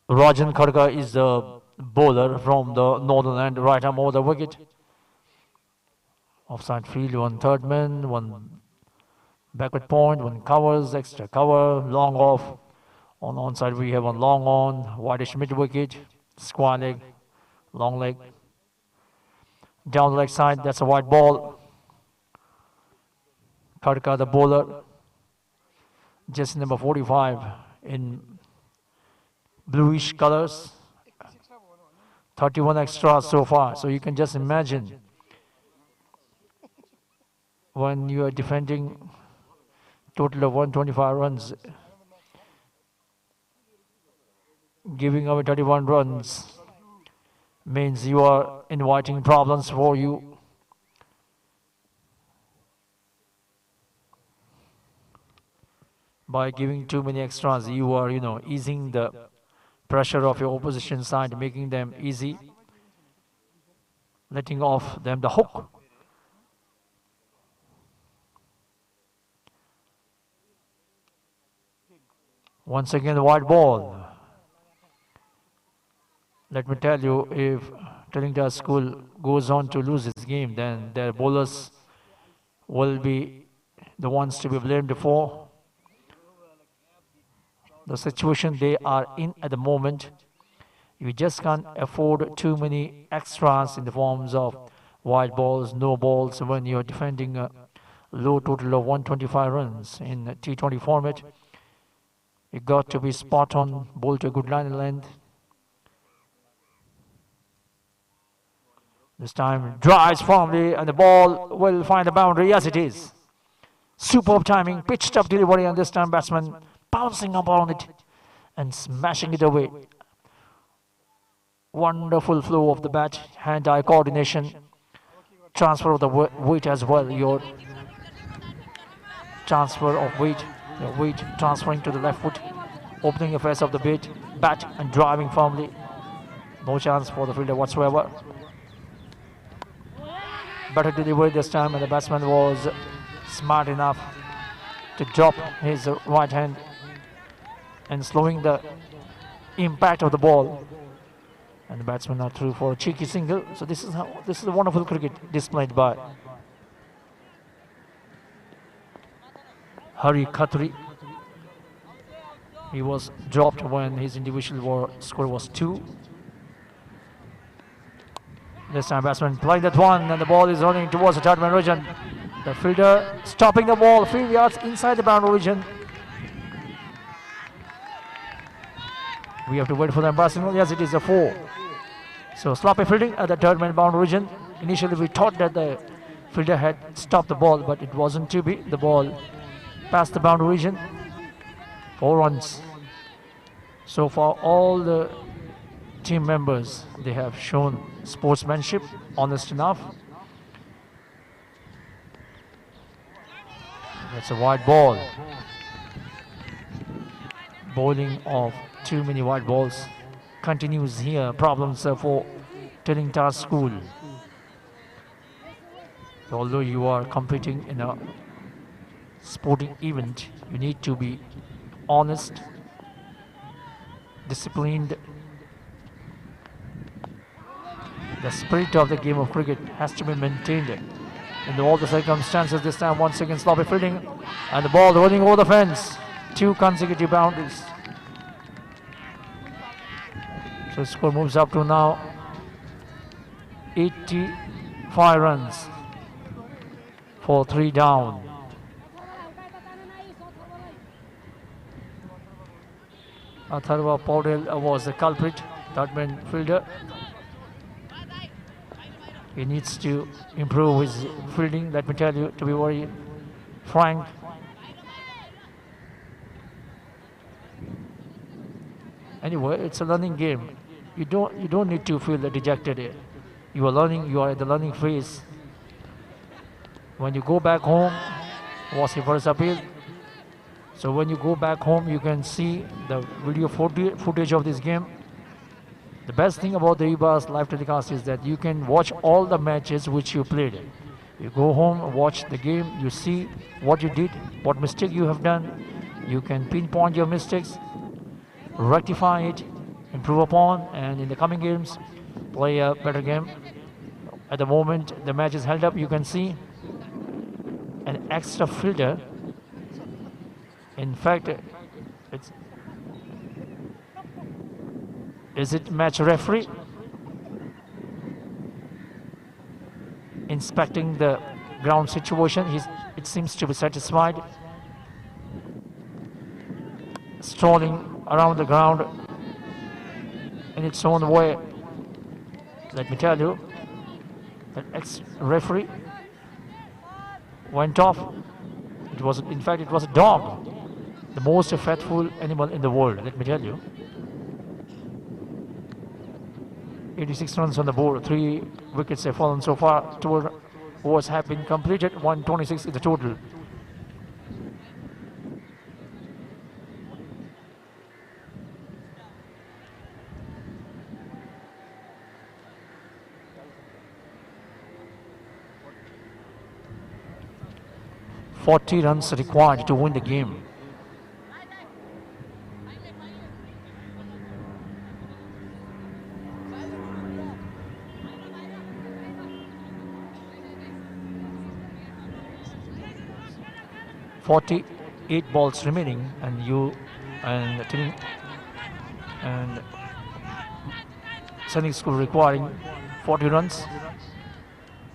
Rajan Khadka is the bowler from the northern end, right arm over the wicket. Offside field, 1 third man, 1 backward point, 1 covers, extra cover, long off. On onside we have 1 long on, whitish mid wicket, square leg, long leg. Down the leg side, that's a white ball. Khadka the bowler, just number 45 in bluish colors. 31 extras so far, so you can just imagine when you are defending total of 125 runs, giving away 31 runs means you are inviting problems for you. By giving too many extras, you are, easing the pressure of your opposition side, making them easy, letting off them the hook. Once again, the white ball. Let me tell you, if Tellington School goes on to lose this game, then their bowlers will be the ones to be blamed for the situation they are in at the moment. You just can't afford too many extras in the forms of white balls, no balls when you're defending a low total of 125 runs in a T20 format. You got to be spot on, bowl to a good line and length. This time drives firmly and the ball will find the boundary. Yes, it is. Superb timing, pitched up delivery, and this time batsman bouncing up on it and smashing it away. Wonderful flow of the bat, hand-eye coordination, transfer of the weight as well. Your transfer of weight, your weight transferring to the left foot, opening the face of the bat and driving firmly. No chance for the fielder whatsoever. Better delivery this time, and the batsman was smart enough to drop his right hand and slowing the impact of the ball. And the batsmen are through for a cheeky single. So this is a wonderful cricket displayed by Hari Khatri. He was dropped when his individual score was 2. This time batsman playing that one, and the ball is running towards the third man region. The fielder stopping the ball, 3 yards inside the boundary region. We have to wait for the batsman. Yes, it is a 4. So sloppy fielding at the third man boundary region. Initially we thought that the fielder had stopped the ball, but it wasn't to be. The ball passed the boundary region. 4 runs. So far all the team members, they have shown sportsmanship, honest enough. That's a wide ball. Bowling of too many wide balls continues here. Problems for Tiptop School. So although you are competing in a sporting event, you need to be honest, disciplined. The spirit of the game of cricket has to be maintained in all the circumstances. This time once again sloppy fielding, and the ball rolling over the fence. 2 consecutive boundaries. So the score moves up to now 85 runs for 3 down. Atharva Paudel was the culprit, third man fielder. He needs to improve his fielding, let me tell you, to be very frank. Anyway, it's a learning game. You don't need to feel dejected here. You are learning, you are at the learning phase. When you go back home, was your first appeal. So when you go back home, you can see the video footage of this game. The best thing about the EBA's live telecast is that you can watch all the matches which you played. You go home, watch the game, you see what you did, what mistake you have done. You can pinpoint your mistakes, rectify it, improve upon, and in the coming games, play a better game. At the moment, the match is held up. You can see an extra fielder. In fact, is it match referee inspecting the ground situation? It seems to be satisfied. Strolling around the ground in its own way. Let me tell you, that ex-referee went off. In fact, it was a dog, the most faithful animal in the world, let me tell you. 86 runs on the board, 3 wickets have fallen so far, 2 overs have been completed, 126 is the total. .40 runs required to win the game. .48 balls remaining, and Sainik School requiring 40 runs,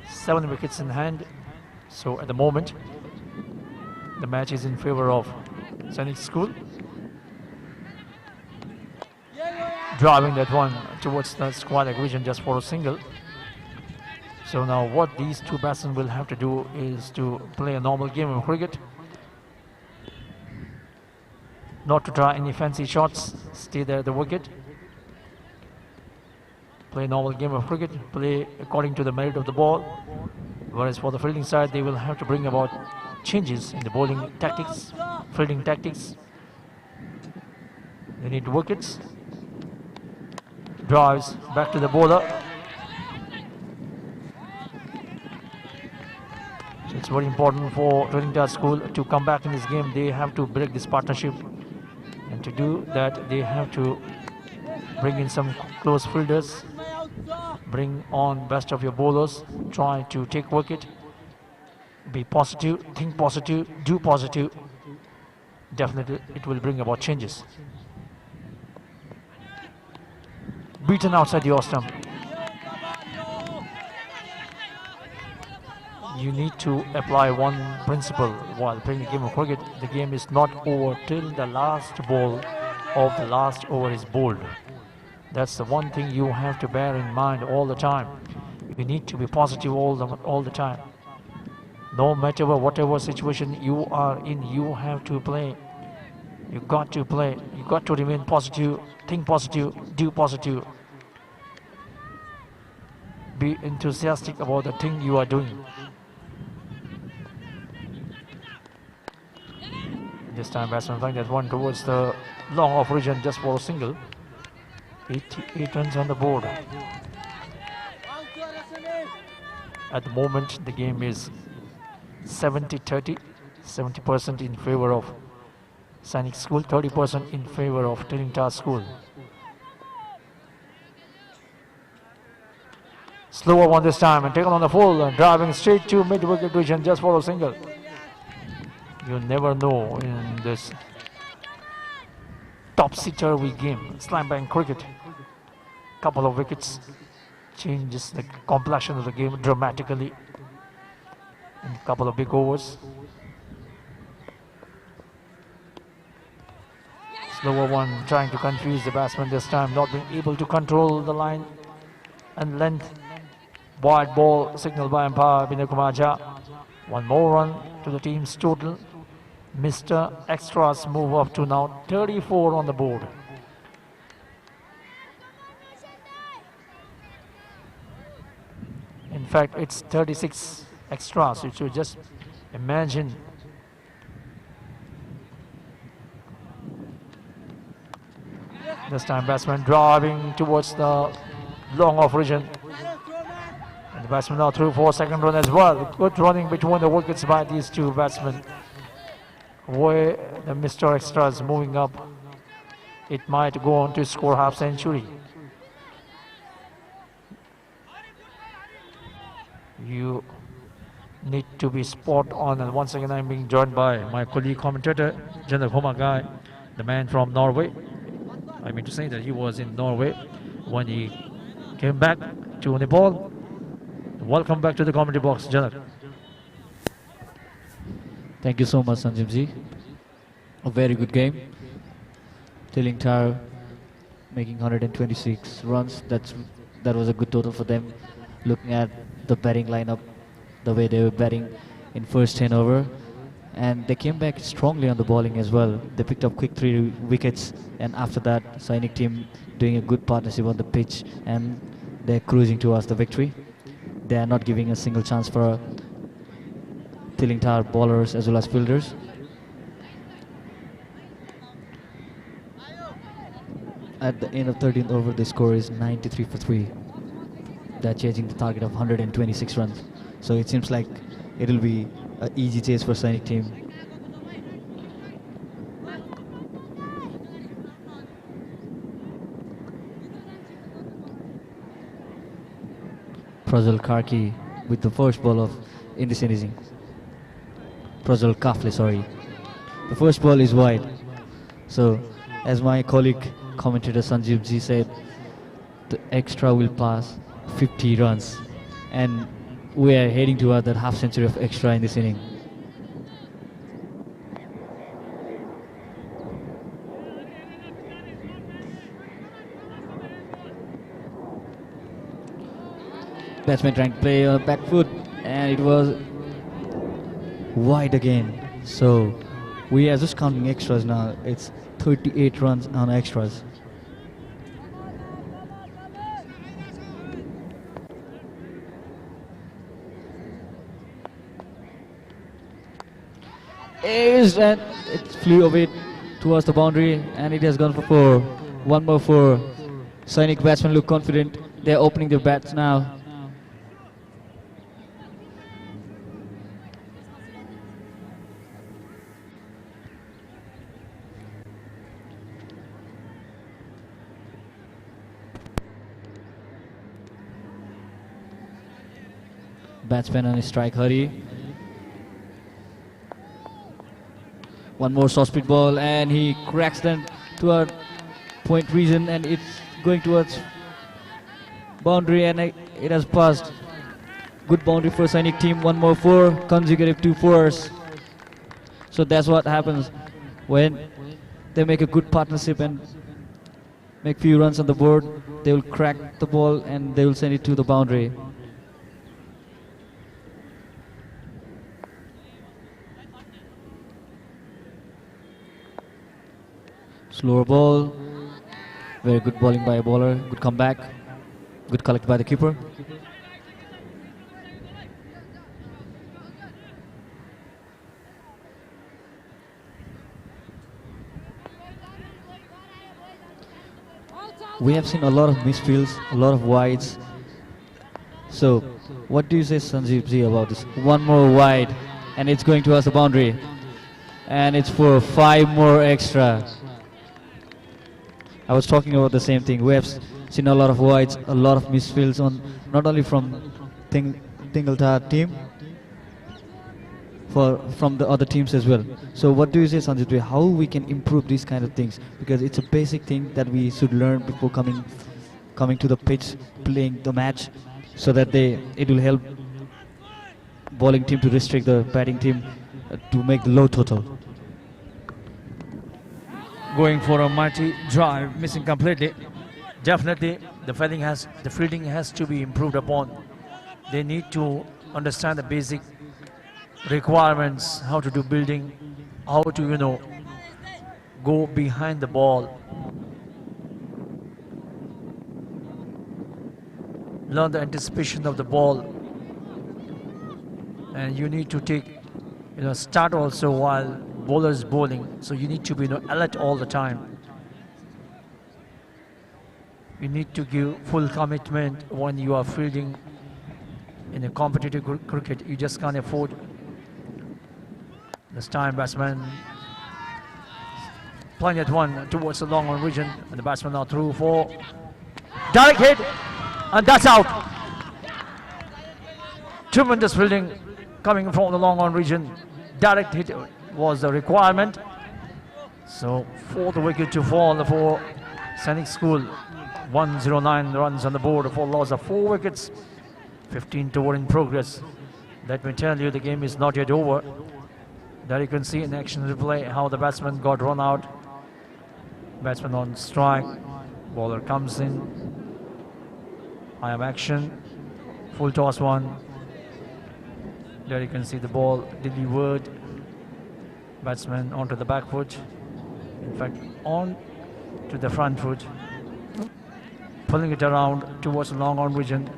7 wickets in hand. So at the moment, the match is in favor of Sainik School. Driving that one towards the square leg region just for a single. So now what these 2 batsmen will have to do is to play a normal game of cricket. Not to try any fancy shots, stay there at the wicket. Play a normal game of cricket, play according to the merit of the ball. Whereas for the fielding side, they will have to bring about changes in the bowling tactics, fielding tactics. They need wickets. Drives back to the bowler. So it's very important for Tiptop School to come back in this game. They have to break this partnership. And to do that, they have to bring in some close fielders, bring on best of your bowlers, try to take wicket, be positive, think positive, do positive, definitely it will bring about changes. Beaten outside the off stump. You need to apply one principle while playing the game of cricket. The game is not over till the last ball of the last over is bowled. That's the one thing you have to bear in mind all the time. You need to be positive all the time. No matter whatever situation you are in, you have to play. You got to play. You got to remain positive, think positive, do positive. Be enthusiastic about the thing you are doing. This time batsman flying that one towards the long off region just for a single. 88 runs on the board. At the moment the game is 70-30, 70% in favor of Sainik School, 30% in favor of Tiptop School. Slower one this time and taken on the full and driving straight to mid-wicket region just for a single. You never know in this topsy-turvy game, slam bang cricket. Couple of wickets changes the complexion of the game dramatically. And a couple of big overs. Slower one trying to confuse the batsman this time, not being able to control the line and length. Wide ball signaled by umpire Binay Kumar Jha. One more run to the team's total. Mr. Extras move up to now 34 on the board. In fact, it's 36 extras. You should just imagine. This time batsman driving towards the long off region. And the batsman now threw for second run as well. Good running between the wickets by these two batsmen. Where the Mr. Extras moving up, it might go on to score half century. You need to be spot on, and once again I'm being joined by my colleague commentator Janak Homagai, the man from Norway. I mean to say that he was in Norway when he came back to Nepal. Welcome back to the commentary box, Janak. Thank you so much, Sanjeevji. A very good game. Tiptop making 126 runs. That was a good total for them. Looking at the batting lineup, the way they were batting in first 10 over, and they came back strongly on the bowling as well. They picked up quick 3 wickets, and after that, Sainik team doing a good partnership on the pitch, and they're cruising towards the victory. They are not giving a single chance for Tiptop bowlers as well as fielders. At the end of 13th over, the score is 93 for 3. They're chasing the target of 126 runs. So it seems like it'll be an easy chase for Sainik team. Prajal Karki with the first ball of in this innings. Prajal Kafle, sorry. The first ball is wide. So, as my colleague commentator Sanjeev Ji said, the extra will pass 50 runs, and we are heading toward that half century of extra in this inning. Batsman trying to play on the back foot, and it was wide again. So we are just counting extras now. It's 38 runs on extras. And it flew away towards the boundary, and it has gone for 4. One more 4. Sainik batsmen look confident. They're opening their bats now. Batsman on a strike hurry. One more soft speed ball, and he cracks them toward point region, and it's going towards boundary, and it has passed. Good boundary for Sainik team. One more 4, consecutive 2 fours. So that's what happens when they make a good partnership and make few runs on the board. They will crack the ball and they will send it to the boundary. Slower ball. Very good bowling by a bowler. Good comeback. Good collect by the keeper. We have seen a lot of misfields, a lot of wides. So, what do you say, Sanjeev Ji, about this? One more wide, and it's going towards the boundary. And it's for 5 more extra. I was talking about the same thing. We have seen a lot of wides, a lot of misfields on not only from Tingletar team, from the other teams as well. So what do you say, Sanjit, how we can improve these kind of things? Because it's a basic thing that we should learn before coming to the pitch, playing the match, so that it will help bowling team to restrict the batting team to make the low total. Going for a mighty drive, missing completely. Definitely, the fielding has to be improved upon. They need to understand the basic requirements, how to do building, how to go behind the ball, learn the anticipation of the ball, and you need to take start also while bowlers bowling, so you need to be alert all the time. You need to give full commitment when you are fielding in a competitive cricket. You just can't afford. This time batsman playing at one towards the long on region, and the batsman now through for direct hit, and that's out. Tremendous fielding coming from the long on region. Direct hit was the requirement. So for the wicket to fall for Sainik School. 109 runs on the board for loss of 4 wickets. 15 to 1 in progress. Let me tell you, the game is not yet over. There you can see in action replay how the batsman got run out. Batsman on strike. Bowler comes in. I am action. Full toss one. There you can see the ball delivered. Batsman onto the back foot. In fact, on to the front foot. Pulling it around towards the long on region.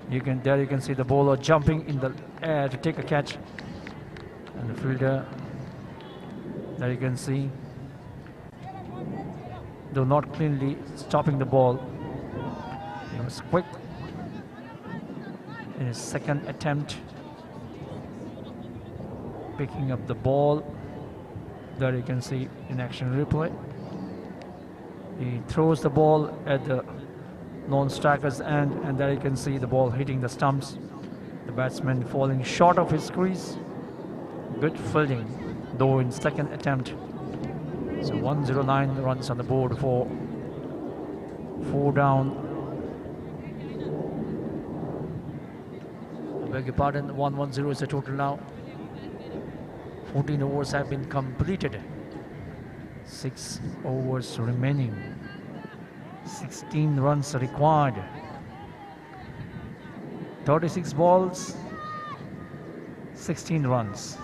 There you can see the bowler jumping in the air to take a catch. And the fielder, there you can see, though not cleanly stopping the ball. He was quick in his second attempt, picking up the ball. There you can see in action replay. He throws the ball at the non-striker's end, and there you can see the ball hitting the stumps. The batsman falling short of his crease. Good fielding, though in second attempt. So 109 runs on the board for 4 down. I beg your pardon, 110 is the total now. 14 overs have been completed. 6 overs remaining. 16 runs required. 36 balls, 16 runs.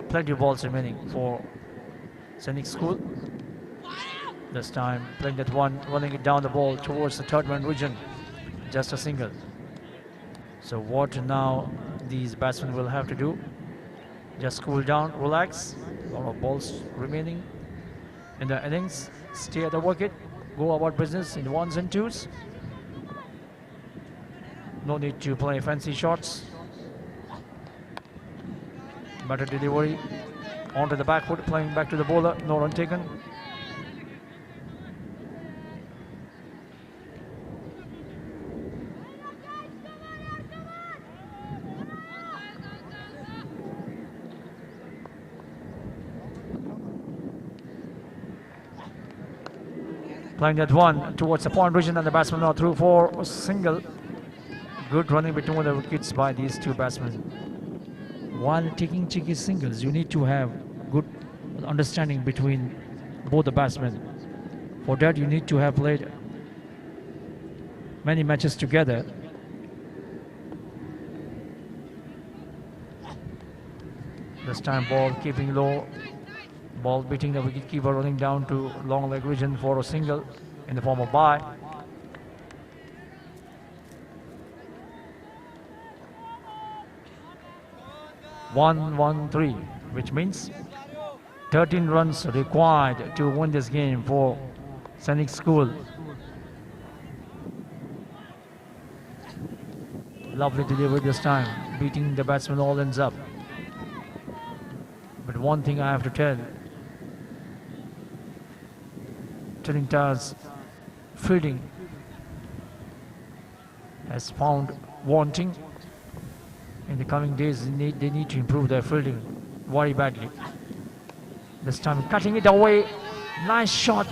Plenty of balls remaining for Sainik School. This time playing that one, running it down the ball towards the third man region. Just a single. So what now these batsmen will have to do? Just cool down, relax. A lot of balls remaining in the innings. Stay at the wicket. Go about business in 1s and 2s. No need to play fancy shots. Better delivery. Onto the back foot, playing back to the bowler. No run taken. Playing that one towards the point region, and the batsman now through for a single. Good running between the wickets by these two batsmen. While taking cheeky singles, you need to have good understanding between both the batsmen. For that, you need to have played many matches together. This time ball keeping low, ball beating the wicketkeeper, running down to long leg region for a single in the form of bye. One, 3, which means 13 runs required to win this game for Sainik School. Lovely delivery this time, beating the batsman all ends up. But one thing I have to tell, Trinita's fielding has found wanting. In the coming days, they need to improve their fielding very badly. This time cutting it away, nice shot,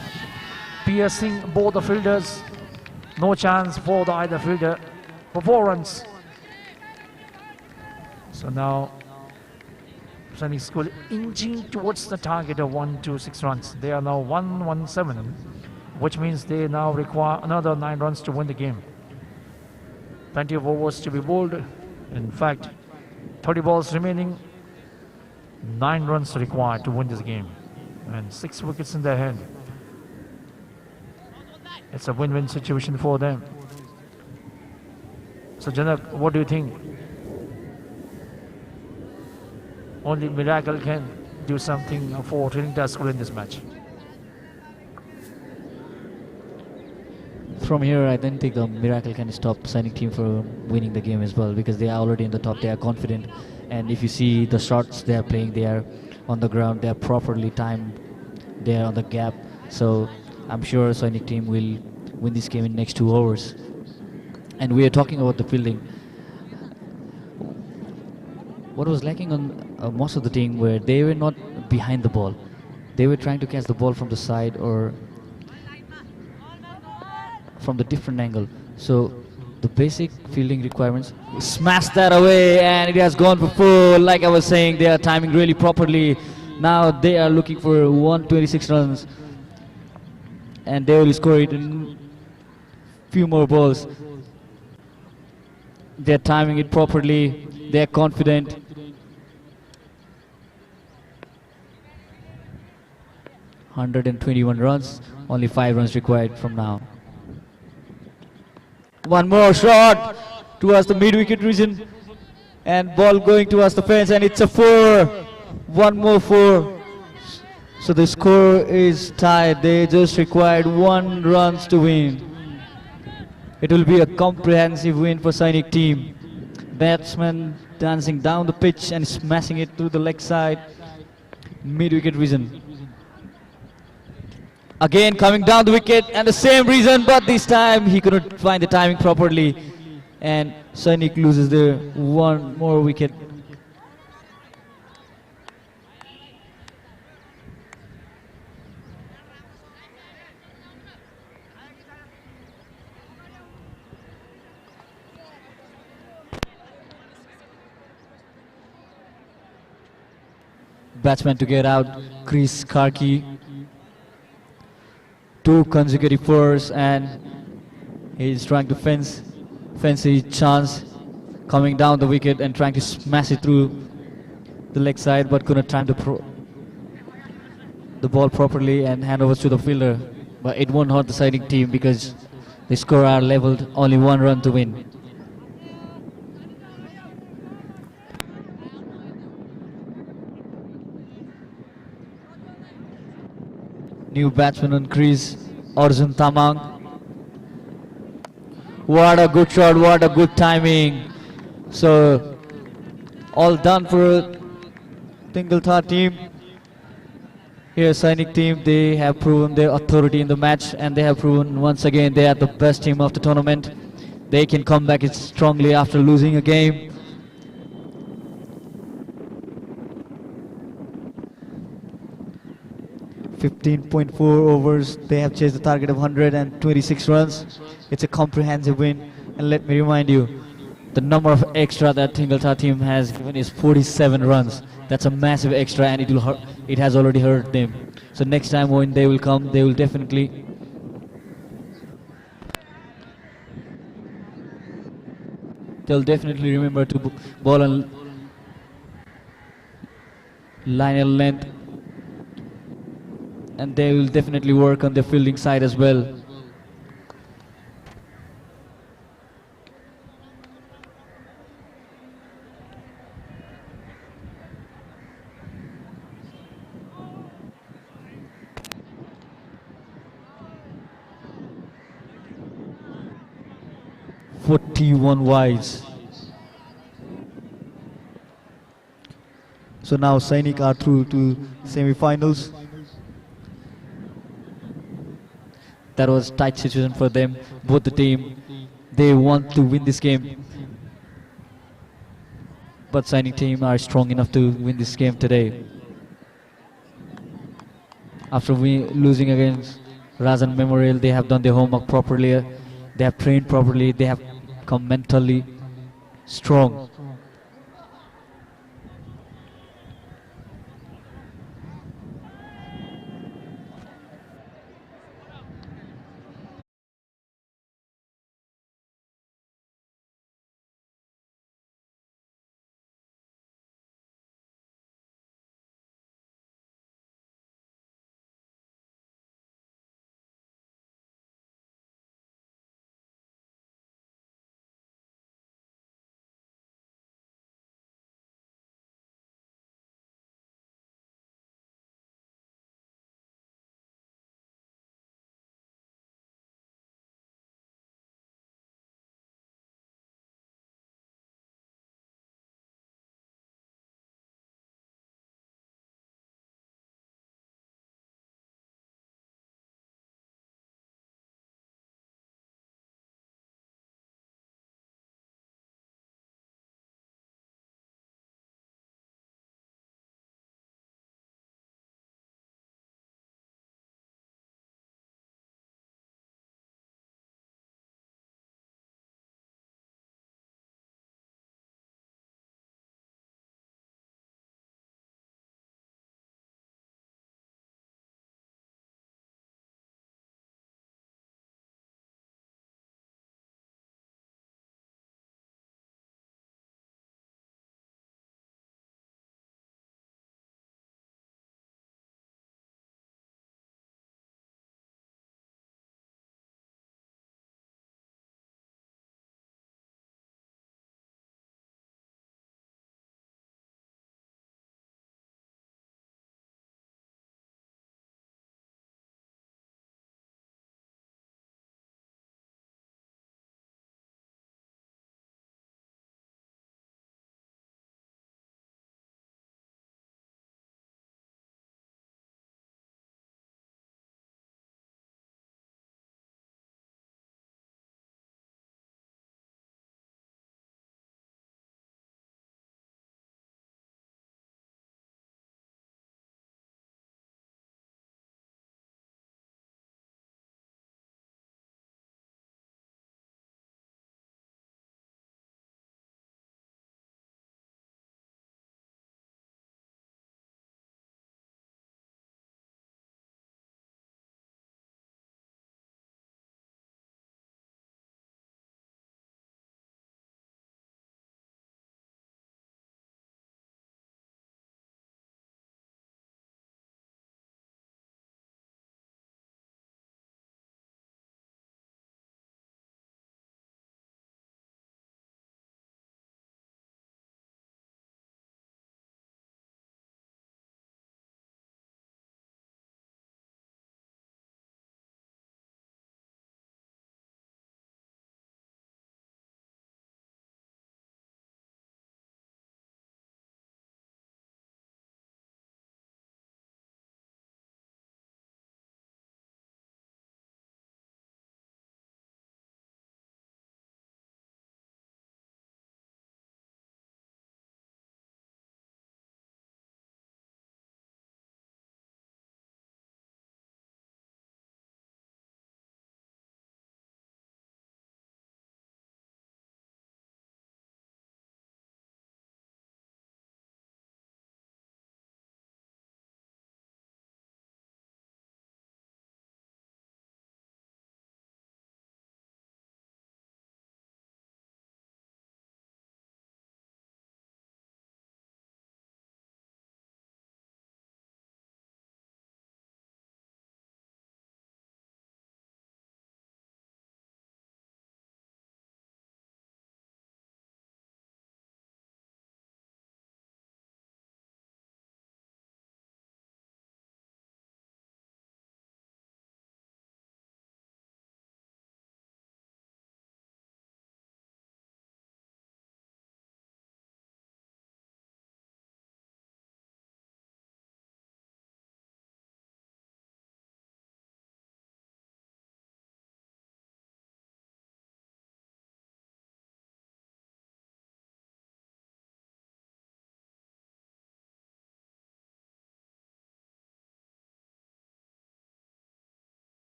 piercing both the fielders. No chance for the either fielder for 4 runs. So now Sainik School inching towards the target of 126 runs. They are now 117, which means they now require another 9 runs to win the game. Plenty of overs to be bowled. In fact, 30 balls remaining, 9 runs required to win this game, and 6 wickets in their hand. It's a win-win situation for them. So Janak, what do you think? Only miracle can do something for Trinidad School in this match. From here, I don't think the miracle can stop Sainik team from winning the game as well, because they are already in the top, they are confident, and if you see the shots they are playing, they are on the ground, they are properly timed, they are on the gap, so I'm sure Sainik team will win this game in next 2 overs. And we are talking about the fielding. What was lacking on most of the team where they were not behind the ball, they were trying to catch the ball from the side or from the different angle. So the basic fielding requirements, smash that away, and it has gone for 4. Like I was saying, they are timing really properly. Now they are looking for 126 runs, and they will score it in few more balls. They are timing it properly, they are confident. ...121 runs, only 5 runs required from now. One more shot towards the mid-wicket region, and ball going towards the fence, and it's a 4. One more 4. So the score is tied. They just required 1 run to win. It will be a comprehensive win for Sainik team. Batsman dancing down the pitch and smashing it to the leg side, mid-wicket region. Again coming down the wicket, and the same reason, but this time he couldn't find the timing properly, and Sainik loses the 1 more wicket. Batsman to get out, Chris Karki. 2 consecutive 4s, and he's trying to fence his chance, coming down the wicket and trying to smash it through the leg side, but couldn't time the ball properly and hand over to the fielder. But it won't hurt the Sainik team because the score are leveled, only 1 run to win. New batsman on crease, Arjun Tamang. What a good shot, what a good timing. So, all done for Tingletha team. Here Sainik team, they have proven their authority in the match, and they have proven once again they are the best team of the tournament. They can come back strongly after losing a game. 15.4 overs. They have chased the target of 126 runs. It's a comprehensive win. And let me remind you, the number of extra that Tingletha team has given is 47 runs. That's a massive extra, and it has already hurt them. So next time when they will come, they will definitely they'll definitely remember to ball on lineal length, and they will definitely work on the fielding side as well. "41 wides." So now Sainik are through to semi-finals. That was a tight situation for them. Both the team, they want to win this game. But Sainik team are strong enough to win this game today. After losing against Rajan Memorial, they have done their homework properly. They have trained properly. They have come mentally strong.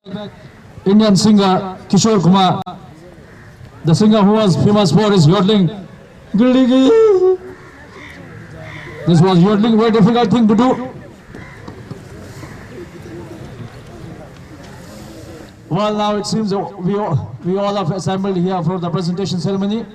Indian singer Kishore Kumar, the singer who was famous for his yodeling. This was yodeling, very difficult thing to do. Well, now it seems we all have assembled here for the presentation ceremony.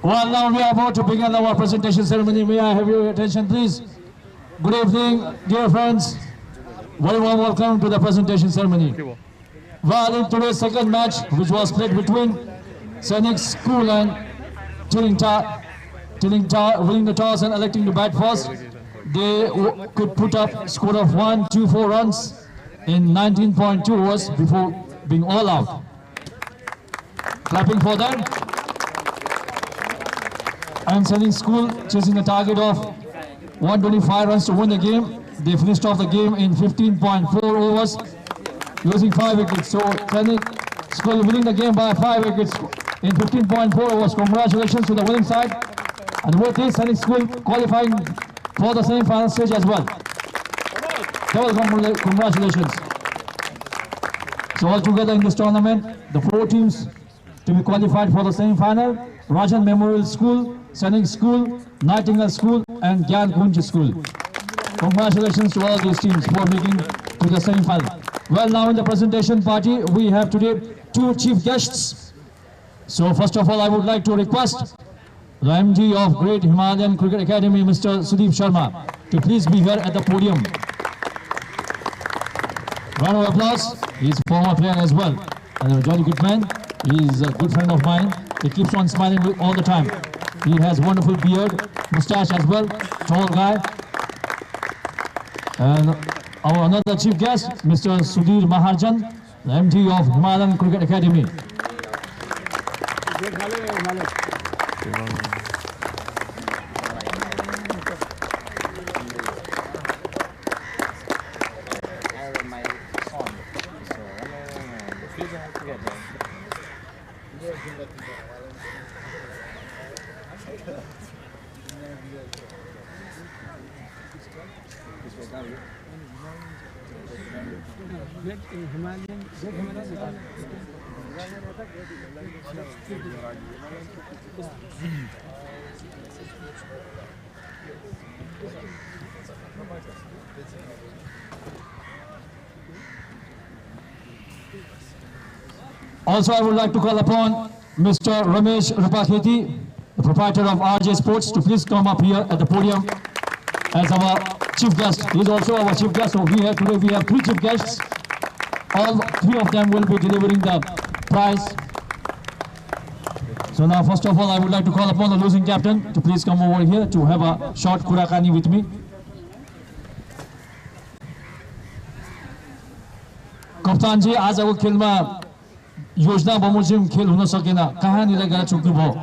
Well, now we are about to begin our presentation ceremony. May I have your attention, please? Good evening, dear friends. Very warm welcome to the presentation ceremony. Well, in today's second match, which was played between Sainik School and Tiptop, winning the toss and electing to bat first, they could put up a score of 124 runs in 19.2 overs before being all out. Clapping for them. And Sainik School chasing a target of 125 runs to win the game. They finished off the game in 15.4 overs, losing 5 wickets. So Sainik School winning the game by 5 wickets in 15.4 overs. Congratulations to the winning side. And with this, Sainik School qualifying for the semi-final stage as well. Double congratulations. So all together in this tournament, the 4 teams to be qualified for the semi-final: Rajan Memorial School, Sainik School, Nightingale School, and Gyan Kunj School. Congratulations to all these teams for making to the semi-final. Well, now in the presentation party, we have today 2 chief guests. So first of all, I would like to request the MD of Great Himalayan Cricket Academy, Mr. Sudeep Sharma, to please be here at the podium. Round of applause. He's a former player as well, and a jolly good man. He's a good friend of mine. He keeps on smiling all the time. He has wonderful beard, mustache as well, tall guy. And our another chief guest, Mr. Sudhir Maharjan, the MD of Himalayan Cricket Academy. Also, I would like to call upon Mr. Ramesh Rupakheti, the proprietor of RJ Sports, to please come up here at the podium as our chief guest. He is also our chief guest. So today we have 3 chief guests. All 3 of them will be delivering the prize. So now, first of all, I would like to call upon the losing captain to please come over here to have a short kurakani with me. Kaptan ji, आजको खेलमा योजना बमोजिम खेल हुन सकेन, कहाँनिर गएर चुक्नु भयो?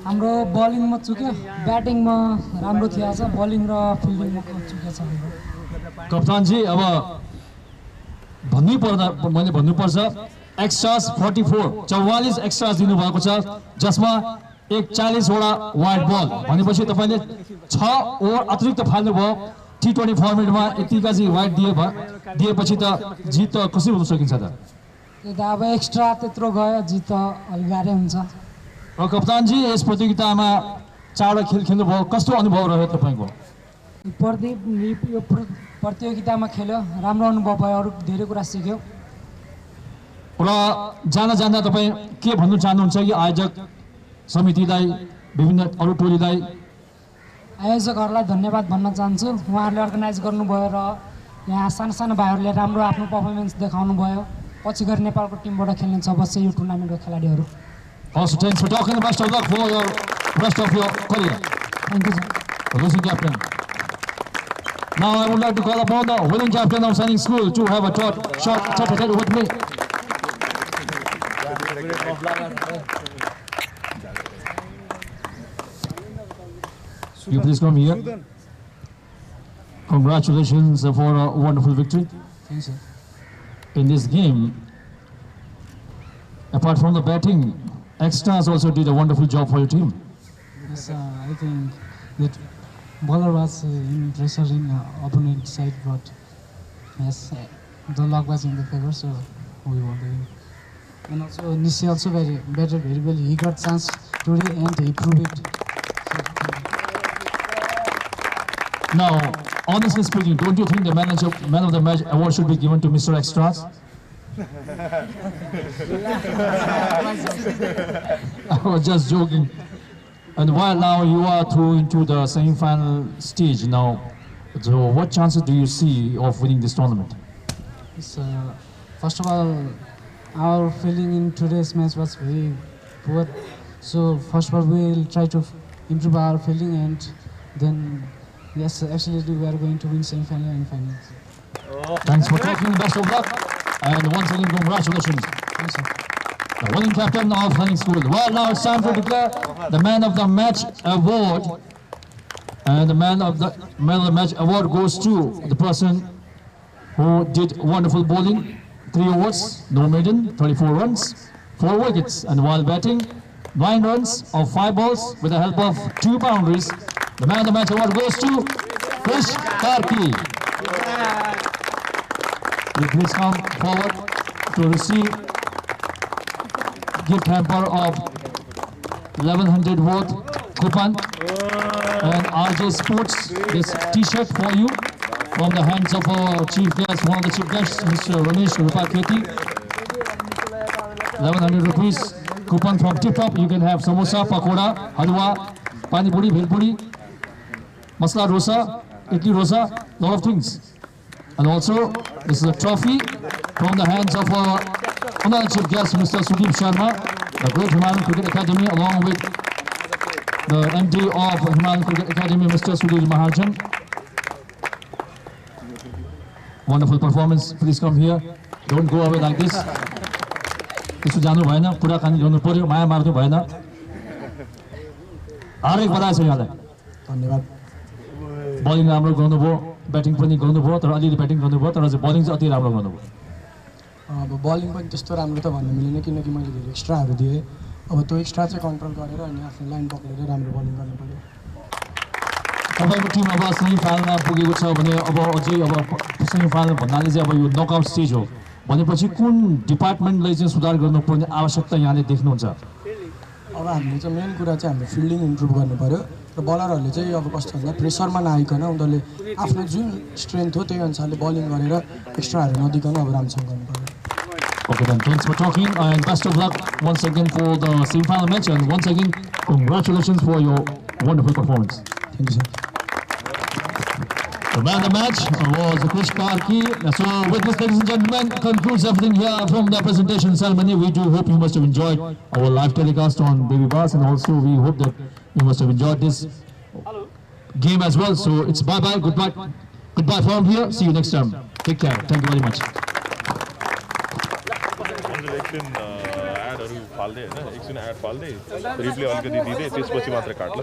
हाम्रो बलिङमा चुक्यो, ब्याटिङमा राम्रो थियो आज, बलिङ र फिल्डिङमा चुकेछ हाम्रो। कप्तान जी, अब मैले भन्नुपर्छ एक्स्ट्रास 44 एक्स्ट्रास दिनुभएको छ, जसमा एक 40 वटा वाइड बल भनेपछि तपाईले 6 ओभर अतिरिक्त फाल्नुभयो। T20 फर्मेटमा यतिका चाहिँ वाइड दिएपछि त जित त कसरी हुन सकिन्छ त? त्यो त अब एक्स्ट्रा त्यत्रो गयो, जित अलि गाह्रै हुन्छ। कप्तान जी, यस प्रतियोगितामा 4 खेल खेल्नुभयो, कस्तो अनुभव रह्यो तपाईको? यो प्रतियोगितामा खेल्यो, राम्रो अनुभव भयो, अरु धेरै कुरा सिक्यो। र जाँदा तपाई के भन्नु चाहनुहुन्छ कि आयोजक समितिलाई, विभिन्न अरु टोलीलाई? आयोजकहरूलाई धन्यवाद भन्न चाहन्छु। उहाँहरूले अर्गनाइज गर्नुभयो र यहाँ सानो भाइहरूले राम्रो आफ्नो पर्फर्मेन्स देखाउनु भयो। पछि गएर नेपालको टिमबाट खेल्ने छ बस यो टुर्नामेन्टको खेलाडीहरू। Also, thanks for talking. Best of luck for the rest of your career. Thank you, sir. Losing captain. Now I would like to call upon the winning captain of Sainik School to have a short chat with me. You please come here. Congratulations for a wonderful victory. Thanks, sir. In this game, apart from the batting, extras also did a wonderful job for your team. Yes, I think that bowler was in pressure in opponent side, but yes, the luck was in the favor, so we won the game. And also Nishi also batted very well. He got chance today and he proved it. Now, honestly speaking, don't you think the man of the match award should be given to Mr. Extras? I was just joking. And while now you are through into the semi-final stage now, so what chances do you see of winning this tournament? Yes, first of all, our feeling in today's match was very poor. So first of all, we will try to improve our feeling, and then yes, actually we are going to win semi-final and finals. Thanks for talking. Best of luck. And once again, congratulations. Thanks, sir. The winning captain of Hunting School. Well, now it's time to declare the Man of the Match award. And the Man of the Match award goes to the person who did wonderful bowling. 3 overs, no maiden, 34 runs, 4 wickets. And while batting, 9 runs of 5 balls with the help of 2 boundaries. The Man of the Match award goes to Krish Karki. Please come forward to receive gift hamper of 1100 worth coupon and RJ Sports this t-shirt for you from the hands of our chief guest, one of the chief guests, Mr. Ramesh Rupaketi. 1100 rupees coupon from Tiptop. You can have samosa, pakoda, halwa, pani puri, bhel puri, masala dosa, idli dosa, lot of things. And also, this is a trophy from the hands of our another chief guest, Mr. Sudip Sharma, the great Himalayan Cricket Academy, along with the MD of Himalayan Cricket Academy, Mr. Sudhir Mahajan. Wonderful performance. Please come here. Don't go away like this. This is Janu Bhaina. Kurakani गर्नु पर्यो, माया मार्नु भएन. हार्दिक बधाई छ यहाँलाई. धन्यवाद. Bowling राम्रो गर्नुभयो, ब्याटिङ पनि गर्नुभयो, तर अलिअलि ब्याटिङ गर्नुभयो, तर चाहिँ बलिङ चाहिँ अति राम्रो गर्नुभयो. अब बलिङ पनि त्यस्तो राम्रो त भन्नु मिलेन, किनकि मैले धेरै एक्स्ट्राहरू दिएँ. अब त्यो एक्स्ट्रा चाहिँ कन्ट्रोल गरेर अनि आफ्नो लाइन पक्रेर राम्रो बलिङ गर्नु पर्यो. तपाईँको टिम अब सेमी फाइनलमा पुगेको छ भने अब अझै अब सेमी फाइनल भन्नाले चाहिँ अब यो नकआउट स्टेज हो भनेपछि कुन डिपार्टमेन्टलाई चाहिँ सुधार गर्नुपर्ने आवश्यकता यहाँले देख्नुहुन्छ? अब हामीले चाहिँ मेन कुरा चाहिँ हाम्रो फिल्डिङ इम्प्रुभ गर्नु पर्यो र बलरहरूले चाहिँ अब कस्तो भन्दा प्रेसरमा नआइकन उनीहरूले आफ्नो जुन स्ट्रेन्थ हो त्यही अनुसारले बलिङ गरेर एक्स्ट्राहरू नदिकन अब राम्रोसँग गर्नु पर्यो. Okay then, thanks for talking and best of luck once again for the semi-final match and once again congratulations for your wonderful performance. Thank you, sir. The man of the match was Krish Karki. So with this, ladies and gentlemen, concludes everything here from the presentation ceremony. We do hope you must have enjoyed our live telecast on Baby Bars and also we hope that you must have enjoyed this game as well. So it's bye-bye, goodbye from here. See you next time. Take care. Thank you very much. एकछिन एडहरू फाल्दै होइन एकछिन add फाल्दै replay अलिकति दिँदै त्यसपछि मात्रै काट्ल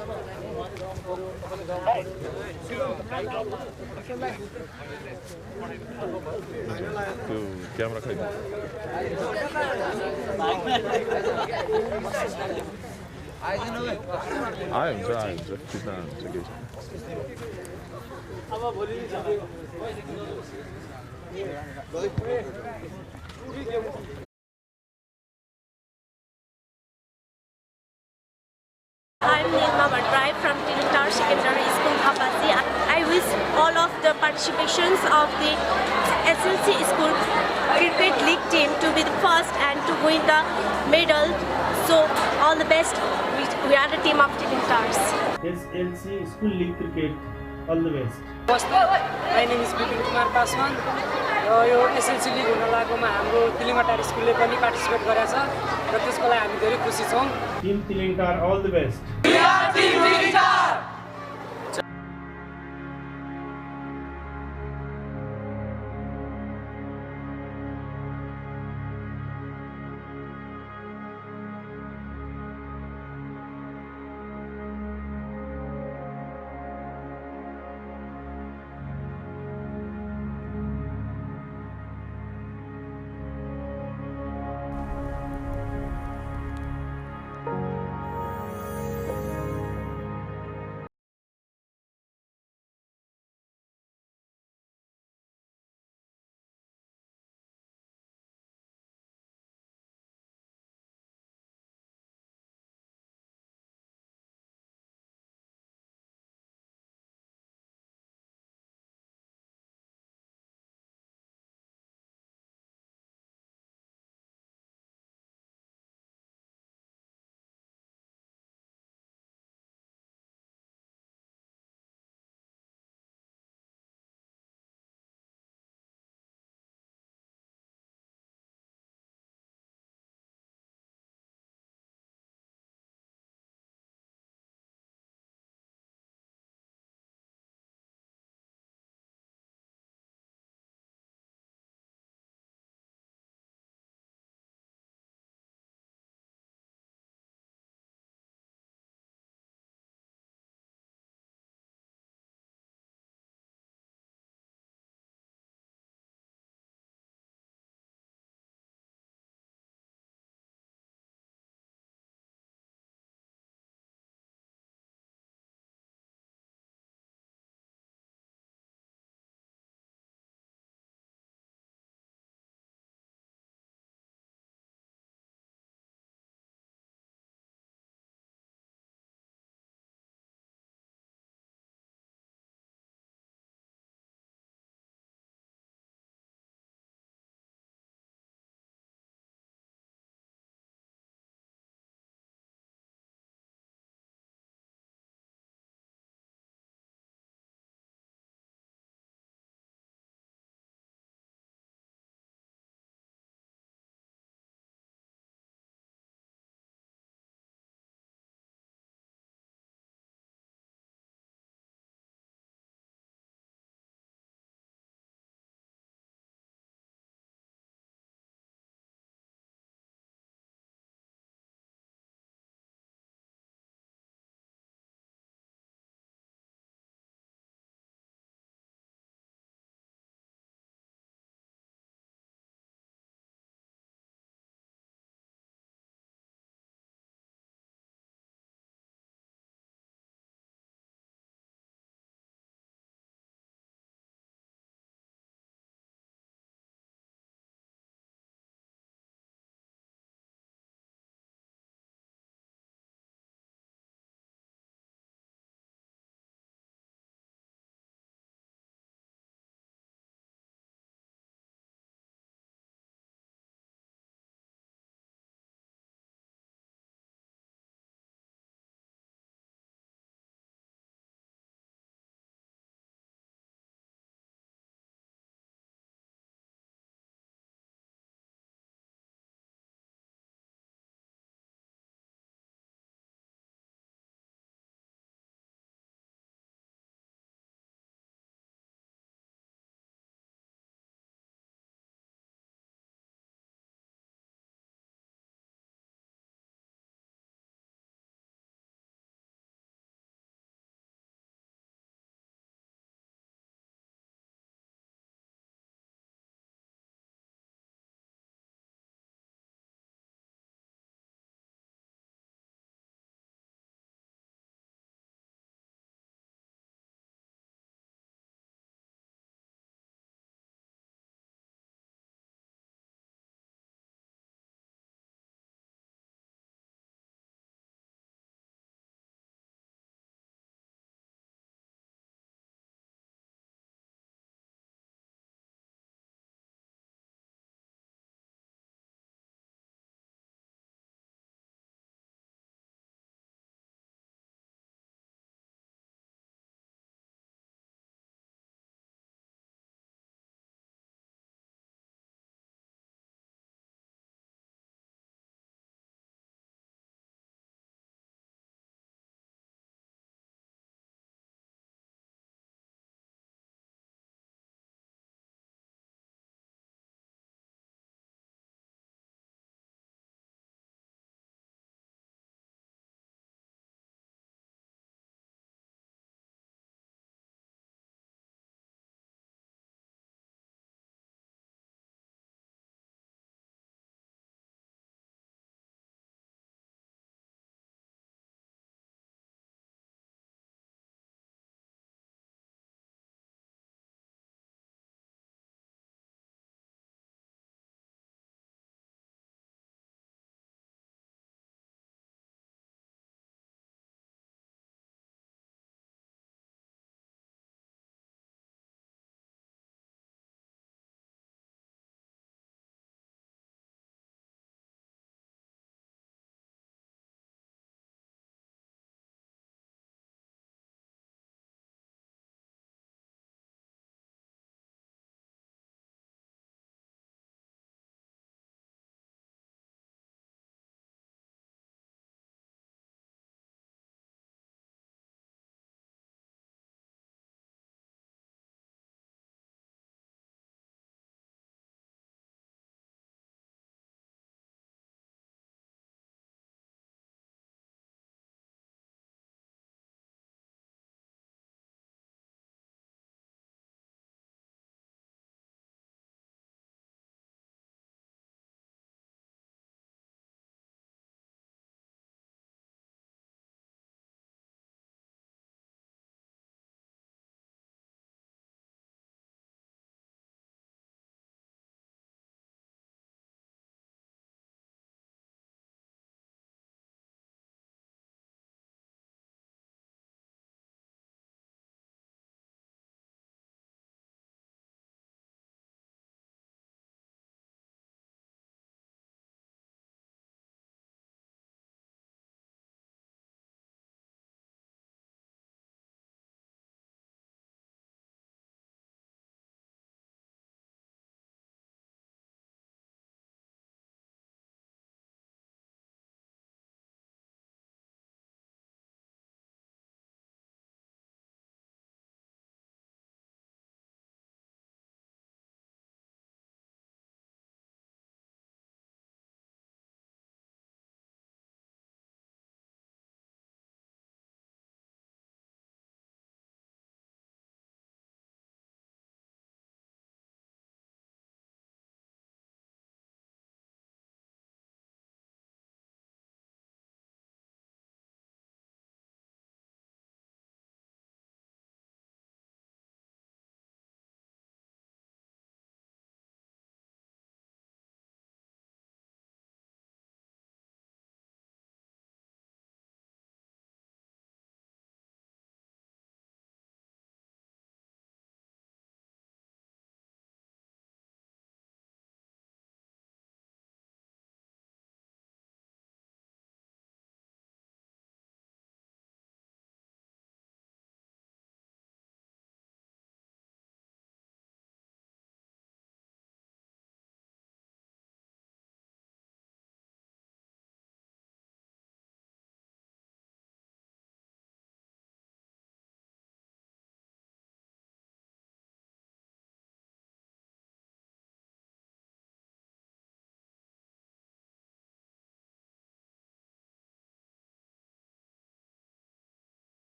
त्यो camera खै आयो हुन्छ खिच्न हुन्छ केही छैन I'm Nilma Bhattarai from Tiptop Secondary School, Khapasi. I wish all of the participations of the SLC School Cricket League team to be the first and to win the medal. So all the best. We are the team of Tiptop. SLC School League Cricket. All the best. My name is Bipin Kumar Paswan. यो SLC लिग हुन लागेकोमा हाम्रो तिलिङटार स्कुलले पनि participate गरेछ र त्यसको लागि हामी धेरै खुसी छौं. Team Tilingtar, all the best. We are Team Tilingtar.